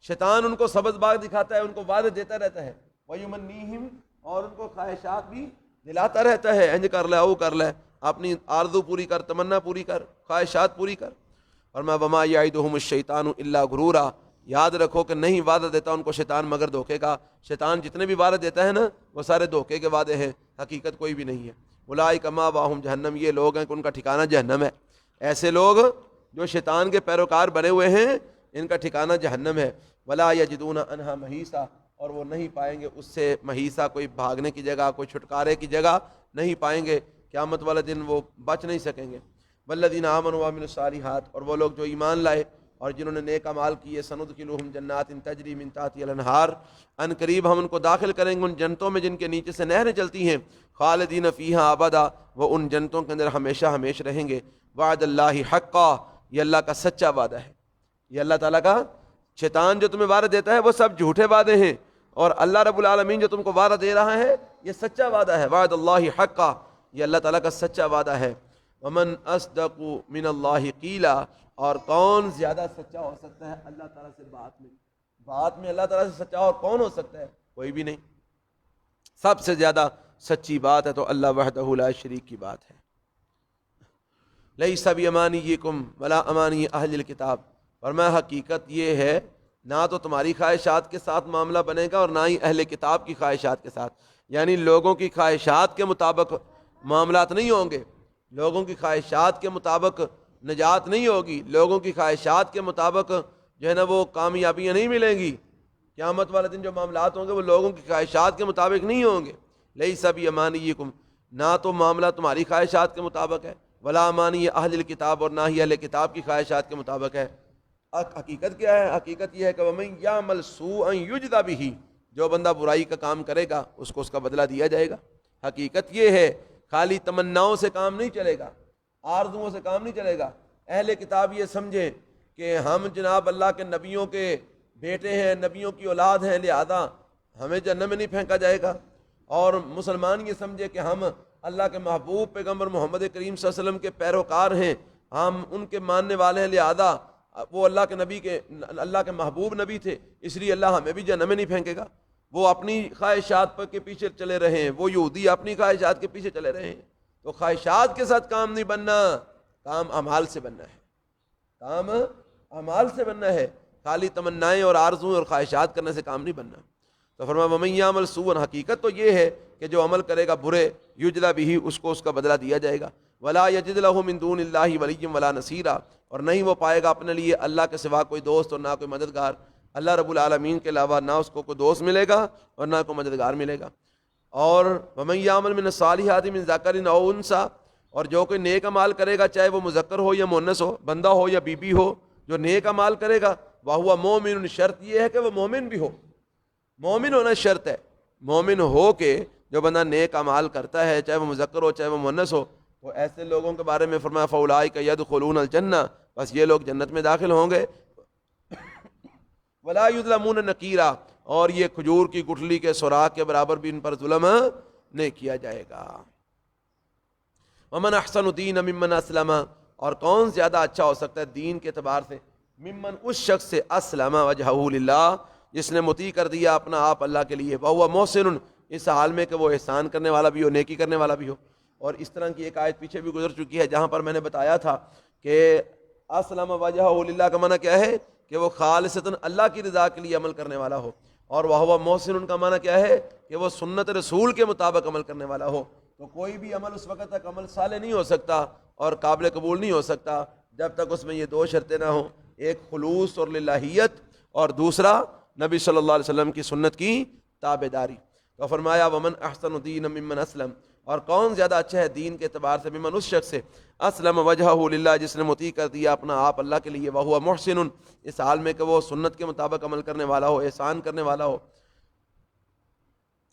شیطان ان کو سبز باغ دکھاتا ہے، ان کو وعدے دیتا رہتا ہے. ویمنیہم، اور ان کو خواہشات بھی دلاتا رہتا ہے، انج کر لے، او کر لے، اپنی آرزو پوری کر، تمنا پوری کر، خواہشات پوری کر. اور میں وما یعدہم الشیطان الا غرورا، یاد رکھو کہ نہیں وعدہ دیتا ان کو شیطان مگر دھوکے کا. شیطان جتنے بھی وعدے دیتا ہے نا وہ سارے دھوکے کے وعدے ہیں، حقیقت کوئی بھی نہیں ہے. اولئک مأواہم جہنم، یہ لوگ ہیں کہ ان کا ٹھکانہ جہنم ہے. ایسے لوگ جو شیطان کے پیروکار بنے ہوئے ہیں ان کا ٹھکانہ جہنم ہے. ولا یجدون عنہا محیصا، اور وہ نہیں پائیں گے اس سے محیصا، کوئی بھاگنے کی جگہ، کوئی چھٹکارے کی جگہ نہیں پائیں گے. قیامت والے دن وہ بچ نہیں سکیں گے. والذین آمنوا وعملوا الصالحات، اور وہ لوگ جو ایمان لائے اور جنہوں نے نیک اعمال کیے، سندخلہم جنات تجری من تحتها الانہار، ان قریب ہم ان کو داخل کریں گے ان جنتوں میں جن کے نیچے سے نہریں چلتی ہیں. خالدین فیہا ابدا، وہ ان جنتوں کے اندر ہمیشہ ہمیشہ رہیں گے. وعد اللہ حقا، یہ اللہ کا سچا وعدہ ہے. یہ اللہ تعالیٰ کا، شیطان جو تمہیں وعدہ دیتا ہے وہ سب جھوٹے وعدے ہیں، اور اللہ رب العالمین جو تم کو وعدہ دے رہا ہے یہ سچا وعدہ ہے. وعد اللہ حقا، یہ اللہ تعالیٰ کا سچا وعدہ ہے. ومن اصدق من اللہ قیلا، اور کون زیادہ سچا ہو سکتا ہے اللہ تعالیٰ سے بات میں اللہ تعالیٰ سے سچا اور کون ہو سکتا ہے؟ کوئی بھی نہیں. سب سے زیادہ سچی بات ہے تو اللہ وحدہ لا شریک کی بات ہے. لیس بامانیکم ولا امانی اہل الکتاب، اور میں حقیقت یہ ہے نہ تو تمہاری خواہشات کے ساتھ معاملہ بنے گا اور نہ ہی اہل کتاب کی خواہشات کے ساتھ. یعنی لوگوں کی خواہشات کے مطابق معاملات نہیں ہوں گے، لوگوں کی خواہشات کے مطابق نجات نہیں ہوگی، لوگوں کی خواہشات کے مطابق جو ہے نا وہ کامیابیاں نہیں ملیں گی. قیامت والے دن جو معاملات ہوں گے وہ لوگوں کی خواہشات کے مطابق نہیں ہوں گے. لیس بامانیکم، نہ تو معاملہ تمہاری خواہشات کے مطابق ہے، ولا امانی اہل الکتاب، اور نہ ہی اہل کتاب کی خواہشات کے مطابق ہے. حقیقت کیا ہے؟ حقیقت یہ ہے کہ ومن یعمل سوءا یجزا بہ، جو بندہ برائی کا کام کرے گا اس کو اس کا بدلہ دیا جائے گا. حقیقت یہ ہے، خالی تمناؤں سے کام نہیں چلے گا، آرزوؤں سے کام نہیں چلے گا. اہل کتاب یہ سمجھیں کہ ہم جناب اللہ کے نبیوں کے بیٹے ہیں، نبیوں کی اولاد ہیں، لہذا ہمیں جہنم میں نہیں پھینکا جائے گا. اور مسلمان یہ سمجھے کہ ہم اللہ کے محبوب پیغمبر محمد کریم صلی اللہ علیہ وسلم کے پیروکار ہیں، ہم ان کے ماننے والے ہیں، لہذا وہ اللہ کے محبوب نبی تھے اس لیے اللہ ہمیں بھی جہنم میں نہیں پھینکے گا. وہ اپنی خواہشات کے پیچھے چلے رہے ہیں، وہ یہودی اپنی خواہشات کے پیچھے چلے رہے ہیں. تو خواہشات کے ساتھ کام نہیں بننا، کام اعمال سے بننا ہے، کام اعمال سے بننا ہے. خالی تمنائیں اور آرزویں اور خواہشات کرنے سے کام نہیں بننا. تو فرمایا ومن یعمل سوءا، حقیقت تو یہ ہے کہ جو عمل کرے گا برے، یجزا بہ، اس کو اس کا بدلہ دیا جائے گا. ولا یجد لہ من دون اللہ ولی ولا نصیرا، اور نہیں وہ پائے گا اپنے لیے اللہ کے سوا کوئی دوست اور نہ کوئی مددگار. اللہ رب العالمین کے علاوہ نہ اس کو کوئی دوست ملے گا اور نہ کوئی مددگار ملے گا. اور ومن یعمل من الصالحات من ذکر او انثی، اور جو کوئی نیک اعمال کرے گا چاہے وہ مذکر ہو یا مؤنث ہو، بندہ ہو یا بی بی ہو، جو نیک اعمال کرے گا وہو مومن، شرط یہ ہے کہ وہ مومن بھی ہو. مومن ہونا شرط ہے. مومن ہو کے جو بندہ نیک اعمال کرتا ہے چاہے وہ مذکر ہو چاہے وہ مؤنث ہو، تو ایسے لوگوں کے بارے میں فرمایا فاولئک یدخلون الجنہ، بس یہ لوگ جنت میں داخل ہوں گے، ولا یظلمون نقیرا، اور یہ کھجور کی گٹھلی کے سوراخ کے برابر بھی ان پر ظلم نہیں کیا جائے گا۔ ومن احسن دین ممن اسلم، اور کون زیادہ اچھا ہو سکتا ہے دین کے اعتبار سے، ممن اس شخص سے اسلم وجہہ للہ، جس نے مطیع کر دیا اپنا آپ اللہ کے لیے، وہو محسن، اس حال میں کہ وہ احسان کرنے والا بھی ہو، نیکی کرنے والا بھی ہو۔ اور اس طرح کی ایک آیت پیچھے بھی گزر چکی ہے جہاں پر میں نے بتایا تھا کہ اسلم وجہہ للہ کا معنی کیا ہے کہ وہ خالصتاً اللہ کی رضا کے لیے عمل کرنے والا ہو، اور وہو محسن کا معنی کیا ہے کہ وہ سنت رسول کے مطابق عمل کرنے والا ہو۔ تو کوئی بھی عمل اس وقت تک عمل صالح نہیں ہو سکتا اور قابل قبول نہیں ہو سکتا جب تک اس میں یہ دو شرطیں نہ ہوں، ایک خلوص اور للہیت، اور دوسرا نبی صلی اللہ علیہ وسلم کی سنت کی تابع داری۔ تو فرمایا ومن احسن دین ممن اسلم، اور کون زیادہ اچھا ہے دین کے اعتبار سے، ممن اس شخص سے اسلم وجہہ للہ، جس نے مطیع کر دیا اپنا آپ اللہ کے لیے، وہو محسن، اس حال میں کہ وہ سنت کے مطابق عمل کرنے والا ہو، احسان کرنے والا ہو،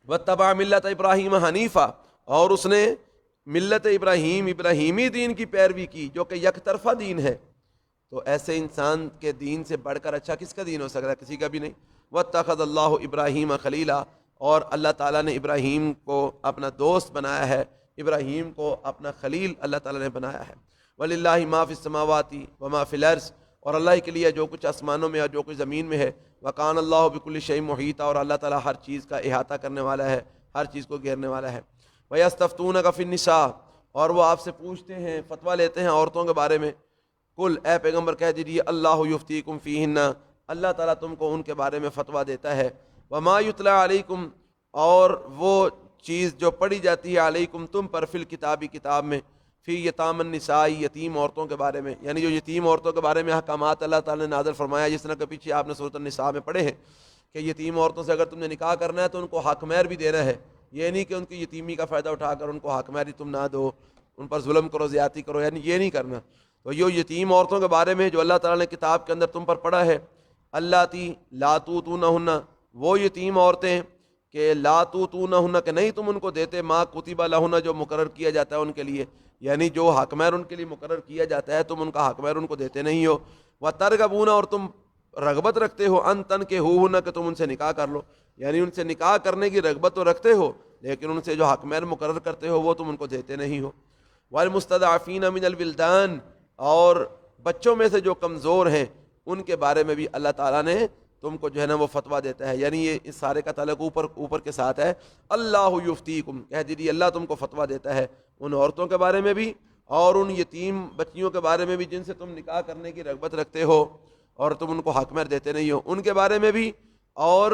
واتبع ملت ابراہیم حنیفہ، اور اس نے ملت ابراہیم، ابراہیمی دین کی پیروی کی جو کہ یک طرفہ دین ہے۔ تو ایسے انسان کے دین سے بڑھ کر اچھا کس کا دین ہو سکتا ہے؟ کسی کا بھی نہیں۔ واتخذ اللہ ابراہیم خلیلا، اور اللہ تعالیٰ نے ابراہیم کو اپنا دوست بنایا ہے، ابراہیم کو اپنا خلیل اللہ تعالیٰ نے بنایا ہے۔ وللہ ما فی السماوات وما فی الارض، اور اللہ کے لیے جو کچھ آسمانوں میں اور جو کچھ زمین میں ہے۔ وکان اللہ بکل شیء محیطا، اور اللہ تعالیٰ ہر چیز کا احاطہ کرنے والا ہے، ہر چیز کو گھیرنے والا ہے۔ وَيَسْتَفْتُونَكَ فِي النِّسَاءِ، اور وہ آپ سے پوچھتے ہیں، فتویٰ لیتے ہیں عورتوں کے بارے میں۔ کل، اے پیغمبر کہہ دیجیے، اللہ یفتیکم فیہن، اللہ تعالیٰ تم کو ان کے بارے میں فتویٰ دیتا ہے۔ وما یتلیٰ علیکم، اور وہ چیز جو پڑھی جاتی ہے علیکم تم پر، فی الکتابی کتاب میں، فی یتام النساء، یتیم عورتوں کے بارے میں، یعنی جو یتیم عورتوں کے بارے میں احکامات اللہ تعالیٰ نے نازل فرمایا، جس طرح کہ پیچھے آپ نے سورۃ النساء میں پڑھے ہیں کہ یتیم عورتوں سے اگر تم نے نکاح کرنا ہے تو ان کو حق مہر بھی دینا ہے، یہ نہیں کہ ان کی یتیمی کا فائدہ اٹھا کر ان کو حق مہر تم نہ دو، ان پر ظلم کرو، زیادتی کرو، یعنی یہ نہیں کرنا۔ تو یہ یتیم عورتوں کے بارے میں جو اللہ تعالیٰ نے کتاب کے اندر تم پر پڑھا ہے، اللہ تی لا توتونہن، وہ یتیم عورتیں کہ لا توتونہن، کہ نہیں تم ان کو دیتے، ما کتب لہن، جو مقرر کیا جاتا ہے ان کے لیے، یعنی جو حق مہر ان کے لیے مقرر کیا جاتا ہے تم ان کا حق مہر ان کو دیتے نہیں ہو۔ وترغبون، اور تم رغبت رکھتے ہو، ان تنکحوہن، کہ تم ان سے نکاح کر لو، یعنی ان سے نکاح کرنے کی رغبت تو رکھتے ہو لیکن ان سے جو حق مہر مقرر کرتے ہو وہ تم ان کو دیتے نہیں ہو۔ والمستضعفین من الولدان، اور بچوں میں سے جو کمزور ہیں ان کے بارے میں بھی اللہ تعالیٰ نے تم کو جو ہے نا وہ فتویٰ دیتا ہے، یعنی یہ اس سارے کا تعلق اوپر کے ساتھ ہے۔ اللہ یفتیکم، کہہ دیجیے اللہ تم کو فتویٰ دیتا ہے ان عورتوں کے بارے میں بھی اور ان یتیم بچیوں کے بارے میں بھی جن سے تم نکاح کرنے کی رغبت رکھتے ہو اور تم ان کو حق مہر دیتے نہیں ہو، ان کے بارے میں بھی، اور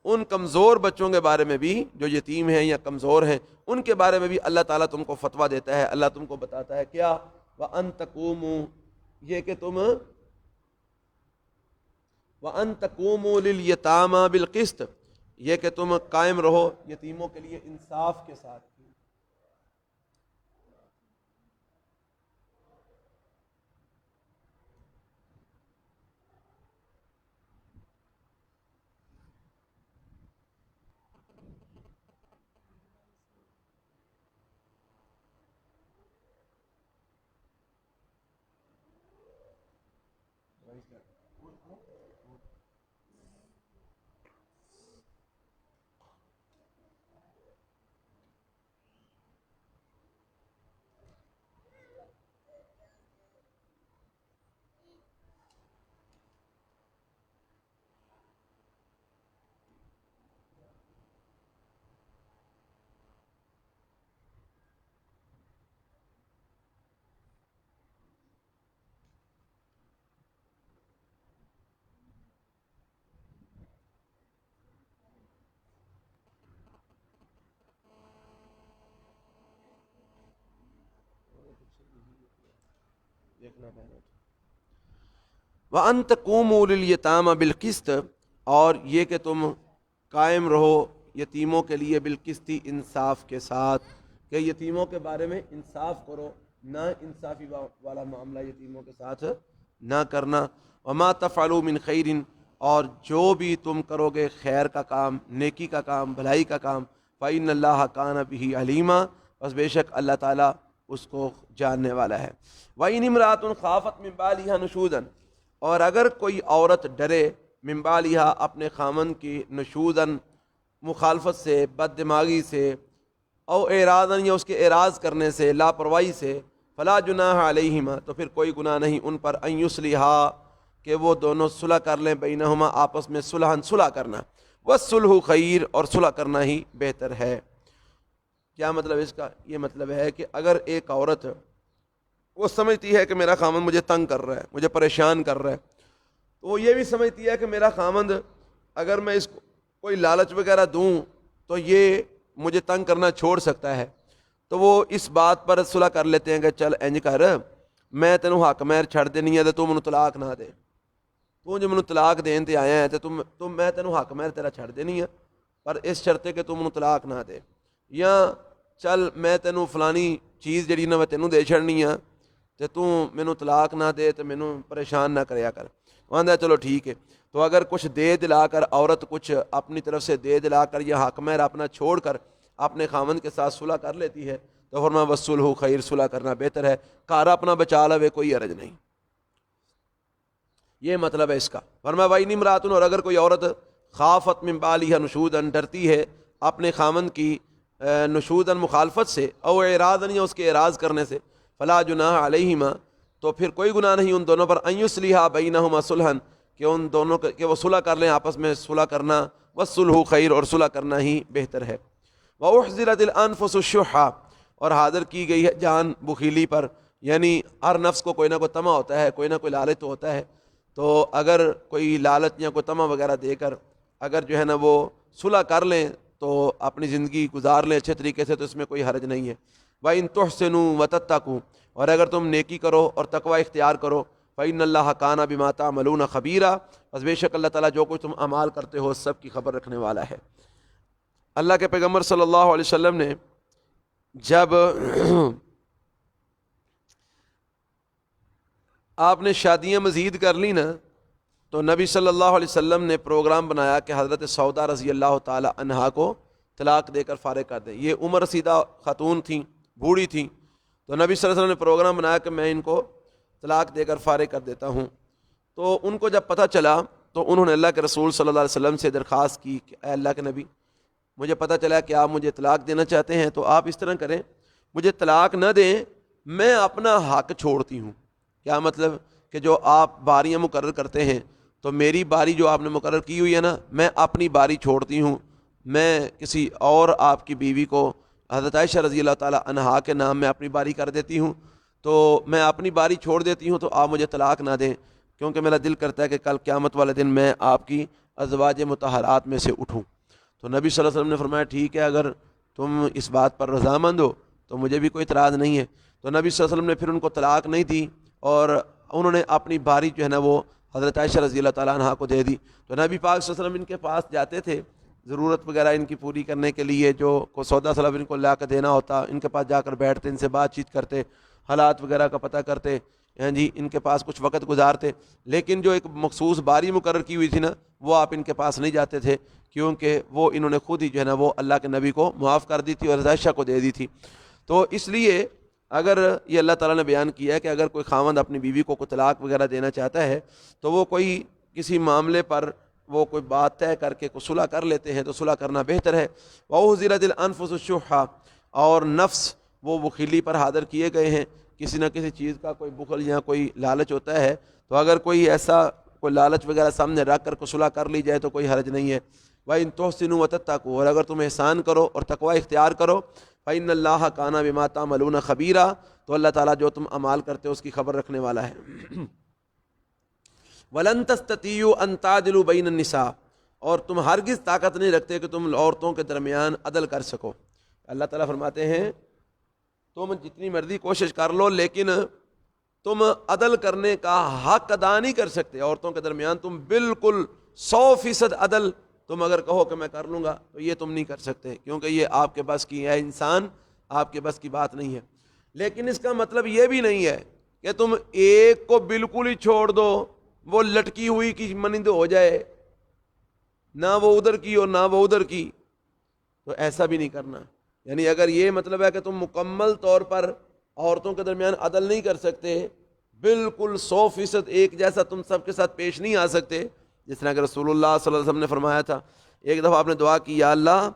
ان کمزور بچوں کے بارے میں بھی جو یتیم ہیں یا کمزور ہیں ان کے بارے میں بھی اللہ تعالیٰ تم کو فتویٰ دیتا ہے۔ اللہ تم کو بتاتا ہے کیا؟ وَأَن تَقُومُوا، یہ کہ تم وَأَن تَقُومُوا لِلْيَتَامَى بِالْقِسْطِ، یہ کہ تم قائم رہو یتیموں کے لیے انصاف کے ساتھ۔ وَأَن تَقُومُوا لِلْيَتَامَى بِالْقِسْطِ، اور یہ کہ تم قائم رہو یتیموں کے لیے بالقسط، انصاف کے ساتھ، کہ یتیموں کے بارے میں انصاف کرو، نہ انصافی والا معاملہ یتیموں کے ساتھ نہ کرنا۔ وَمَا تَفْعَلُوا مِنْ خَيْرٍ، اور جو بھی تم کرو گے خیر کا کام، نیکی کا کام، بھلائی کا کام، فإن اللہ کان بہ علیما، بس بے شک اللہ تعالیٰ اس کو جاننے والا ہے۔ وَإِنِ امْرَأَةٌ خَافَتْ مِنْ بَالِهَا نُشُوزًا، اور اگر کوئی عورت ڈرے من بالها اپنے خامن کی نشوزاً مخالفت سے، بد دماغی سے، او اعراضاً یا اس کے اعراض کرنے سے، لاپرواہی سے، فلا جناح علیہما تو پھر کوئی گناہ نہیں ان پر، ان یصلحا کہ وہ دونوں صلح کر لیں، بینہما آپس میں صلح کرنا، والصلح خیر اور صلح کرنا ہی بہتر ہے۔ کیا مطلب اس کا؟ یہ مطلب ہے کہ اگر ایک عورت وہ سمجھتی ہے کہ میرا خامند مجھے تنگ کر رہا ہے، مجھے پریشان کر رہا ہے، تو وہ یہ بھی سمجھتی ہے کہ میرا خامند اگر میں اس کو کوئی لالچ وغیرہ دوں تو یہ مجھے تنگ کرنا چھوڑ سکتا ہے، تو وہ اس بات پر صلح کر لیتے ہیں کہ چل انج کر، میں تینوں حق مہر چھڑ دینی ہے تو مینوں طلاق نہ دے، تو جو مینوں طلاق دین تے آیا ہے تو میں تینوں حق مہر تیرا چھڑ دینی ہے، پر اس شرط ہے کہ تو مینوں طلاق نہ دے، یا چل میں تینوں فلانی چیز جڑی نہ میں تینوں دے چھڑنی ہے تے تو مینوں طلاق نہ دے تے مینوں پریشان نہ کریا کر۔ وہ آندا چلو ٹھیک ہے۔ تو اگر کچھ دے دلا کر، عورت کچھ اپنی طرف سے دے دلا کر یا حق مہر اپنا چھوڑ کر اپنے خامند کے ساتھ صلح کر لیتی ہے تو فرمایا والصلح خیر، صلح کرنا بہتر ہے، گھر اپنا بچا لوے کوئی حرج نہیں۔ یہ مطلب ہے اس کا۔ فرمایا وَإِنِ امْرَأَةٌ اور اگر کوئی عورت خافت من بالها نشوزاً ڈرتی ہے اپنے خامند کی نشوزاً مخالفت سے، او اعراضاً یا اس کے اعراض کرنے سے، فلا جناح علیہما تو پھر کوئی گناہ نہیں ان دونوں پر، ان یصلحا بینہما صلحا کہ ان دونوں کہ وہ صلح کر لیں، آپس میں صلح کرنا، والصلح خیر اور صلح کرنا ہی بہتر ہے۔ وَأُحْضِرَتِ الْأَنفُسُ الشُّحَّ اور حاضر کی گئی ہے جان بخیلی پر، یعنی ہر نفس کو کوئی نہ کوئی طمع ہوتا ہے، کوئی نہ کوئی لالچ تو ہوتا ہے، تو اگر کوئی لالچ یا کوئی طمع وغیرہ دے کر اگر جو ہے نا وہ صلح کر لیں تو اپنی زندگی گزار لیں اچھے طریقے سے، تو اس میں کوئی حرج نہیں ہے۔ وَإِن تُحْسِنُوا وَتَتَّقُوا اور اگر تم نیکی کرو اور تقوی اختیار کرو، فإن اللہ کان بما تعملون خبیرا بس بے شک اللہ تعالیٰ جو کچھ تم اعمال کرتے ہو سب کی خبر رکھنے والا ہے۔ اللہ کے پیغمبر صلی اللہ علیہ وسلم نے جب آپ نے شادیاں مزید کر لی نا تو نبی صلی اللہ علیہ وسلم نے پروگرام بنایا کہ حضرت سودا رضی اللہ تعالی عنہا کو طلاق دے کر فارغ کر دیں۔ یہ عمر رسیدہ خاتون تھیں، بوڑھی تھیں، تو نبی صلی اللہ علیہ وسلم نے پروگرام بنایا کہ میں ان کو طلاق دے کر فارغ کر دیتا ہوں۔ تو ان کو جب پتہ چلا تو انہوں نے اللہ کے رسول صلی اللہ علیہ وسلم سے درخواست کی کہ اے اللہ کے نبی، مجھے پتہ چلا کہ آپ مجھے طلاق دینا چاہتے ہیں، تو آپ اس طرح کریں مجھے طلاق نہ دیں، میں اپنا حق چھوڑتی ہوں۔ کیا مطلب؟ کہ جو آپ باریاں مقرر کرتے ہیں تو میری باری جو آپ نے مقرر کی ہوئی ہے نا، میں اپنی باری چھوڑتی ہوں، میں کسی اور آپ کی بیوی کو حضرت عائشہ رضی اللہ تعالی عنہا کے نام میں اپنی باری کر دیتی ہوں، تو میں اپنی باری چھوڑ دیتی ہوں، تو آپ مجھے طلاق نہ دیں، کیونکہ میرا دل کرتا ہے کہ کل قیامت والے دن میں آپ کی ازواج مطہرات میں سے اٹھوں۔ تو نبی صلی اللہ علیہ وسلم نے فرمایا ٹھیک ہے، اگر تم اس بات پر رضامند ہو تو مجھے بھی کوئی اعتراض نہیں ہے۔ تو نبی صلی اللہ علیہ وسلم نے پھر ان کو طلاق نہیں دی اور انہوں نے اپنی باری جو ہے نا وہ حضرت عائشہ رضی اللہ تعالیٰ عنہ کو دے دی۔ تو نبی پاک صلی اللہ علیہ وسلم ان کے پاس جاتے تھے ضرورت وغیرہ ان کی پوری کرنے کے لیے، جو کو سودا سلب ان کو لا کے دینا ہوتا، ان کے پاس جا کر بیٹھتے، ان سے بات چیت کرتے، حالات وغیرہ کا پتہ کرتے، جی ان کے پاس کچھ وقت گزارتے، لیکن جو ایک مخصوص باری مقرر کی ہوئی تھی نا وہ آپ ان کے پاس نہیں جاتے تھے، کیونکہ وہ انہوں نے خود ہی جو ہے نا وہ اللہ کے نبی کو معاف کر دی تھی اور عائشہ کو دے دی تھی۔ تو اس لیے اگر یہ اللہ تعالیٰ نے بیان کیا ہے کہ اگر کوئی خاوند اپنی بیوی کو کوئی طلاق وغیرہ دینا چاہتا ہے تو وہ کوئی کسی معاملے پر وہ کوئی بات طے کر کے کوئی صلح کر لیتے ہیں تو صلح کرنا بہتر ہے۔ وَأُحْضِرَتِ الْأَنفُسُ الشُّحَّ اور نفس وہ بخیلی پر حاضر کیے گئے ہیں، کسی نہ کسی چیز کا کوئی بخل یا کوئی لالچ ہوتا ہے، تو اگر کوئی ایسا کوئی لالچ وغیرہ سامنے رکھ کر کوئی صلح کر لی جائے تو کوئی حرج نہیں ہے۔ وَإِن تُحْسِنُوا وَتَتَّقُوا اور اگر تم احسان کرو اور تقوی اختیار کرو، فَإِنَّ اللَّهَ كَانَ بِمَا تَعْمَلُونَ خَبِيرًا تو اللہ تعالیٰ جو تم اعمال کرتے ہو اس کی خبر رکھنے والا ہے۔ وَلَن تَسْتَطِيعُوا أَن تَعْدِلُوا بَيْنَ النِّسَاءِ اور تم ہرگز طاقت نہیں رکھتے کہ تم عورتوں کے درمیان عدل کر سکو۔ اللہ تعالیٰ فرماتے ہیں تم جتنی مرضی کوشش کر لو لیکن تم عدل کرنے کا حق ادا نہیں کر سکتے عورتوں کے درمیان، تم بالکل 100% عدل تم اگر کہو کہ میں کر لوں گا تو یہ تم نہیں کر سکتے، کیونکہ یہ آپ کے بس کی ہے، انسان آپ کے بس کی بات نہیں ہے۔ لیکن اس کا مطلب یہ بھی نہیں ہے کہ تم ایک کو بالکل ہی چھوڑ دو، وہ لٹکی ہوئی کی مانند ہو جائے، نہ وہ ادھر کی اور نہ وہ ادھر کی، تو ایسا بھی نہیں کرنا. یعنی اگر یہ مطلب ہے کہ تم مکمل طور پر عورتوں کے درمیان عدل نہیں کر سکتے، بالکل 100% ایک جیسا تم سب کے ساتھ پیش نہیں آ سکتے، جس طرح کہ رسول اللہ صلی اللہ علیہ وسلم نے فرمایا تھا. ایک دفعہ آپ نے دعا کی، یا اللہ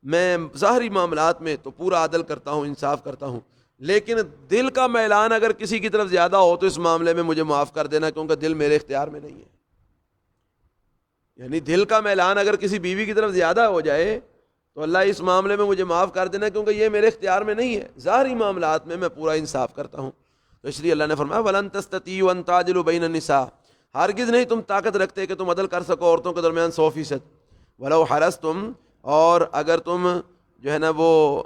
میں ظاہری معاملات میں تو پورا عدل کرتا ہوں، انصاف کرتا ہوں، لیکن دل کا میلان اگر کسی کی طرف زیادہ ہو تو اس معاملے میں مجھے معاف کر دینا، کیونکہ دل میرے اختیار میں نہیں ہے. یعنی دل کا میلان اگر کسی بیوی کی طرف زیادہ ہو جائے تو اللہ اس معاملے میں مجھے معاف کر دینا، کیونکہ یہ میرے اختیار میں نہیں ہے. ظاہری معاملات میں پورا انصاف کرتا ہوں. تو اس لیے اللہ نے فرمایا وَلَن تَسْتَطِيعُوا أَن تَعْدِلُوا بَيْنَ النِّسَاءِ، ہرگز نہیں تم طاقت رکھتے کہ تم عدل کر سکو عورتوں کے درمیان 100%. وَلَوْ حَرَصْتُمْ، اور اگر تم جو ہے نا وہ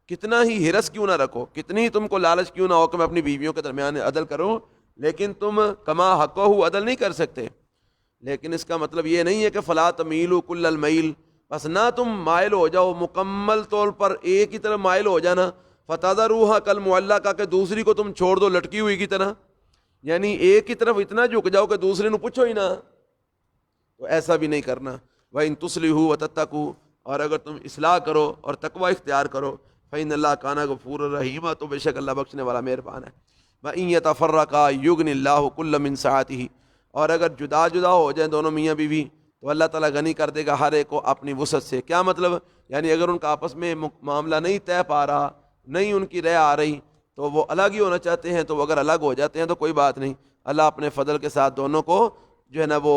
کتنا ہی ہرس کیوں نہ رکھو، کتنی ہی تم کو لالچ کیوں نہ ہو کہ میں اپنی بیویوں کے درمیان عدل کروں، لیکن تم کما حقہ عدل نہیں کر سکتے. لیکن اس کا مطلب یہ نہیں ہے کہ فلا تمیلوا کل المیل، بس نہ تم مائل ہو جاؤ مکمل طور پر ایک ہی طرف مائل ہو جانا، فتذروها کالمعلقہ، کہ دوسری کو تم چھوڑ دو لٹکی ہوئی کی طرح. یعنی ایک ہی طرف اتنا جھک جاؤ کہ دوسرے نے پوچھو ہی نہ، تو ایسا بھی نہیں کرنا. وَإِن تُصْلِحُوا وَتَتَّقُوا، اور اگر تم اصلاح کرو اور تقوی اختیار کرو، فإن اللہ کان غفور رحیم، تو بے شک اللہ بخشنے والا مہربان ہے. وَإِن يَتَفَرَّقَا يُغْنِ اللَّهُ كُلًّا مِنْ سَعَتِهِ، اور اگر جدا جدا ہو جائیں دونوں میاں بیوی تو اللہ تعالیٰ غنی کر دے گا ہر ایک کو اپنی وسعت سے. کیا مطلب؟ یعنی اگر ان کا آپس میں معاملہ نہیں طے پا رہا، نہیں ان کی رائے آ رہی، تو وہ الگ ہی ہونا چاہتے ہیں، تو اگر الگ ہو جاتے ہیں تو کوئی بات نہیں، اللہ اپنے فضل کے ساتھ دونوں کو جو ہے نا وہ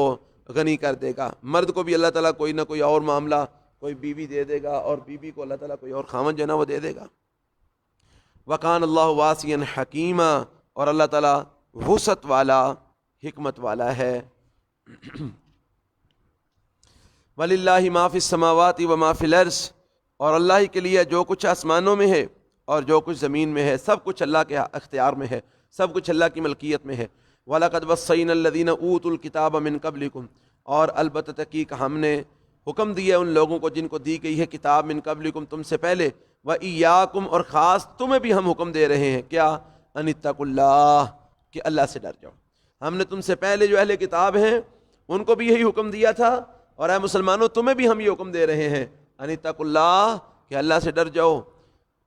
غنی کر دے گا. مرد کو بھی اللہ تعالیٰ کوئی نہ کوئی اور معاملہ، کوئی بیوی دے دے گا، اور بیوی کو اللہ تعالیٰ کوئی اور خاوند جو ہے نا وہ دے دے گا. وَقَانَ اللَّهُ وَاسِعًا حَكِيمًا، اور اللہ تعالیٰ وسعت والا، حکمت والا ہے. وَلِلَّهِ مَا فِي السَّمَاوَاتِ وَمَا فِي الْأَرْضِ، اور اللہ کے لیے جو کچھ آسمانوں میں ہے اور جو کچھ زمین میں ہے، سب کچھ اللہ کے اختیار میں ہے، سب کچھ اللہ کی ملکیت میں ہے. وَلَقَدْ وَصَّيْنَا الَّذِينَ أُوتُوا الْكِتَابَ مِنْ قَبْلِكُمْ، اور البتہ تحقیق ہم نے حکم دیا ان لوگوں کو جن کو دی گئی ہے کتاب من قبلکم، تم سے پہلے، وَإِيَّاكُمْ، اور خاص تمہیں بھی ہم حکم دے رہے ہیں، کیا؟ أَنِ اتَّقُوا اللَّهَ، کہ اللہ سے ڈر جاؤ. ہم نے تم سے پہلے جو اہل کتاب ہیں ان کو بھی یہی حکم دیا تھا، اور اے مسلمانوں تمہیں بھی ہم یہ حکم دے رہے ہیں، أَنِ اتَّقُوا اللَّهَ، کہ اللہ سے ڈر جاؤ.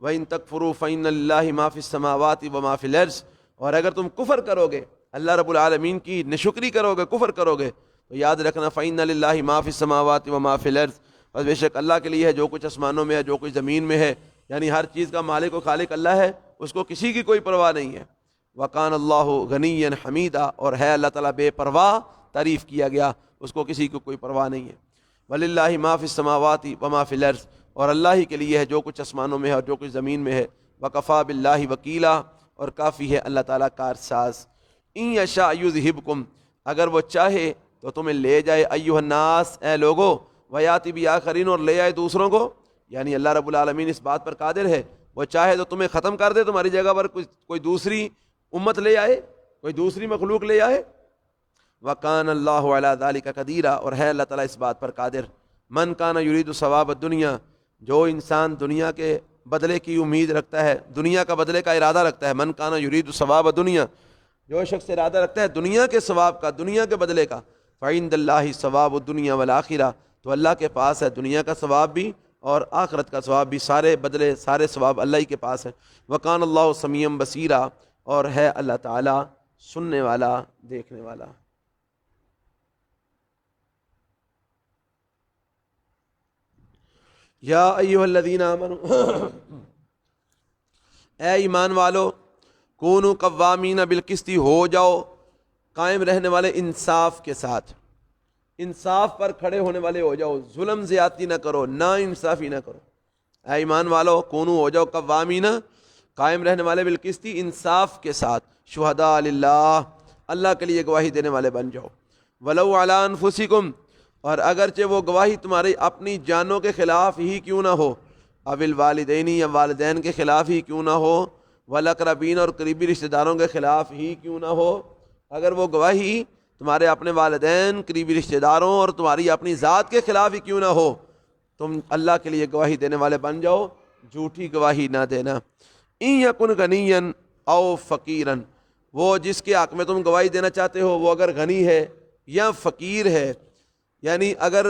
وَإِن تَكْفُرُوا فَإِنَّ لِلَّهِ مَا فِي السَّمَاوَاتِ وَمَا فِي الْأَرْضِ، اور اگر تم کفر کرو گے، اللہ رب العالمین کی ناشکری کرو گے، کفر کرو گے، تو یاد رکھنا فَإِنَّ لِلَّهِ مَا فِي السَّمَاوَاتِ وَمَا فِي الْأَرْضِ، بس بے شک اللہ کے لیے ہے جو کچھ آسمانوں میں ہے، جو کچھ زمین میں ہے. یعنی ہر چیز کا مالک و خالق اللہ ہے، اس کو کسی کی کوئی پرواہ نہیں ہے. وَقَانَ اللَّهُ غَنِيًّا حَمِيدًا، اور ہے اللہ تعالیٰ بے پرواہ، تعریف کیا گیا، اس کو کسی کو کوئی پرواہ نہیں ہے. وَلِلَّهِ مَا فِي السَّمَاوَاتِ وَمَا فِي الْأَرْضِ، اور اللہ ہی کے لیے ہے جو کچھ آسمانوں میں ہے اور جو کچھ زمین میں ہے. وَكَفَى بِاللَّهِ وَكِيلًا، اور کافی ہے اللہ تعالیٰ کارساز. إِن يَشَأْ يُذْهِبْكُمْ، اگر وہ چاہے تو تمہیں لے جائے، ایھا الناس، اے لوگو، وَيَأْتِ بِآخَرِينَ، اور لے آئے دوسروں کو. یعنی اللہ رب العالمین اس بات پر قادر ہے، وہ چاہے تو تمہیں ختم کر دے، تمہاری جگہ پر کوئی دوسری امت لے آئے، کوئی دوسری مخلوق لے آئے. وَكَانَ اللَّهُ عَلَى ذَلِكَ قَدِيرًا، اور ہے اللہ تعالیٰ اس بات پر قادر. مَنْ كَانَ يُرِيدُ ثَوَابَ الدُّنْيَا، جو انسان دنیا کے بدلے کی امید رکھتا ہے، دنیا کا بدلے کا ارادہ رکھتا ہے. مَنْ كَانَ يُرِيدُ ثَوَابَ الدُّنْيا، جو شخص ارادہ رکھتا ہے دنیا کے ثواب کا، دنیا کے بدلے کا، فَعِندَ اللَّهِ ثَوَابُ الدُّنْيَا وَالْآخِرَةِ، تو اللہ کے پاس ہے دنیا کا ثواب بھی اور آخرت کا ثواب بھی، سارے بدلے، سارے ثواب اللہ ہی کے پاس ہے. وَكَانَ اللَّهُ سَمِيعًا بَصِيرًا، اور ہے اللہ تعالیٰ سننے والا، دیکھنے والا. یا ایھا الذین آمنوا، اے ایمان والو، کونوا قوامین بالقسط، ہو جاؤ قائم رہنے والے انصاف کے ساتھ، انصاف پر کھڑے ہونے والے ہو جاؤ، ظلم زیادتی نہ کرو، نا انصافی نہ کرو. اے ایمان والو، کونوا، ہو جاؤ، قوامین، قائم رہنے والے، بالقسط، انصاف کے ساتھ، شہداء للہ، اللہ کے لیے گواہی دینے والے بن جاؤ. ولو علی انفسکم، اور اگرچہ وہ گواہی تمہاری اپنی جانوں کے خلاف ہی کیوں نہ ہو، او الوالدین، یا والدین کے خلاف ہی کیوں نہ ہو، والاقربین، اور قریبی رشتہ داروں کے خلاف ہی کیوں نہ ہو. اگر وہ گواہی تمہارے اپنے والدین، قریبی رشتہ داروں اور تمہاری اپنی ذات کے خلاف ہی کیوں نہ ہو، تم اللہ کے لیے گواہی دینے والے بن جاؤ، جھوٹی گواہی نہ دینا. ان یکن غنیا او فقیرا، وہ جس کے حق میں تم گواہی دینا چاہتے ہو وہ اگر غنی ہے یا فقیر ہے، یعنی اگر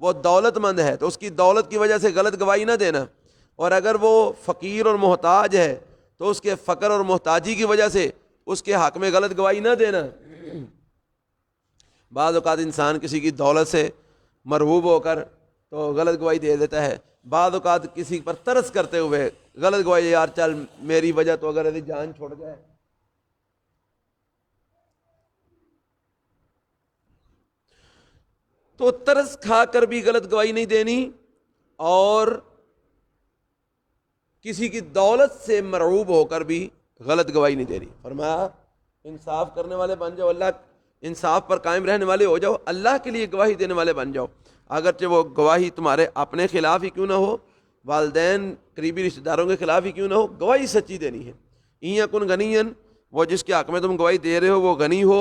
وہ دولت مند ہے تو اس کی دولت کی وجہ سے غلط گواہی نہ دینا، اور اگر وہ فقیر اور محتاج ہے تو اس کے فقر اور محتاجی کی وجہ سے اس کے حق میں غلط گواہی نہ دینا۔ بعض اوقات انسان کسی کی دولت سے مرغوب ہو کر تو غلط گواہی دے دیتا ہے، بعض اوقات کسی پر ترس کرتے ہوئے غلط گواہی، یار چل میری وجہ تو اگر ایسی جان چھوڑ جائے۔ تو ترس کھا کر بھی غلط گواہی نہیں دینی، اور کسی کی دولت سے مرعوب ہو کر بھی غلط گواہی نہیں دینی۔ فرمایا انصاف کرنے والے بن جاؤ، اللہ انصاف پر قائم رہنے والے ہو جاؤ، اللہ کے لیے گواہی دینے والے بن جاؤ، اگرچہ وہ گواہی تمہارے اپنے خلاف ہی کیوں نہ ہو، والدین قریبی رشتہ داروں کے خلاف ہی کیوں نہ ہو، گواہی سچی دینی ہے۔ این کن غنین، وہ جس کے حق میں تم گواہی دے رہے ہو وہ غنی ہو،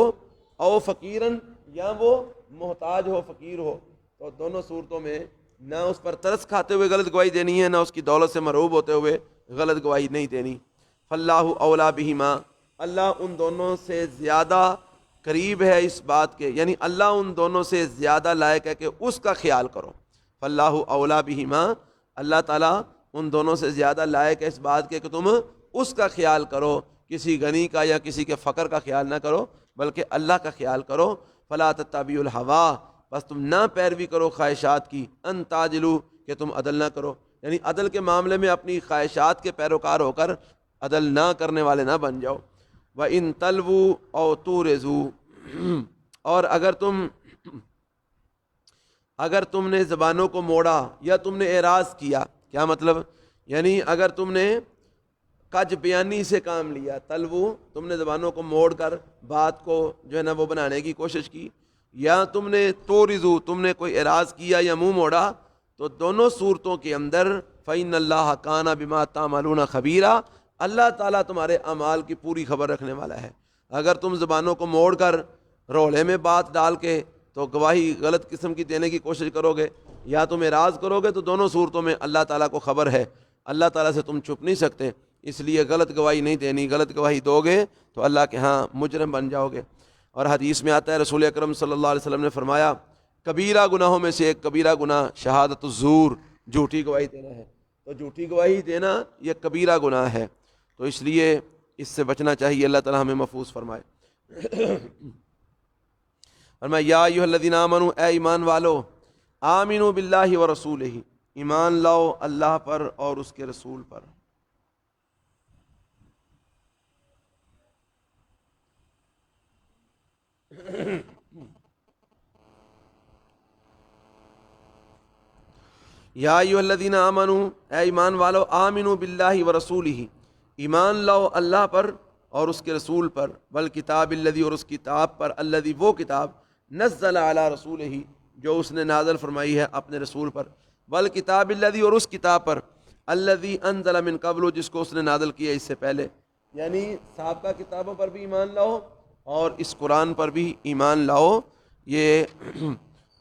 او فقیرن، یا وہ محتاج ہو، فقیر ہو، تو دونوں صورتوں میں نہ اس پر ترس کھاتے ہوئے غلط گواہی دینی ہے، نہ اس کی دولت سے مرعوب ہوتے ہوئے غلط گواہی نہیں دینی۔ فاللہ اولا بہما، اللہ ان دونوں سے زیادہ قریب ہے اس بات کے، یعنی اللہ ان دونوں سے زیادہ لائق ہے کہ اس کا خیال کرو۔ فاللہ اولا بہما، اللہ تعالیٰ ان دونوں سے زیادہ لائق ہے اس بات کے کہ تم اس کا خیال کرو، کسی غنی کا یا کسی کے فقر کا خیال نہ کرو بلکہ اللہ کا خیال کرو۔ فلا تتبعوا الہوا، بس تم نہ پیروی کرو خواہشات کی، ان تعجلوا، کہ تم عدل نہ کرو، یعنی عدل کے معاملے میں اپنی خواہشات کے پیروکار ہو کر عدل نہ کرنے والے نہ بن جاؤ۔ وَإِن تَلْوُوا أَوْ تُعْرِضُوا، اور اگر تم نے زبانوں کو موڑا یا تم نے اعراض کیا، کیا مطلب؟ یعنی اگر تم نے کج بیانی سے کام لیا، تلوو تم نے زبانوں کو موڑ کر بات کو جو ہے نا وہ بنانے کی کوشش کی، یا تم نے تورزو تم نے کوئی اعراض کیا یا منہ موڑا، تو دونوں صورتوں کے اندر فإن اللہ کان بما تعملون خبیرا، اللہ تعالیٰ تمہارے اعمال کی پوری خبر رکھنے والا ہے۔ اگر تم زبانوں کو موڑ کر رولے میں بات ڈال کے تو گواہی غلط قسم کی دینے کی کوشش کرو گے، یا تم اعراض کرو گے، تو دونوں صورتوں میں اللہ تعالیٰ کو خبر ہے، اللہ تعالیٰ سے تم چھپ نہیں سکتے، اس لیے غلط گواہی نہیں دینی، غلط گواہی دو گے تو اللہ کے ہاں مجرم بن جاؤ گے۔ اور حدیث میں آتا ہے رسول اکرم صلی اللہ علیہ وسلم نے فرمایا کبیرہ گناہوں میں سے ایک کبیرہ گناہ شہادت الزور، جھوٹی گواہی دینا ہے، تو جھوٹی گواہی دینا یہ کبیرہ گناہ ہے، تو اس لیے اس سے بچنا چاہیے، اللہ تعالیٰ ہمیں محفوظ فرمائے۔ فرمایا یا ایھا الذین آمنوا، اے ایمان والو، آمنوا باللہ ورسولہ، ایمان لاؤ اللہ پر اور اس کے رسول پر۔ یا ایھا الذین آمنوا، اے ایمان والو، آمنوا باللہ ورسولہ، ایمان لاؤ اللہ پر اور اس کے رسول پر، والکتاب الذی، اور اس کتاب پر، الذی وہ کتاب، نزل علی رسولہ جو اس نے نازل فرمائی ہے اپنے رسول پر، والکتاب الذی، اور اس کتاب پر، الذی انزل من قبل، جس کو اس نے نازل کیا اس سے پہلے، یعنی سابقہ کتابوں پر بھی ایمان لاؤ اور اس قرآن پر بھی ایمان لاؤ۔ یہ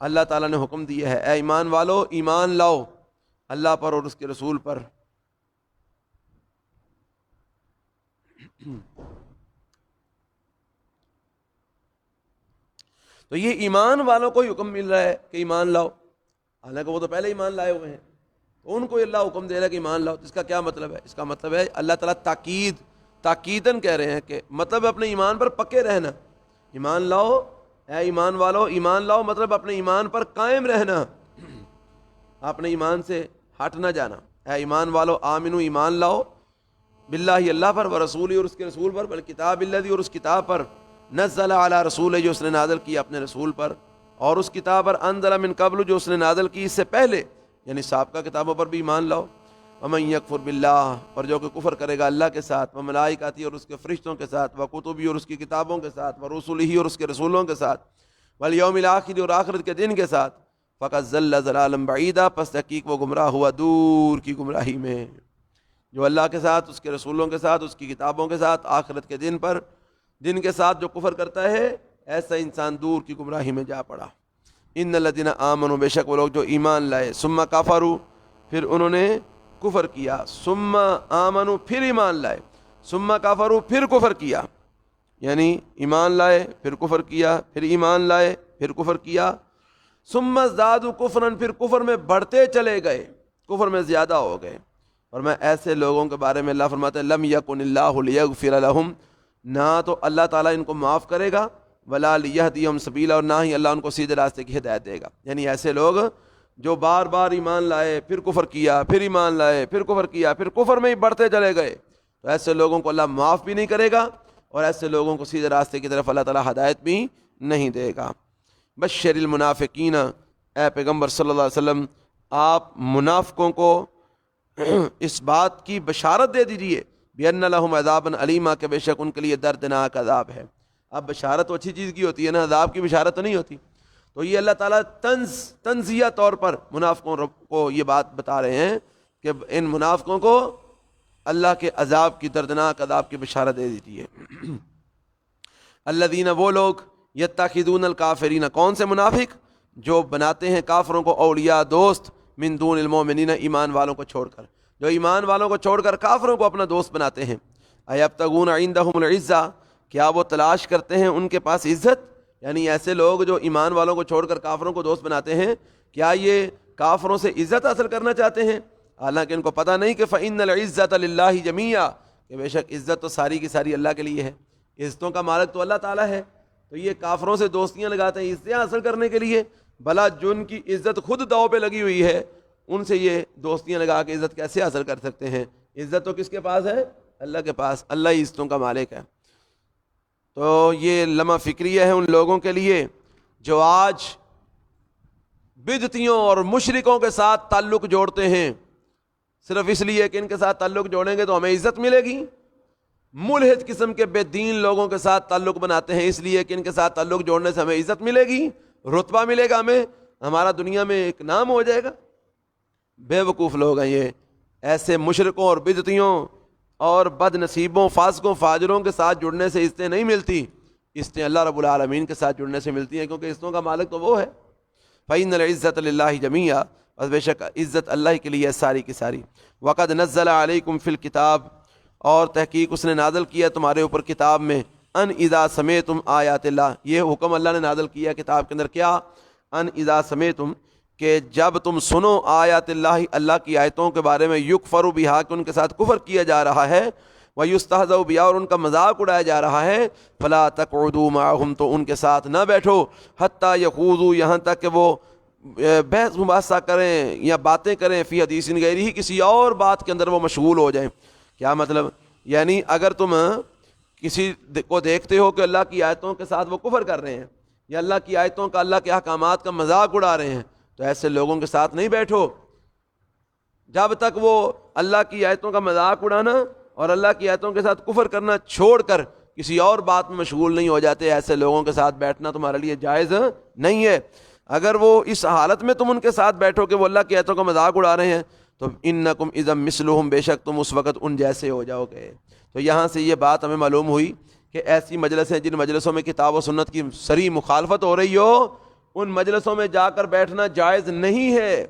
اللہ تعالیٰ نے حکم دیا ہے، اے ایمان والو ایمان لاؤ اللہ پر اور اس کے رسول پر۔ تو یہ ایمان والوں کو حکم مل رہا ہے کہ ایمان لاؤ، حالانکہ وہ تو پہلے ایمان لائے ہوئے ہیں، تو ان کو اللہ حکم دے رہا ہے کہ ایمان لاؤ۔ تو اس کا کیا مطلب ہے؟ اس کا مطلب ہے اللہ تعالیٰ تاکیداً کہہ رہے ہیں کہ مطلب اپنے ایمان پر پکے رہنا، ایمان لاؤ اے ایمان والو، ایمان لاؤ مطلب اپنے ایمان پر قائم رہنا، اپنے ایمان سے ہٹ نہ جانا۔ اے ایمان والو آمنو، ایمان لاؤ باللہ اللہ پر، ورسولہ، اور اس کے رسول پر، والکتاب الذی، اور اس کتاب پر، نزل علی رسولہ جو اس نے نازل کی اپنے رسول پر، اور اس کتاب پر، انزل من قبل جو اس نے نازل کی اس سے پہلے، یعنی سابقہ کتابوں پر بھی ایمان لاؤ۔ ومن یکفر باللہ، اور جو کہ کفر کرے گا اللہ کے ساتھ، وملائکتہ، اور اس کے فرشتوں کے ساتھ، وکتبہ، اور اس کی کتابوں کے ساتھ، ورسلہ، اور اس کے رسولوں کے ساتھ، والیوم الآخر، اور آخرت کے دن کے ساتھ، فقد ضل ضلالا بعیدا، پس تحقیق وہ گمراہ ہوا دور کی گمراہی میں۔ جو اللہ کے ساتھ، اس کے رسولوں کے ساتھ، اس کی کتابوں کے ساتھ، آخرت کے دن کے ساتھ جو کفر کرتا ہے، ایسا انسان دور کی گمراہی میں جا پڑا۔ ان الذین آمنوا، بے شک وہ لوگ جو ایمان لائے، ثم کفروا، پھر انہوں نے کفر کیا، ثم آمنوا، پھر ایمان لائے، ثم کفروا، پھر کفر کیا، یعنی ایمان لائے پھر کفر کیا، پھر ایمان لائے پھر کفر کیا، ثم ازدادوا کفرا، پھر کفر میں بڑھتے چلے گئے، کفر میں زیادہ ہو گئے. اور میں ایسے لوگوں کے بارے میں اللہ فرماتا ہے لم یکن اللہ لیغفر لہم، نہ تو اللہ تعالیٰ ان کو معاف کرے گا، ولا لیہدیہم سبیلا، اور نہ ہی اللہ ان کو سیدھے راستے کی ہدایت دے گا. یعنی ایسے لوگ جو بار بار ایمان لائے پھر کفر کیا، پھر ایمان لائے پھر کفر کیا، پھر کفر میں ہی بڑھتے چلے گئے، تو ایسے لوگوں کو اللہ معاف بھی نہیں کرے گا اور ایسے لوگوں کو سیدھے راستے کی طرف اللہ تعالیٰ ہدایت بھی نہیں دے گا. بشر المنافقین، اے پیغمبر صلی اللہ علیہ وسلم آپ منافقوں کو اس بات کی بشارت دے دیجئے بِأَنَّ لَهُمْ عَذَابًا عَلِيمًا، کہ بے شک ان کے لیے دردناک عذاب ہے. اب بشارت تو اچھی چیز کی ہوتی ہے نا، عذاب کی بشارت تو نہیں ہوتی. تو یہ اللہ تعالیٰ تنزیہ طور پر منافقوں کو یہ بات بتا رہے ہیں کہ ان منافقوں کو اللہ کے عذاب کی، دردناک عذاب کی بشارت دے دیتی ہے. الذین، وہ لوگ، یتخذون الکافرین، کون سے منافق؟ جو بناتے ہیں کافروں کو اولیاء، دوست، من دون المؤمنین، ایمان والوں کو چھوڑ کر، جو ایمان والوں کو چھوڑ کر کافروں کو اپنا دوست بناتے ہیں. ایبتغون عندہم العزہ، کیا وہ تلاش کرتے ہیں ان کے پاس عزت؟ یعنی ایسے لوگ جو ایمان والوں کو چھوڑ کر کافروں کو دوست بناتے ہیں، کیا یہ کافروں سے عزت حاصل کرنا چاہتے ہیں؟ حالانکہ ان کو پتہ نہیں کہ فإن العزۃ للہ جمیعا، کہ بے شک عزت تو ساری کی ساری اللہ کے لیے ہے، عزتوں کا مالک تو اللہ تعالیٰ ہے. تو یہ کافروں سے دوستیاں لگاتے ہیں عزتیں حاصل کرنے کے لیے، بھلا جن کی عزت خود داؤ پہ لگی ہوئی ہے ان سے یہ دوستیاں لگا کے عزت کیسے حاصل کر سکتے ہیں؟ عزت تو کس کے پاس ہے؟ اللہ کے پاس، اللہ ہی عزتوں کا مالک ہے. تو یہ لمحہ فکریہ ہے ان لوگوں کے لیے جو آج بدعتیوں اور مشرکوں کے ساتھ تعلق جوڑتے ہیں صرف اس لیے کہ ان کے ساتھ تعلق جوڑیں گے تو ہمیں عزت ملے گی. ملحد قسم کے بے دین لوگوں کے ساتھ تعلق بناتے ہیں اس لیے کہ ان کے ساتھ تعلق جوڑنے سے ہمیں عزت ملے گی، رتبہ ملے گا، ہمیں ہمارا دنیا میں ایک نام ہو جائے گا. بے وقوف لوگ ہیں یہ. ایسے مشرکوں اور بدعتیوں اور بد نصیبوں، فاسقوں، فاجروں کے ساتھ جڑنے سے عزتیں نہیں ملتی، عزتیں اللہ رب العالمین کے ساتھ جڑنے سے ملتی ہیں، کیونکہ عزتوں کا مالک تو وہ ہے. فإن العزۃ للہ جمیعا، بس بے شک عزت اللہ کے لیے ہے ساری کی ساری. وقد نزل علیکم فی الکتاب، اور تحقیق اس نے نازل کیا تمہارے اوپر کتاب میں، ان اذا سمعتم آیات اللہ، یہ حکم اللہ نے نازل کیا کتاب کے اندر، کیا؟ ان اذا سمعتم، کہ جب تم سنو آیات اللہ، اللہ کی آیتوں کے بارے میں، یکفر بہا، کہ ان کے ساتھ کفر کیا جا رہا ہے، ویستہزأ بہا، اور ان کا مذاق اڑایا جا رہا ہے، فلا تقعدوا معہم، تو ان کے ساتھ نہ بیٹھو، حتی یخوضوا، یہاں تک کہ وہ بحث مباحثہ کریں یا باتیں کریں، فی حدیث غیرہ، کسی اور بات کے اندر وہ مشغول ہو جائیں. کیا مطلب؟ یعنی اگر تم کسی کو دیکھتے ہو کہ اللہ کی آیتوں کے ساتھ وہ کفر کر رہے ہیں یا اللہ کی آیتوں کا، اللہ کے احکامات کا مذاق اڑا رہے ہیں، تو ایسے لوگوں کے ساتھ نہیں بیٹھو جب تک وہ اللہ کی آیتوں کا مذاق اڑانا اور اللہ کی آیتوں کے ساتھ کفر کرنا چھوڑ کر کسی اور بات میں مشغول نہیں ہو جاتے. ایسے لوگوں کے ساتھ بیٹھنا تمہارے لیے جائز نہیں ہے. اگر وہ اس حالت میں تم ان کے ساتھ بیٹھو کہ وہ اللہ کی آیتوں کا مذاق اڑا رہے ہیں، تو انکم اذا مثلہم، بے شک تم اس وقت ان جیسے ہو جاؤ گے. تو یہاں سے یہ بات ہمیں معلوم ہوئی کہ ایسی مجلسیں، جن مجلسوں میں کتاب و سنت کی صریح مخالفت ہو رہی ہو، ان مجلسوں میں جا کر بیٹھنا جائز نہیں ہے.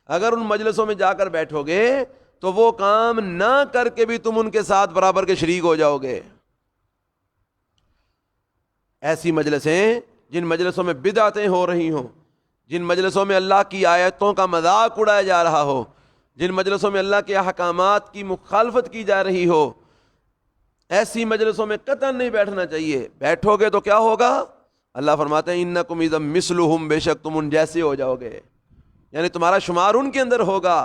اگر ان مجلسوں میں جا کر بیٹھو گے تو وہ کام نہ کر کے بھی تم ان کے ساتھ برابر کے شریک ہو جاؤ گے. ایسی مجلسیں جن مجلسوں میں بدعتیں ہو رہی ہوں، جن مجلسوں میں اللہ کی آیتوں کا مذاق اڑایا جا رہا ہو، جن مجلسوں میں اللہ کے احکامات کی مخالفت کی جا رہی ہو، ایسی مجلسوں میں قطعاً نہیں بیٹھنا چاہیے. بیٹھو گے تو کیا ہوگا؟ اللہ فرماتے ہیں انکم اذا مثلہم، بے شک تم ان جیسے ہو جاؤ گے، یعنی تمہارا شمار ان کے اندر ہوگا.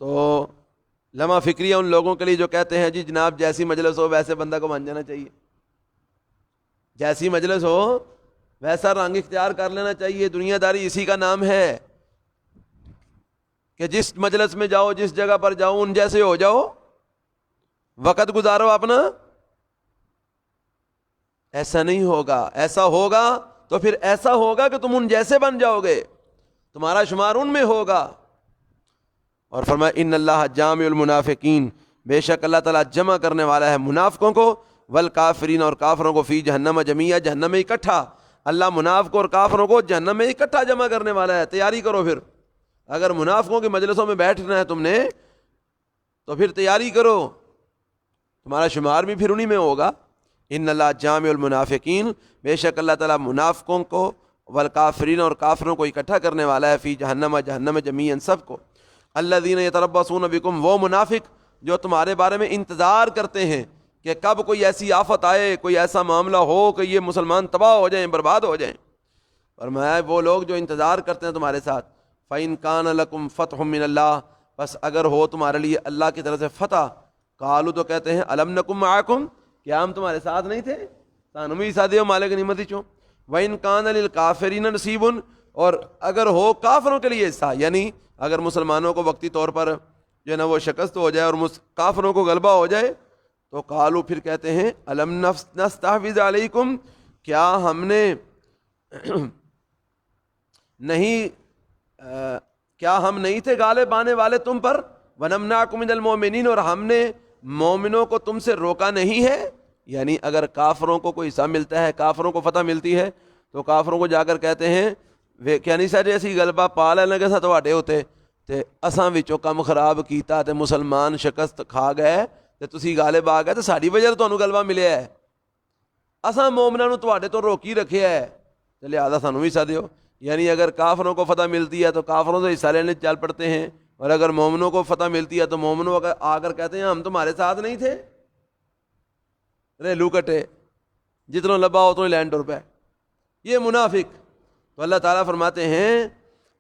تو لمحہ فکریہ ان لوگوں کے لیے جو کہتے ہیں جی جناب جیسی مجلس ہو ویسے بندہ کو مان جانا چاہیے، جیسی مجلس ہو ویسا رنگ اختیار کر لینا چاہیے. دنیا داری اسی کا نام ہے کہ جس مجلس میں جاؤ، جس جگہ پر جاؤ، ان جیسے ہو جاؤ، وقت گزارو اپنا. ایسا نہیں ہوگا. ایسا ہوگا تو پھر ایسا ہوگا کہ تم ان جیسے بن جاؤ گے، تمہارا شمار ان میں ہوگا. اور فرمایا ان اللہ جامع المنافقین، بے شک اللہ تعالیٰ جمع کرنے والا ہے منافقوں کو، والکافرین، اور کافروں کو، فی جہنم جمیعا، جہنم میں اکٹھا. اللہ منافقوں اور کافروں کو جہنم میں اکٹھا جمع کرنے والا ہے. تیاری کرو پھر. اگر منافقوں کی مجلسوں میں بیٹھنا ہے تم نے تو پھر تیاری کرو، تمہارا شمار بھی پھر انہی میں ہوگا. ان اللہ جامع المنافقین، بے شک اللہ تعالیٰ منافقوں کو والکافرین اور کافروں کو اکٹھا کرنے والا ہے، فی جہنم، جہنم جمیعاً سب کو۔ الذین یتربصون بکم، وہ منافق جو تمہارے بارے میں انتظار کرتے ہیں کہ کب کوئی ایسی آفت آئے، کوئی ایسا معاملہ ہو کہ یہ مسلمان تباہ ہو جائیں، برباد ہو جائیں۔ فرمایا وہ لوگ جو انتظار کرتے ہیں تمہارے ساتھ، فَإِن كَانَ لَكُمْ فَتْحٌ مِّنَ اللَّهِ، بس اگر ہو تمہارے لیے اللہ کی طرف سے فتح، قالوا تو کہتے ہیں الم نکم معکم، کیا ہم تمہارے ساتھ نہیں تھے، سانو بھی ساتھ دیو مالک نعمتی چوں۔ وَإِن كَانَ لِلْكَافِرِينَ نَصِيبٌ، اور اگر ہو کافروں کے لیے حصہ، یعنی اگر مسلمانوں کو وقتی طور پر جو ہے نا وہ شکست ہو جائے اور کافروں کو غلبہ ہو جائے، تو قالوا پھر کہتے ہیں الم نستحوذ علیکم، کیا ہم نے نہیں کیا ہم نہیں تھے غالب آنے والے تم پر، ونمنعکم من المؤمنین، اور ہم نے مومنوں کو تم سے روکا نہیں ہے۔ یعنی اگر کافروں کو کوئی حصہ ملتا ہے، کافروں کو فتح ملتی ہے، تو کافروں کو جا کر کہتے ہیں ویکھیا نہیں سر اسی غلبہ پا لینا کہ تواڈے ہوتے تے اساں وچوں کم خراب کیتا تے مسلمان شکست کھا گئے تے تسی غالب آ گئے تے ساڈی وجہ تو تانوں غلبہ ملیا ہے، اساں مومناں نوں تواڈے تو روکی رکھیا ہے تے لہذا سانوں بھی حصہ دیو۔ یعنی اگر کافروں کو فتح ملتی ہے تو کافروں سے حصہ لینے چل پڑتے ہیں، اور اگر مومنوں کو فتح ملتی ہے تو مومنوں آ کر کہتے ہیں ہم تمہارے ساتھ نہیں تھے، ریلو کٹے جتنا لبا اتنا لینڈ ٹر پہ، یہ منافق۔ تو اللہ تعالیٰ فرماتے ہیں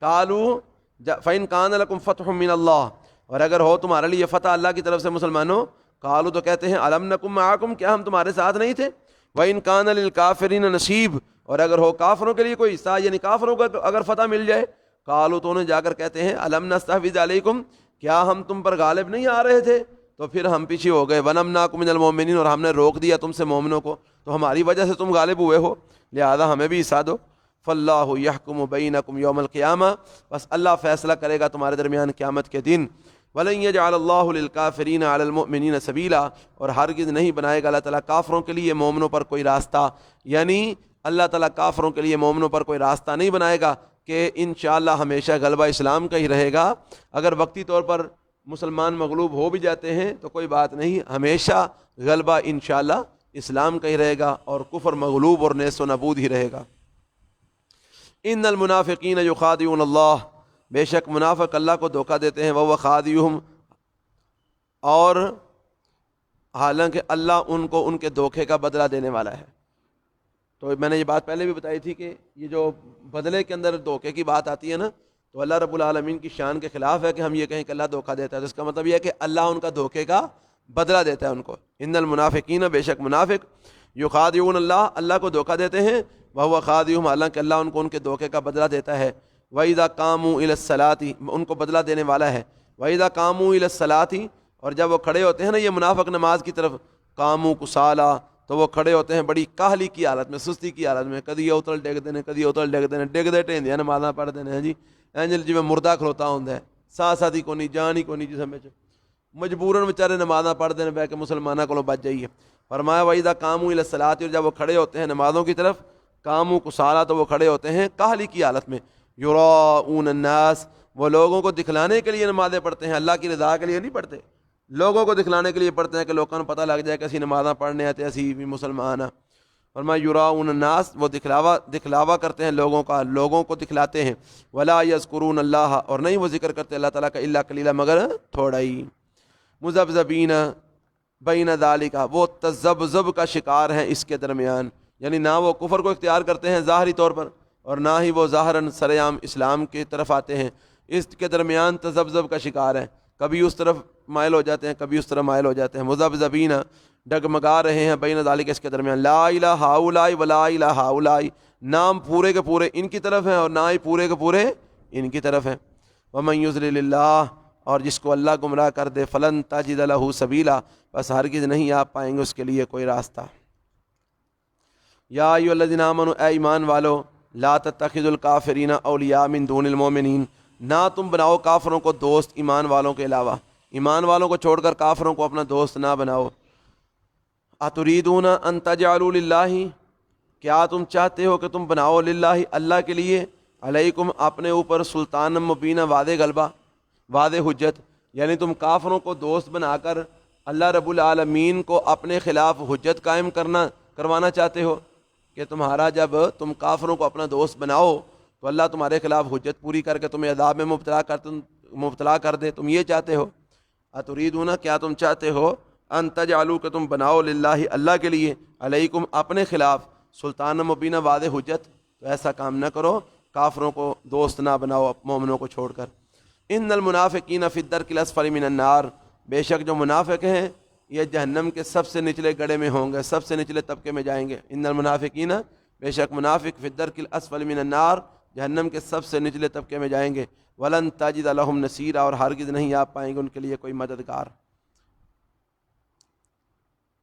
قالوا فَإِن كَانَ لَكُمْ فَتْحٌ مِّنَ اللَّهِ، اور اگر ہو تمہارے لیے فتح اللہ کی طرف سے مسلمانوں، قالوا تو کہتے ہیں الم نکم معکم، کیا ہم تمہارے ساتھ نہیں تھے، وَإِن كَانَ لِلْكَافِرِينَ نَصِيبٌ، اور اگر ہو کافروں کے لیے کوئی حصہ، یعنی کافروں کو اگر فتح مل جائے، قالوا تو انہیں جا کر کہتے ہیں الم نستحوذ علیکم، کیا ہم تم پر غالب نہیں آ رہے تھے، تو پھر ہم پیچھے ہو گئے، ونمنعکم من المؤمنین، اور ہم نے روک دیا تم سے مومنوں کو، تو ہماری وجہ سے تم غالب ہوئے ہو، لہذا ہمیں بھی حصہ دو۔ فاللہ یحکم بینکم یوم القیامہ، بس اللہ فیصلہ کرے گا تمہارے درمیان قیامت کے دن۔ ولن یجعل اللہ للکافرین علی المؤمنین سبیلا، اور ہرگز نہیں بنائے گا اللہ تعالیٰ کافروں کے لیے مومنوں پر کوئی راستہ، یعنی اللہ تعالیٰ کافروں کے لیے مومنوں پر کوئی راستہ نہیں بنائے گا کہ انشاءاللہ ہمیشہ غلبہ اسلام کا ہی رہے گا۔ اگر وقتی طور پر مسلمان مغلوب ہو بھی جاتے ہیں تو کوئی بات نہیں، ہمیشہ غلبہ انشاءاللہ اسلام کا ہی رہے گا اور کفر مغلوب اور نیست و نابود ہی رہے گا۔ ان المنافقین یخادعون اللہ، بے شک منافق اللہ کو دھوکہ دیتے ہیں، وہو خادعہم، اور حالانکہ اللہ ان کو ان کے دھوکے کا بدلہ دینے والا ہے۔ تو میں نے یہ بات پہلے بھی بتائی تھی کہ یہ جو بدلے کے اندر دھوکے کی بات آتی ہے نا، تو اللہ رب العالمین کی شان کے خلاف ہے کہ ہم یہ کہیں کہ اللہ دھوکہ دیتا ہے، تو اس کا مطلب یہ ہے کہ اللہ ان کا دھوکے کا بدلہ دیتا ہے ان کو۔ ان المنافقین، بے شک منافق، یخادعون اللہ، اللہ کو دھوکہ دیتے ہیں، وہو خادعہم، حالانکہ اللہ ان کو ان کے دھوکے کا بدلہ دیتا ہے۔ وَإِذَا قَامُوا إِلَى الصَّلَاةِ، ان کو بدلہ دینے والا ہے۔ وَإِذَا قَامُوا إِلَى الصَّلَاةِ، اور جب وہ کھڑے ہوتے ہیں نا یہ منافق نماز کی طرف، قاموا کسالى، تو وہ کھڑے ہوتے ہیں بڑی کاہلی کی حالت میں، سستی کی حالت میں، کدی اتل ڈگ دینے، کدی اتل ڈگ دینے، ڈگ دے ٹھیندیاں نمازاں پڑھ دینے ہیں جی، اینجل جی میں مردہ کھلوتا ہوندا ہے، ساتھ ساتھی کو نہیں، جان ہی کو نہیں جسم وچ، مجبوراً بیچارے نمازاں پڑھ دینے بہ کے مسلماناں کولوں بچ جائیے۔ فرمایا وَإِذَا قَامُوا إِلَى الصَّلَاةِ، اور جب وہ کھڑے ہوتے ہیں نمازوں کی طرف، قاموا کسالى، تو وہ کھڑے ہوتے ہیں کاہلی کی حالت میں، یراؤون الناس، وہ لوگوں کو دکھلانے کے لیے نمازیں پڑھتے ہیں، اللہ کی رضا کے لیے نہیں پڑھتے، لوگوں کو دکھلانے کے لیے پڑھتے ہیں کہ لوگوں کو پتہ لگ جائے کہ اسی نمازاں پڑھنے آتے، اسی بھی مسلمان ہیں۔ فرمایا یراؤون الناس، وہ دکھلاوا کرتے ہیں لوگوں کا، لوگوں کو دکھلاتے ہیں، ولا یذکرون اللہ، اور نہیں وہ ذکر کرتے اللہ تعالیٰ کا الا قلیلا، مگر تھوڑا ہی۔ مذبذبین بین ذالک، وہ تذبذب کا شکار ہیں اس کے درمیان، یعنی نہ وہ کفر کو اختیار کرتے ہیں ظاہری طور پر، اور نہ ہی وہ ظاہراً سرعام اسلام کی طرف آتے ہیں، اس کے درمیان تذبذب کا شکار ہیں، کبھی اس طرف مائل ہو جاتے ہیں، کبھی اس طرف مائل ہو جاتے ہیں۔ مذبذبین، ڈگمگا رہے ہیں، بین ذالک، اس کے درمیان، لا الہ ہؤلاء ولا الہ ہؤلاء، نام پورے کے پورے ان کی طرف ہیں اور نہ ہی پورے کے پورے ان کی طرف ہیں۔ ومن یضلل اللہ، اور جس کو اللہ گمراہ کر دے، فلن تجد لہ سبیلا، بس ہرگز نہیں آپ پائیں گے اس کے لیے کوئی راستہ۔ یا ایھا الذین آمنوا، اے ایمان والو، لا تتخذوا الکافرین اولیاء من دون المؤمنین، نہ تم بناؤ کافروں کو دوست ایمان والوں کے علاوہ، ایمان والوں کو چھوڑ کر کافروں کو اپنا دوست نہ بناؤ۔ اتریدون ان تجعلوا للہ، کیا تم چاہتے ہو کہ تم بناؤ للہ، اللہ کے لیے، علیکم، اپنے اوپر، سلطان مبینہ، واضح غلبہ، واضح حجت، یعنی تم کافروں کو دوست بنا کر اللہ رب العالمین کو اپنے خلاف حجت قائم کروانا چاہتے ہو کہ تمہارا جب تم کافروں کو اپنا دوست بناؤ تو اللہ تمہارے خلاف حجت پوری کر کے تمہیں عذاب میں مبتلا کر دے، تم یہ چاہتے ہو؟ اتریدون، کیا تم چاہتے ہو ان تجعلوا کہ تم بناؤ للہ اللہ کے لیے علیکم اپنے خلاف سلطان مبینہ واضح حجت؟ تو ایسا کام نہ کرو، کافروں کو دوست نہ بناؤ مومنوں کو چھوڑ کر۔ ان المنافقین فی الدرک الاسفل من النار، بے شک جو منافق ہیں یہ جہنم کے سب سے نچلے گڑھے میں ہوں گے، سب سے نچلے طبقے میں جائیں گے۔ ان المنافقین، بے شک منافق، فی الدرک الاسفل من النار، جہنم کے سب سے نچلے طبقے میں جائیں گے۔ ولن تجد لهم نصیرا، اور ہرگز نہیں آپ پائیں گے ان کے لیے کوئی مددگار۔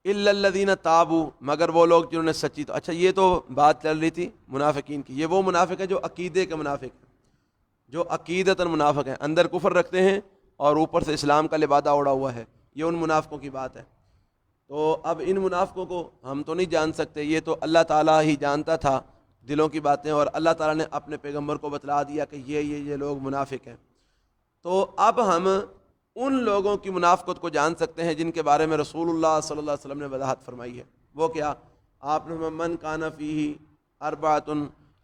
الا الذین تابوا، مگر وہ لوگ جنہوں نے سچی، تو اچھا یہ تو بات چل رہی تھی منافقین کی، یہ وہ منافق ہے جو عقیدے کے منافق ہیں، جو عقیدتاً منافق ہیں، اندر کفر رکھتے ہیں اور اوپر سے اسلام کا لبادہ اوڑا ہوا ہے، یہ ان منافقوں کی بات ہے۔ تو اب ان منافقوں کو ہم تو نہیں جان سکتے، یہ تو اللہ تعالیٰ ہی جانتا تھا دلوں کی باتیں، اور اللہ تعالیٰ نے اپنے پیغمبر کو بتلا دیا کہ یہ لوگ منافق ہیں۔ تو اب ہم ان لوگوں کی منافقت کو جان سکتے ہیں جن کے بارے میں رسول اللہ صلی اللہ علیہ وسلم نے وضاحت فرمائی ہے۔ وہ کیا؟ آپ نے من کان فیہ اربعۃ،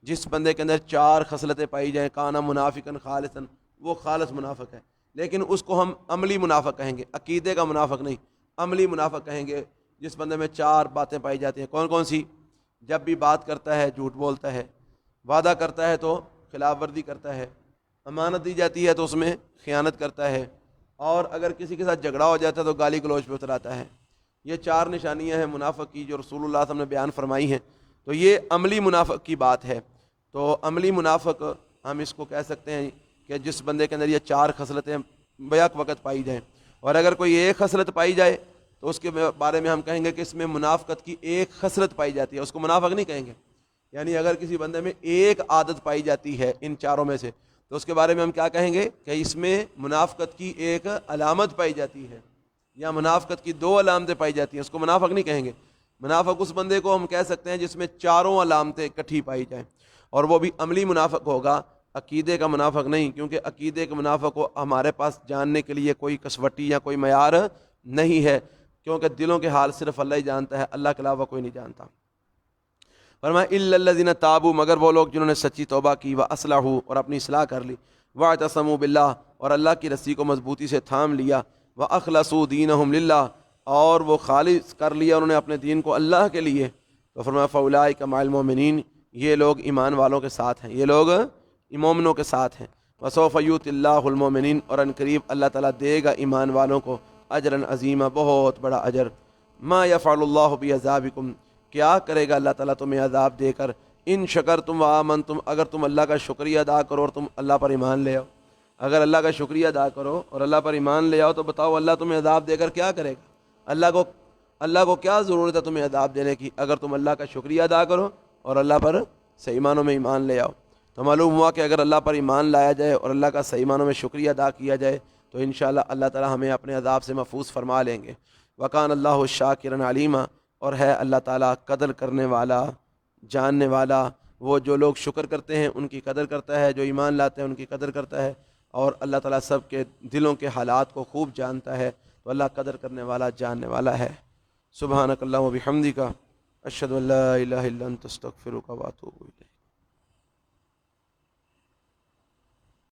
جس بندے کے اندر 4 خصلتیں پائی جائیں، کانا منافقا خالصا، وہ خالص منافق ہے، لیکن اس کو ہم عملی منافق کہیں گے، عقیدے کا منافق نہیں، عملی منافق کہیں گے جس بندے میں 4 باتیں پائی جاتی ہیں۔ کون کون سی؟ جب بھی بات کرتا ہے جھوٹ بولتا ہے، وعدہ کرتا ہے تو خلاف ورزی کرتا ہے، امانت دی جاتی ہے تو اس میں خیانت کرتا ہے، اور اگر کسی کے ساتھ جھگڑا ہو جاتا ہے تو گالی گلوچ پہ اتراتا ہے۔ یہ 4 نشانیاں ہیں منافق کی جو رسول اللہ صلی اللہ علیہ وسلم نے بیان فرمائی ہیں۔ تو یہ عملی منافق کی بات ہے۔ تو عملی منافق ہم اس کو کہہ سکتے ہیں کہ جس بندے کے اندر یہ 4 خصلتیں بیک وقت پائی جائیں، اور اگر کوئی ایک خصلت پائی جائے تو اس کے بارے میں ہم کہیں گے کہ اس میں منافقت کی ایک خصلت پائی جاتی ہے، اس کو منافق نہیں کہیں گے۔ یعنی اگر کسی بندے میں ایک عادت پائی جاتی ہے ان 4 میں سے، تو اس کے بارے میں ہم کیا کہیں گے کہ اس میں منافقت کی ایک علامت پائی جاتی ہے، یا منافقت کی 2 علامتیں پائی جاتی ہیں، اس کو منافق نہیں کہیں گے۔ منافق اس بندے کو ہم کہہ سکتے ہیں جس میں 4 علامتیں اکٹھی پائی جائیں، اور وہ بھی عملی منافق ہوگا، عقیدے کا منافق نہیں، کیونکہ عقیدے کے منافق کو ہمارے پاس جاننے کے لیے کوئی کسوٹی یا کوئی معیار نہیں ہے، کیونکہ دلوں کے حال صرف اللہ ہی جانتا ہے، اللہ کے علاوہ کوئی نہیں جانتا۔ فرمایا الا الذین تابوا، مگر وہ لوگ جنہوں نے سچی توبہ کی، واصلحوا، اور اپنی اصلاح کر لی، واعتصموا باللہ، اور اللہ کی رسی کو مضبوطی سے تھام لیا، واخلصوا دینہم للہ، اور وہ خالص کر لیا انہوں نے اپنے دین کو اللہ کے لیے۔ تو فرمایا فاولئک مع المؤمنین، یہ لوگ ایمان والوں کے ساتھ ہیں، یہ لوگ مومنوں کے ساتھ ہیں۔ وسوف یؤتی اللہ المؤمنین، اور ان قریب اللہ تعالیٰ دے گا ایمان والوں کو اجرا عظیما، بہت بڑا اجر۔ ما یفعل اللہ بعذابکم، کیا کرے گا اللہ تعالیٰ تمہیں عذاب دے کر، ان شکرتم وآمنتم، اگر تم اللہ کا شکریہ ادا کرو اور تم اللہ پر ایمان لے آؤ۔ اگر اللہ کا شکریہ ادا کرو اور اللہ پر ایمان لے آؤ تو بتاؤ اللہ تمہیں عذاب دے کر کیا کرے گا؟ اللہ کو کیا ضرورت ہے تمہیں عذاب دینے کی، اگر تم اللہ کا شکریہ ادا کرو اور اللہ پر صحیح معنوں میں ایمان لے آؤ۔ تو معلوم ہوا کہ اگر اللہ پر ایمان لایا جائے اور اللہ کا صحیح معنوں میں شکریہ ادا کیا جائے تو انشاءاللہ اللہ تعالیٰ ہمیں اپنے عذاب سے محفوظ فرما لیں گے۔ وکان اللہ شاکرا علیما، اور ہے اللہ تعالیٰ قدر کرنے والا، جاننے والا۔ وہ جو لوگ شکر کرتے ہیں ان کی قدر کرتا ہے، جو ایمان لاتے ہیں ان کی قدر کرتا ہے، اور اللہ تعالیٰ سب کے دلوں کے حالات کو خوب جانتا ہے، تو اللہ قدر کرنے والا، جاننے والا ہے۔ سبحانک اللہم و بحمدک، اشہد ان لا الہ الا انت استغفرک و اتوب الیک۔